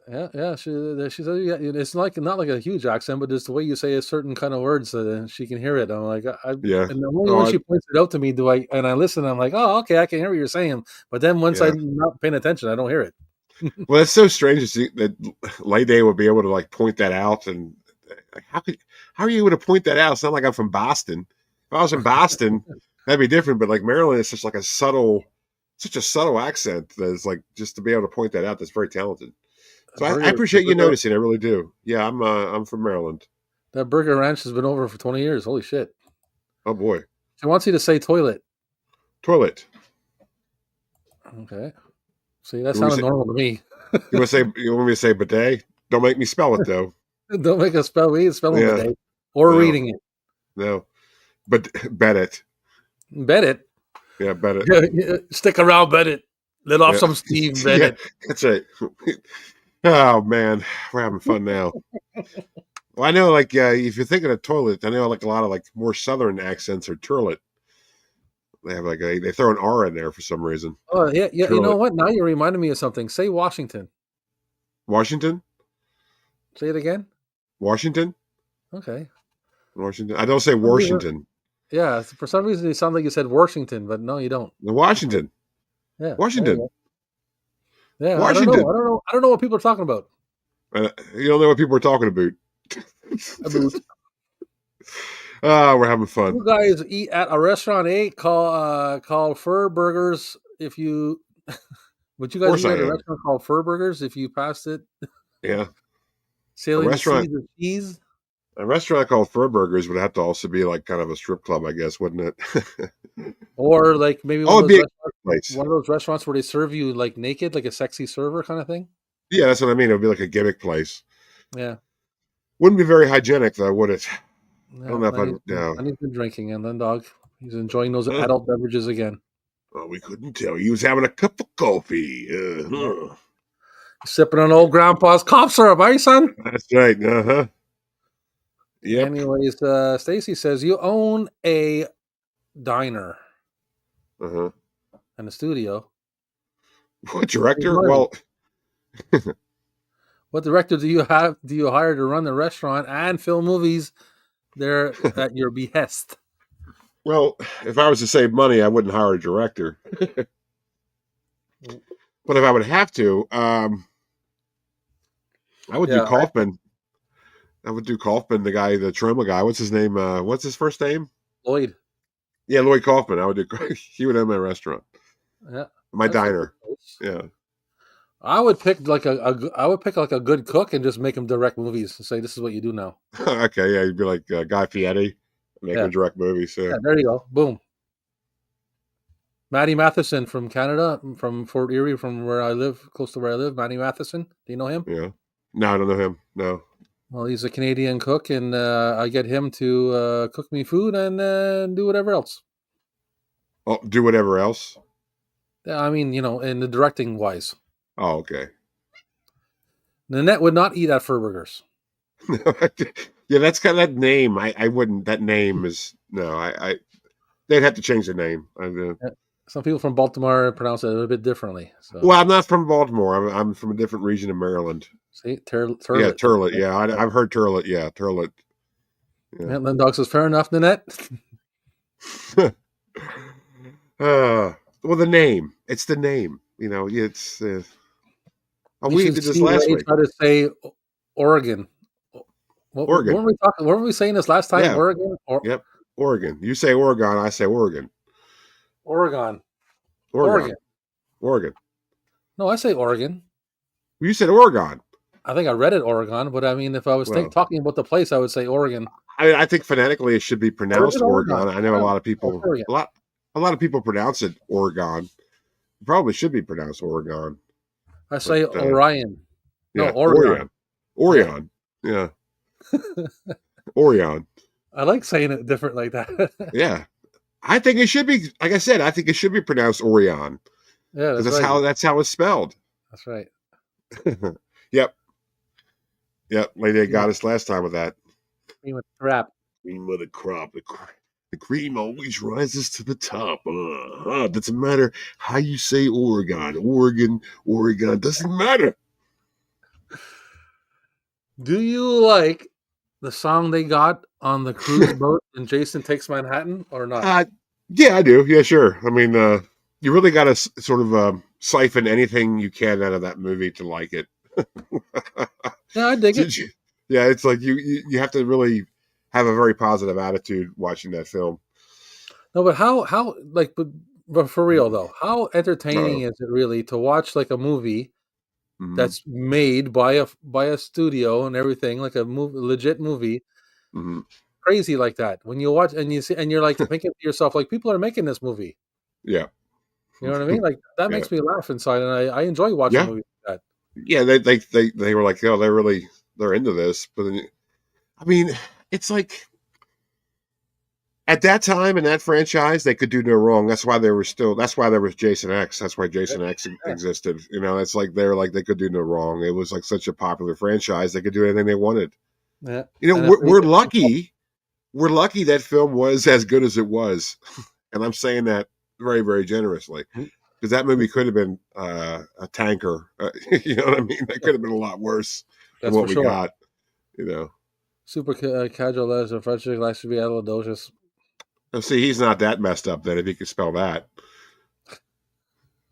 Yeah. She said it's not like a huge accent, but just the way you say a certain kind of words, she can hear it. I'm like, Yeah. and only when she points it out to me I listen. I'm like, oh, okay, I can hear what you're saying. But then once I'm not paying attention, I don't hear it. Well, it's so strange to see that Lady would be able to like point that out, and like, how are you able to point that out? It's not like I'm from Boston. If I was in Boston, that'd be different. But like Maryland, it's just like such a subtle accent that it's like just to be able to point that out. That's very talented. So I appreciate you noticing. I really do. Yeah, I'm from Maryland. That Burger Ranch has been over for 20 years. Holy shit! Oh boy. She wants you to say toilet. Toilet. Okay. See, that sounded normal to me. You want me to say bidet? Don't make me spell it though. Don't make us spell. We ain't spelling bidet or reading it. No, but bet it. Bet it. Yeah, bet it. Stick around, bet it. Let off some steam, bet it. That's right. Oh man, we're having fun now. Well, I know, like, if you're thinking of toilet, I know like a lot of like more southern accents are turlet. They have they throw an R in there for some reason. Oh yeah. Turlet. You know what? Now you reminded me of something. Say Washington. Washington. Say it again. Washington. Okay. Washington. I don't say Washington. Yeah, for some reason it sounded like you said Washington, but no, you don't. Washington. Yeah. Washington. Yeah. Washington. I don't know what people are talking about. You don't know what people are talking about. We're having fun. You guys eat at a restaurant, called Fur Burgers. If you, would you guys eat at a restaurant called Fur Burgers if you passed it? Yeah. Sailing the seas of cheese. A restaurant called Fur Burgers would have to also be like kind of a strip club, I guess, wouldn't it? Or like maybe one of those restaurants where they serve you like naked, like a sexy server kind of thing. Yeah, that's what I mean. It would be like a gimmick place. Yeah. Wouldn't be very hygienic though, would it? No, I don't know if and he's been drinking, and then dog, he's enjoying those adult beverages again. Oh, we couldn't tell. He was having a cup of coffee. Sipping on old grandpa's cough syrup, are you, son? That's right. Uh-huh. Yeah. Anyways, Stacy says you own a diner and a studio. What director? Well, what director do you hire to run the restaurant and film movies there at your behest? Well, if I was to save money, I wouldn't hire a director. But if I would have to, I would do Kaufman. I would do Kaufman, the guy, the Troma guy. What's his name? What's his first name? Lloyd. Yeah, Lloyd Kaufman. I would do. He would own my restaurant. Yeah, my diner. Yeah. I would pick like a good cook and just make him direct movies and say, "This is what you do now." Okay, yeah, you'd be like Guy Fieri, make him direct movies. So. Yeah, there you go. Boom. Matty Matheson from Canada, from Fort Erie, from where I live, close to where I live. Matty Matheson. Do you know him? Yeah. No, I don't know him. No. Well, he's a Canadian cook, and I get him to cook me food and do whatever else. Oh, do whatever else? I mean, in the directing wise. Oh, okay. Nanette would not eat at Fur Burgers. You Yeah, that's kind of that name. I wouldn't. That name is no. They'd have to change the name. Some people from Baltimore pronounce it a little bit differently. So, Well, I'm not from Baltimore. I'm from a different region of Maryland. see, Yeah, turlet. Turlet. Yeah, I've heard Turlet. Yeah, Turlet. Yeah. Then Dog says, "Fair enough, Nanette." Well, the name. It's the name. You know, it's. You We should did this see last Ray week. try to say Oregon. Oregon. Weren't we talking? Weren't we saying this last time? Yeah. Oregon or Yep. Oregon. You say Oregon. I say Oregon. Oregon? Oregon. Oregon. Oregon. No, I say Oregon. You said Oregon. I think I read it Oregon, but I mean, if I was Well, talking about the place, I would say Oregon. I think phonetically it should be pronounced Oregon. I know a lot of It's people. Oregon. A lot of people pronounce it Oregon. It probably should be pronounced Oregon. I say But, Orion. No, Yeah, Oregon. Orion. Yeah. Orion. I like saying it different like that. Yeah. I think it should be, like I said, I think it should be pronounced Orion. Yeah, Because that's right. that's how it's spelled. That's right. Yep. Yep. Lady got us last time with that. Cream of crap. Cream of the crop. The cream always rises to the top. Doesn't matter how you say Oregon. Oregon. Doesn't matter. Do you like the song they got on the cruise boat in Jason Takes Manhattan or not? Yeah, I do. Yeah, sure. I mean, you really got to sort of siphon anything you can out of that movie to like it. Yeah, I dig it. Yeah, it's like you have to really have a very positive attitude watching that film. No, but how like but for real though, how entertaining is it really to watch like a movie Mhm. that's made by a studio and everything, like a legit movie, Mhm. crazy like that? When you watch and you see and you're like thinking to yourself, like people are making this movie. Yeah. You know what I mean? Like that Yeah. makes me laugh inside, and I enjoy watching Yeah. movies like that. Yeah, they were like, oh, they're into this, but then, I mean, it's like at that time in that franchise, they could do no wrong. That's why there was Jason X. That's why Jason X existed. You know, it's like they're like they could do no wrong. It was like such a popular franchise; they could do anything they wanted. Yeah. You know, we're lucky. We're lucky that film was as good as it was, and I'm saying that very, very generously. Because that movie could have been a tanker. You know what I mean? That could have been a lot worse than what we got. You know. Super casual letters and French likes to be alodocious. Oh, see, he's not that messed up then if he could spell that.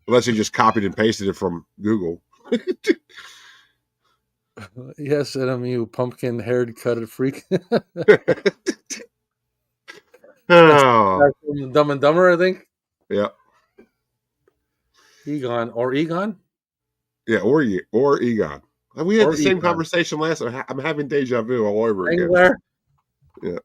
Unless he just copied and pasted it from Google. Yes, and you pumpkin-haired cutted freak. Oh. Dumb and Dumber, I think. Yeah. Egon? Yeah, or Egon. We had Or the same Egon. conversation last time. I'm having deja vu all over again. Anywhere? Yeah.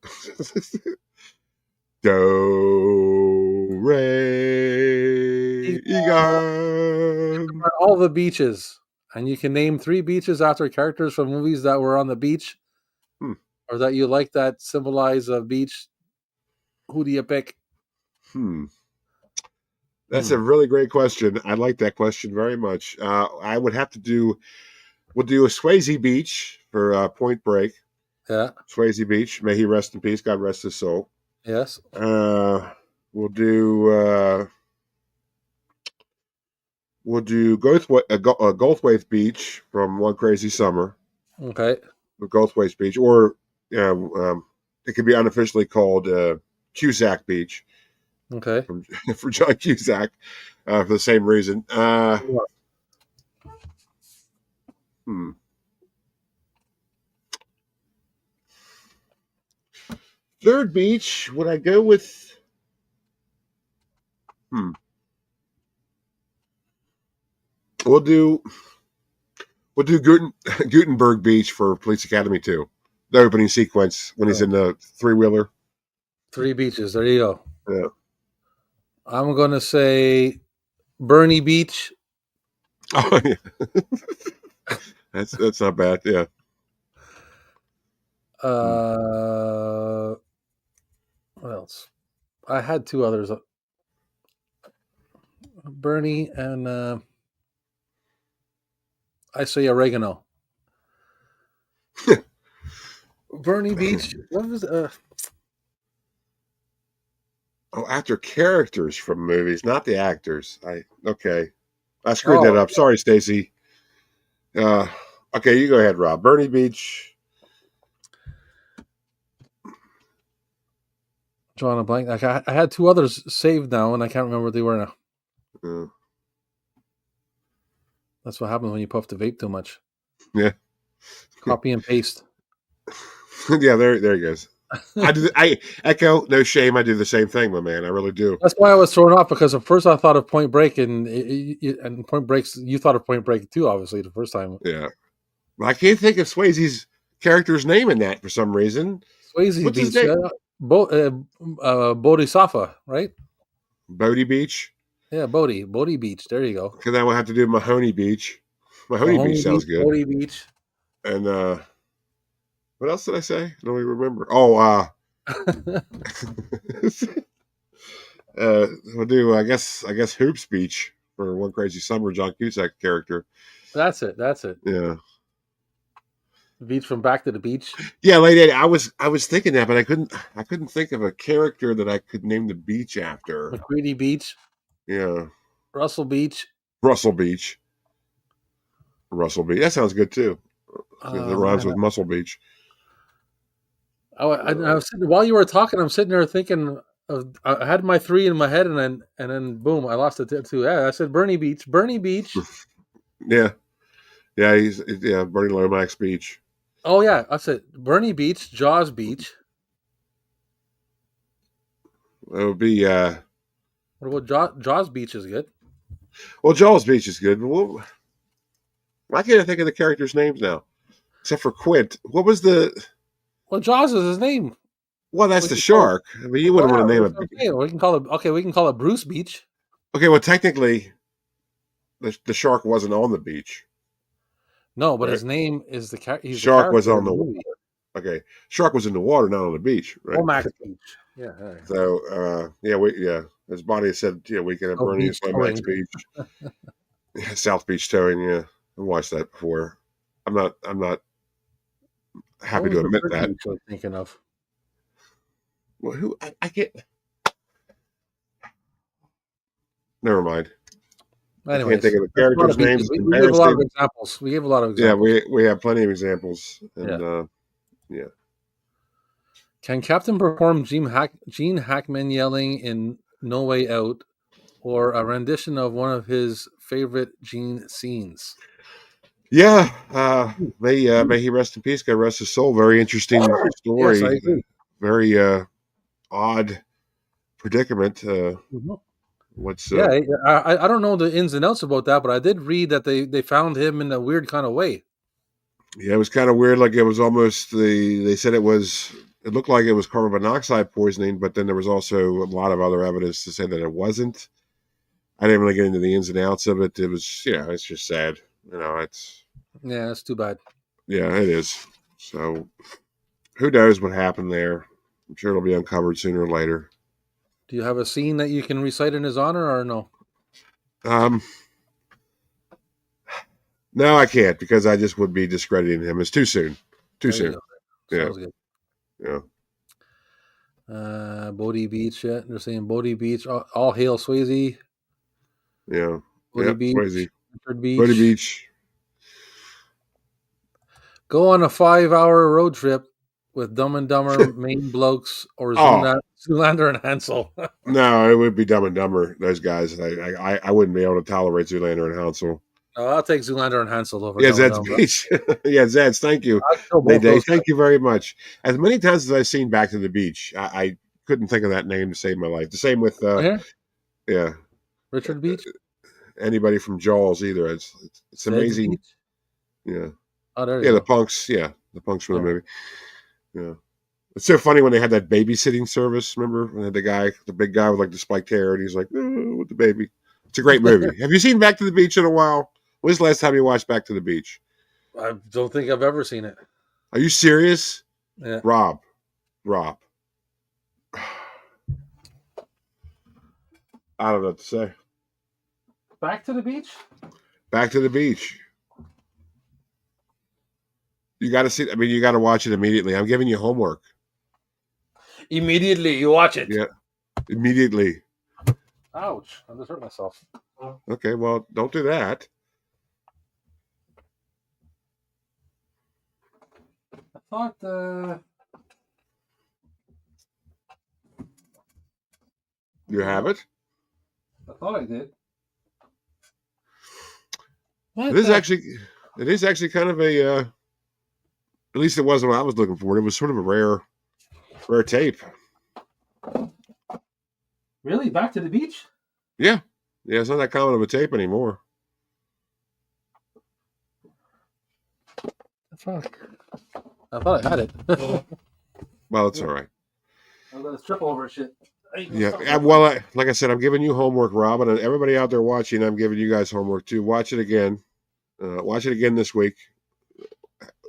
Do, re, Egon. All the beaches. And you can name 3 beaches after characters from movies that were on the beach. Or that you like that symbolize a beach. Who do you pick? That's a really great question. I like that question very much. I would have to we'll do a Swayze Beach for Point Break. Yeah. Swayze Beach. May he rest in peace. God rest his soul. Yes. We'll do Goldthwait Beach from One Crazy Summer. Okay. The Goldthwait Beach, or it could be unofficially called Cusack Beach. Okay. For John Cusack, for the same reason. Third beach, would I go with? We'll do Gutenberg Beach for Police Academy 2. The opening sequence when he's in the 3-wheeler. 3 beaches. There you go. Yeah. I'm gonna say Bernie Beach. Oh yeah. That's not bad. Yeah. What else? I had 2 others. Bernie and I say oregano. Bernie Beach. What was Oh, actor characters from movies, not the actors. Okay. I screwed that Oh, up. Sorry, Stacy. Uh, okay, you go ahead, Rob. Bernie Beach. drawing a blank. Like I had two others saved now, and I can't remember what they were now. Uh, That's what happens when you puff the vape too much. yeah, Copy and paste. yeah. There he goes. I echo. No shame. I do the same thing, my man. I really do. That's why I was thrown off because at first I thought of Point Break, and Point Break's. You thought of Point Break too, obviously, the first time. Yeah, I can't think of Swayze's character's name in that for some reason. Swayze What's his Beach, name? Bodhisattva, right? Bodie Beach. Yeah, Bodhi Beach. There you go. Because then we'll have to do Mahoney Beach. Mahoney Beach sounds good. Bodhi Beach. And what else did I say? I don't even remember. Oh, we'll do I guess Hoops Beach for One Crazy Summer, John Cusack character. That's it. Yeah. The beach from Back to the Beach. Yeah, lady, I was thinking that, but I couldn't think of a character that I could name the beach after. McCready Beach. Yeah. Russell Beach. Russell Beach. That sounds good too. It rhymes with Muscle Beach. I was sitting, while you were talking, I'm sitting there thinking of, I had my three in my head, and then boom, I lost it too. Yeah, I said Bernie Beach. Yeah. Bernie Lomax Beach. Oh yeah, I said Bernie Beach, Jaws Beach. It would be What about Jaws Beach is good. well, Jaws Beach is good. Well, why can't I think of the characters' names now? Except for Quint. What was the? Well, Jaws is his name. Well, that's the shark. I mean, you wouldn't want to name it. Okay, we can call it Bruce Beach. Okay, well, technically, the shark wasn't on the beach. No, but right? his name is Shark was on the movie. Okay, shark was in the water, not on the beach, right? Lomax Beach. Yeah. Right. So, his body said, we can have Bernie at Lomax Beach. South Beach towing. Yeah, I watched that before. I'm not happy to admit that. Beach I'm thinking of. Well, who I get? Never mind. Anyways, I can't think of the characters' names. We gave a lot of examples. Yeah, we have plenty of examples. And yeah. Can Captain perform Gene Hackman yelling in No Way Out, or a rendition of one of his favorite Gene scenes? Yeah, may he rest in peace. God rest his soul. Very interesting story. Yes, I agree. Very odd predicament. I don't know the ins and outs about that, but I did read that they found him in a weird kind of way. Yeah, it was kind of weird. Like it was almost they said it looked like it was carbon monoxide poisoning, but then there was also a lot of other evidence to say that it wasn't. I didn't really get into the ins and outs of it. It was, it's just sad. It's too bad. Yeah, it is. So who knows what happened there? I'm sure it'll be uncovered sooner or later. Do you have a scene that you can recite in his honor, or no? No, I can't, because I just would be discrediting him. It's too soon. Soon. Yeah. Good. Yeah. Bodhi Beach. Yeah, they're saying Bodhi Beach. All hail Swayze. Yeah. Bodhi Beach. Swayze. Beach. Bodhi Beach. Go on a 5-hour road trip with Dumb and Dumber main blokes, or Zoolander and Hansel. No, it would be Dumb and Dumber. Those guys, I wouldn't be able to tolerate Zoolander and Hansel. No, I'll take Zoolander and Hansel over. Yeah, Zed's Beach. Yeah, Zed's. Thank you. Thank you very much. As many times as I've seen Back to the Beach, I couldn't think of that name to save my life. The same with Richard Beach. Anybody from Jaws either. It's amazing. Beach? Yeah. Oh, there you go. The punks. Yeah, the punks from the movie. Yeah. It's so funny when they had that babysitting service. Remember when they had the big guy with like the spiked hair, and he's like, with the baby. It's a great movie. Have you seen Back to the Beach in a while? When's the last time you watched Back to the Beach? I don't think I've ever seen it. Are you serious? Yeah. Rob. I don't know what to say. Back to the Beach? Back to the Beach. You got to see. I mean, you got to watch it immediately. I'm giving you homework. Immediately, you watch it. Yeah, immediately. Ouch! I just hurt myself. Okay, well, don't do that. I thought. You have it. I thought I did. What It is the- actually. It is actually kind of a. At least it wasn't what I was looking for. It was sort of a rare tape. Really? Back to the beach? Yeah, it's not that common of a tape anymore. Fuck. I thought I had it. Well, it's all right. I'm gonna trip over shit. Yeah. Well, like I said, I'm giving you homework, Robin, and everybody out there watching. I'm giving you guys homework too. Watch it again. Watch it again this week,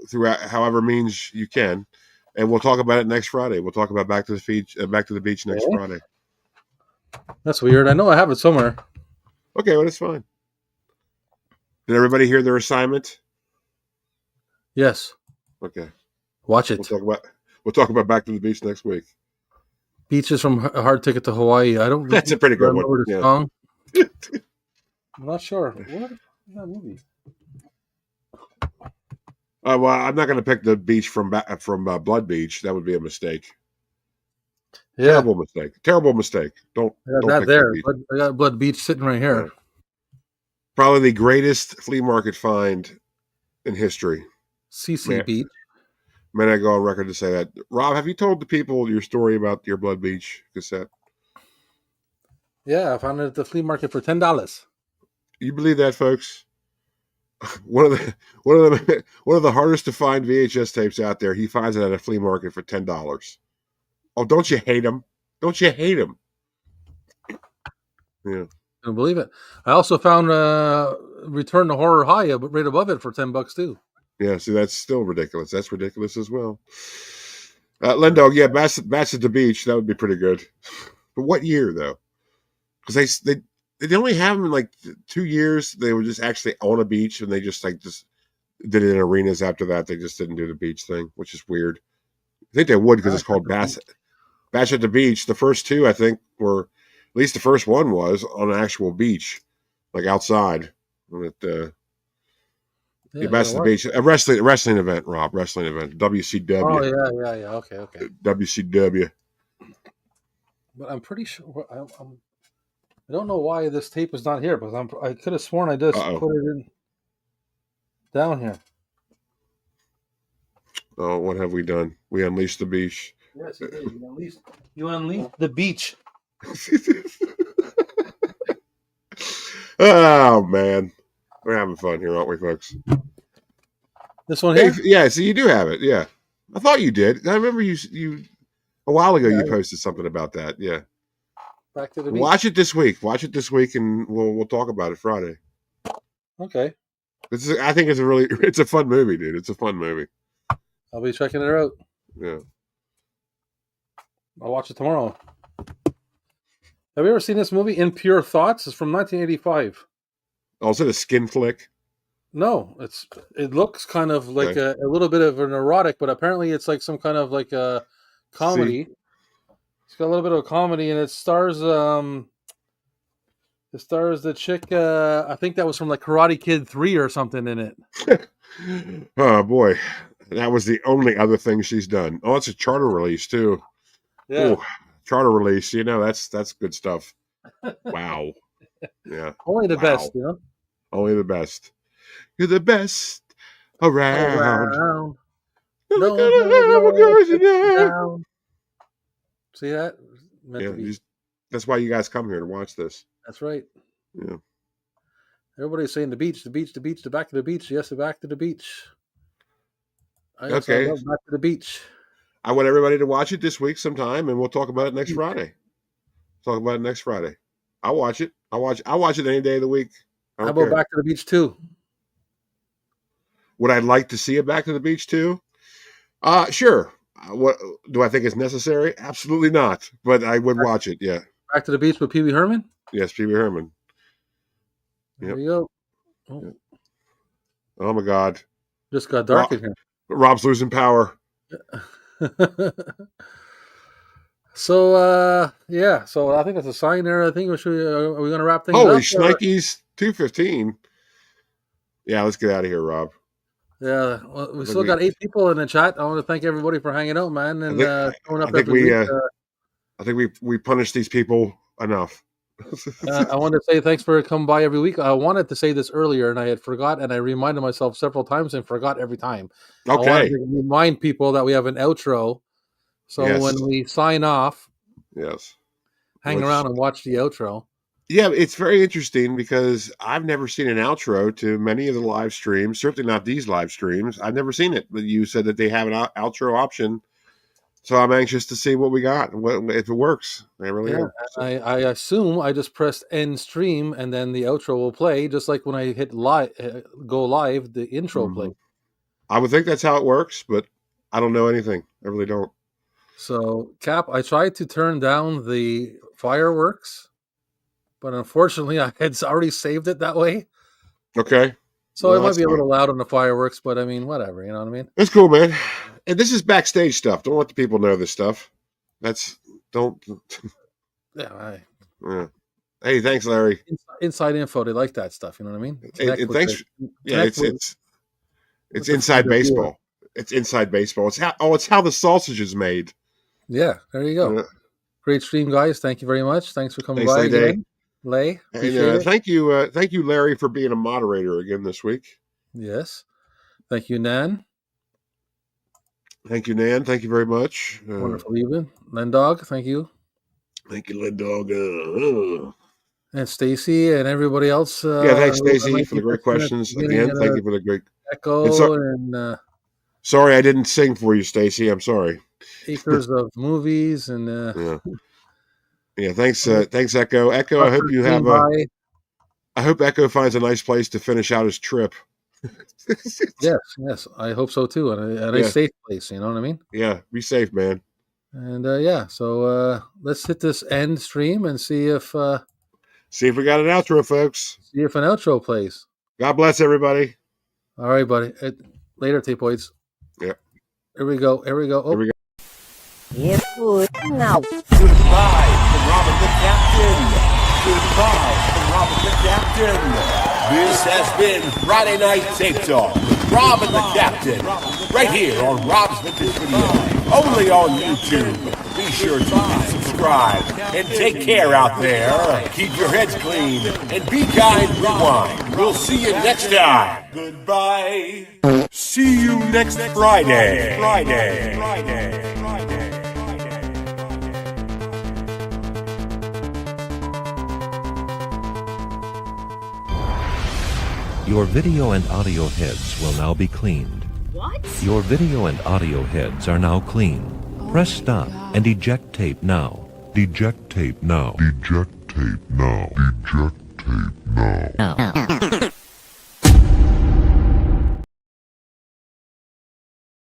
throughout however means you can, and we'll talk about it next Friday. We'll talk about Back to the Beach next Friday. That's weird. I know I have it somewhere. Okay, well, it's fine. Did everybody hear their assignment? Yes. Okay. Watch it. We'll talk about Back to the Beach next week. Beaches from A Hard Ticket to Hawaii. I don't. That's a pretty good one. remember the Yeah. song. I'm not sure. What is that movie? Well, I'm not going to pick the beach from Blood Beach. That would be a mistake. Yeah, Terrible mistake. Terrible mistake. Don't. I got don't that pick there. beach. I got Blood Beach sitting right here. Yeah. Probably the greatest flea market find in history. CC Beach. May I go on record to say that? Rob, have you told the people your story about your Blood Beach cassette? Yeah, I found it at the flea market for $10. You believe that, folks? One of the hardest to find VHS tapes out there. He finds it at a flea market for $10. Oh, don't you hate him? Don't you hate him? Yeah. I don't believe it. I also found Return to Horror High right above it for $10 too. Yeah, see, that's still ridiculous. That's ridiculous as well. Lindo, yeah, Bats at the Beach. That would be pretty good. But what year though? Because they only have them in like 2 years. They were just actually on a beach, and they just did it in arenas. After that, they just didn't do the beach thing, which is weird. I think they would because it's called Bats at the Beach. The first two, I think, were at least the first one was on an actual beach, like outside. Yeah, Bats at the Beach, a wrestling event, Rob, wrestling event, WCW. Oh yeah. Okay. WCW. But I'm pretty sure I don't know why this tape is not here, because I could have sworn I just put it in down here. Oh, what have we done? We unleashed the beach. Yes, you did. You unleashed the beach. Oh man, we're having fun here, aren't we, folks? This one here? Yeah, so you do have it. Yeah, I thought you did. I remember you a while ago. You posted something about that. Yeah. Back to the beach. Watch it this week, and we'll talk about it Friday. Okay. I think it's a fun movie, dude. It's a fun movie. I'll be checking it out. Yeah. I'll watch it tomorrow. Have you ever seen this movie, In Pure Thoughts? It's from 1985. Oh, is it a skin flick? No, it looks kind of like a little bit of an erotic, but apparently it's like some kind of like a comedy. See? It's got a little bit of comedy, and it stars the chick. I think that was from like Karate Kid 3 or something in it. Oh boy, that was the only other thing she's done. Oh, it's a charter release too. Yeah. Ooh, charter release. That's good stuff. Wow. Yeah. Only the best, Only the best. You're the best around. Down. See that? That's why you guys come here to watch this. That's right. Yeah. Everybody's saying the beach, the back to the beach. Yes, the back to the beach. Okay. I love Back to the Beach. I want everybody to watch it this week sometime, and we'll talk about it next Friday. I'll watch it. I'll watch it any day of the week. How about Back to the Beach 2? Would I like to see it Back to the Beach too? Sure. What do I think is necessary? Absolutely not. But I would watch it. Yeah. Back to the Beach with Pee Wee Herman? Yes, Pee Wee Herman. There you go. Oh my God. Just got dark in here. But Rob's losing power. So yeah, so I think that's a sign there. I think are we going to wrap things Holy up? shnikes, 2:15. Yeah, let's get out of here, Rob. Yeah, well, we still got 8 people in the chat. I want to thank everybody for hanging out, man, and showing up every week. I think we punished these people enough. I want to say thanks for coming by every week. I wanted to say this earlier, and I had forgot, and I reminded myself several times and forgot every time. Okay. I wanted to remind people that we have an outro. So when we sign off, hang around and watch the outro. Yeah, it's very interesting because I've never seen an outro to many of the live streams, certainly not these live streams. I've never seen it, but you said that they have an outro option. So I'm anxious to see what we got, if it works. I really am. I assume I just pressed end stream and then the outro will play, just like when I hit go live, the intro play. I would think that's how it works, but I don't know anything. I really don't. So, Cap, I tried to turn down the fireworks, but unfortunately I had already saved it that way. Okay. So it might be a little loud on the fireworks, but I mean, whatever, you know what I mean? It's cool, man. And this is backstage stuff. Don't let the people know this stuff. Yeah. Hey, thanks, Larry. Inside info. They like that stuff. You know what I mean? It's inside baseball. It's inside baseball. It's how the sausage is made. Yeah, there you go. Great stream, guys. Thank you very much. Thanks for coming by again. Lay. And thank you, Larry, for being a moderator again this week. Yes. Thank you, Nan. Thank you, Nan. Thank you very much. Wonderful evening. Lendog, thank you. Thank you, Lendog. And Stacy and everybody else. Thanks, Stacy, for the great questions. Again, thank you for the great echo. Sorry I didn't sing for you, Stacy. I'm sorry. Acres of movies and thanks Echo. Echo, I hope you have I hope Echo finds a nice place to finish out his trip. Yes, I hope so too. At a safe place, you know what I mean? Yeah, be safe, man. And so let's hit this end stream and see if we got an outro, folks. See if an outro plays. God bless everybody. All right, buddy. Later, tapeoids. Yeah. Here we go. Oh. Here we go. Yes, good. Now. Goodbye from Robin the Captain. Goodbye from Robin the Captain. This has been Friday-Nite Tape Talk with Robin the Captain. Right here on Rob's Vintage Video. Only on YouTube. Be sure to subscribe. And take care out there. Keep your heads clean. And be kind, rewind. We'll see you next time. Goodbye. See you next Friday. Your video and audio heads will now be cleaned. What? Your video and audio heads are now clean. Press stop and eject tape now. Eject tape now. Eject tape now. Eject tape now.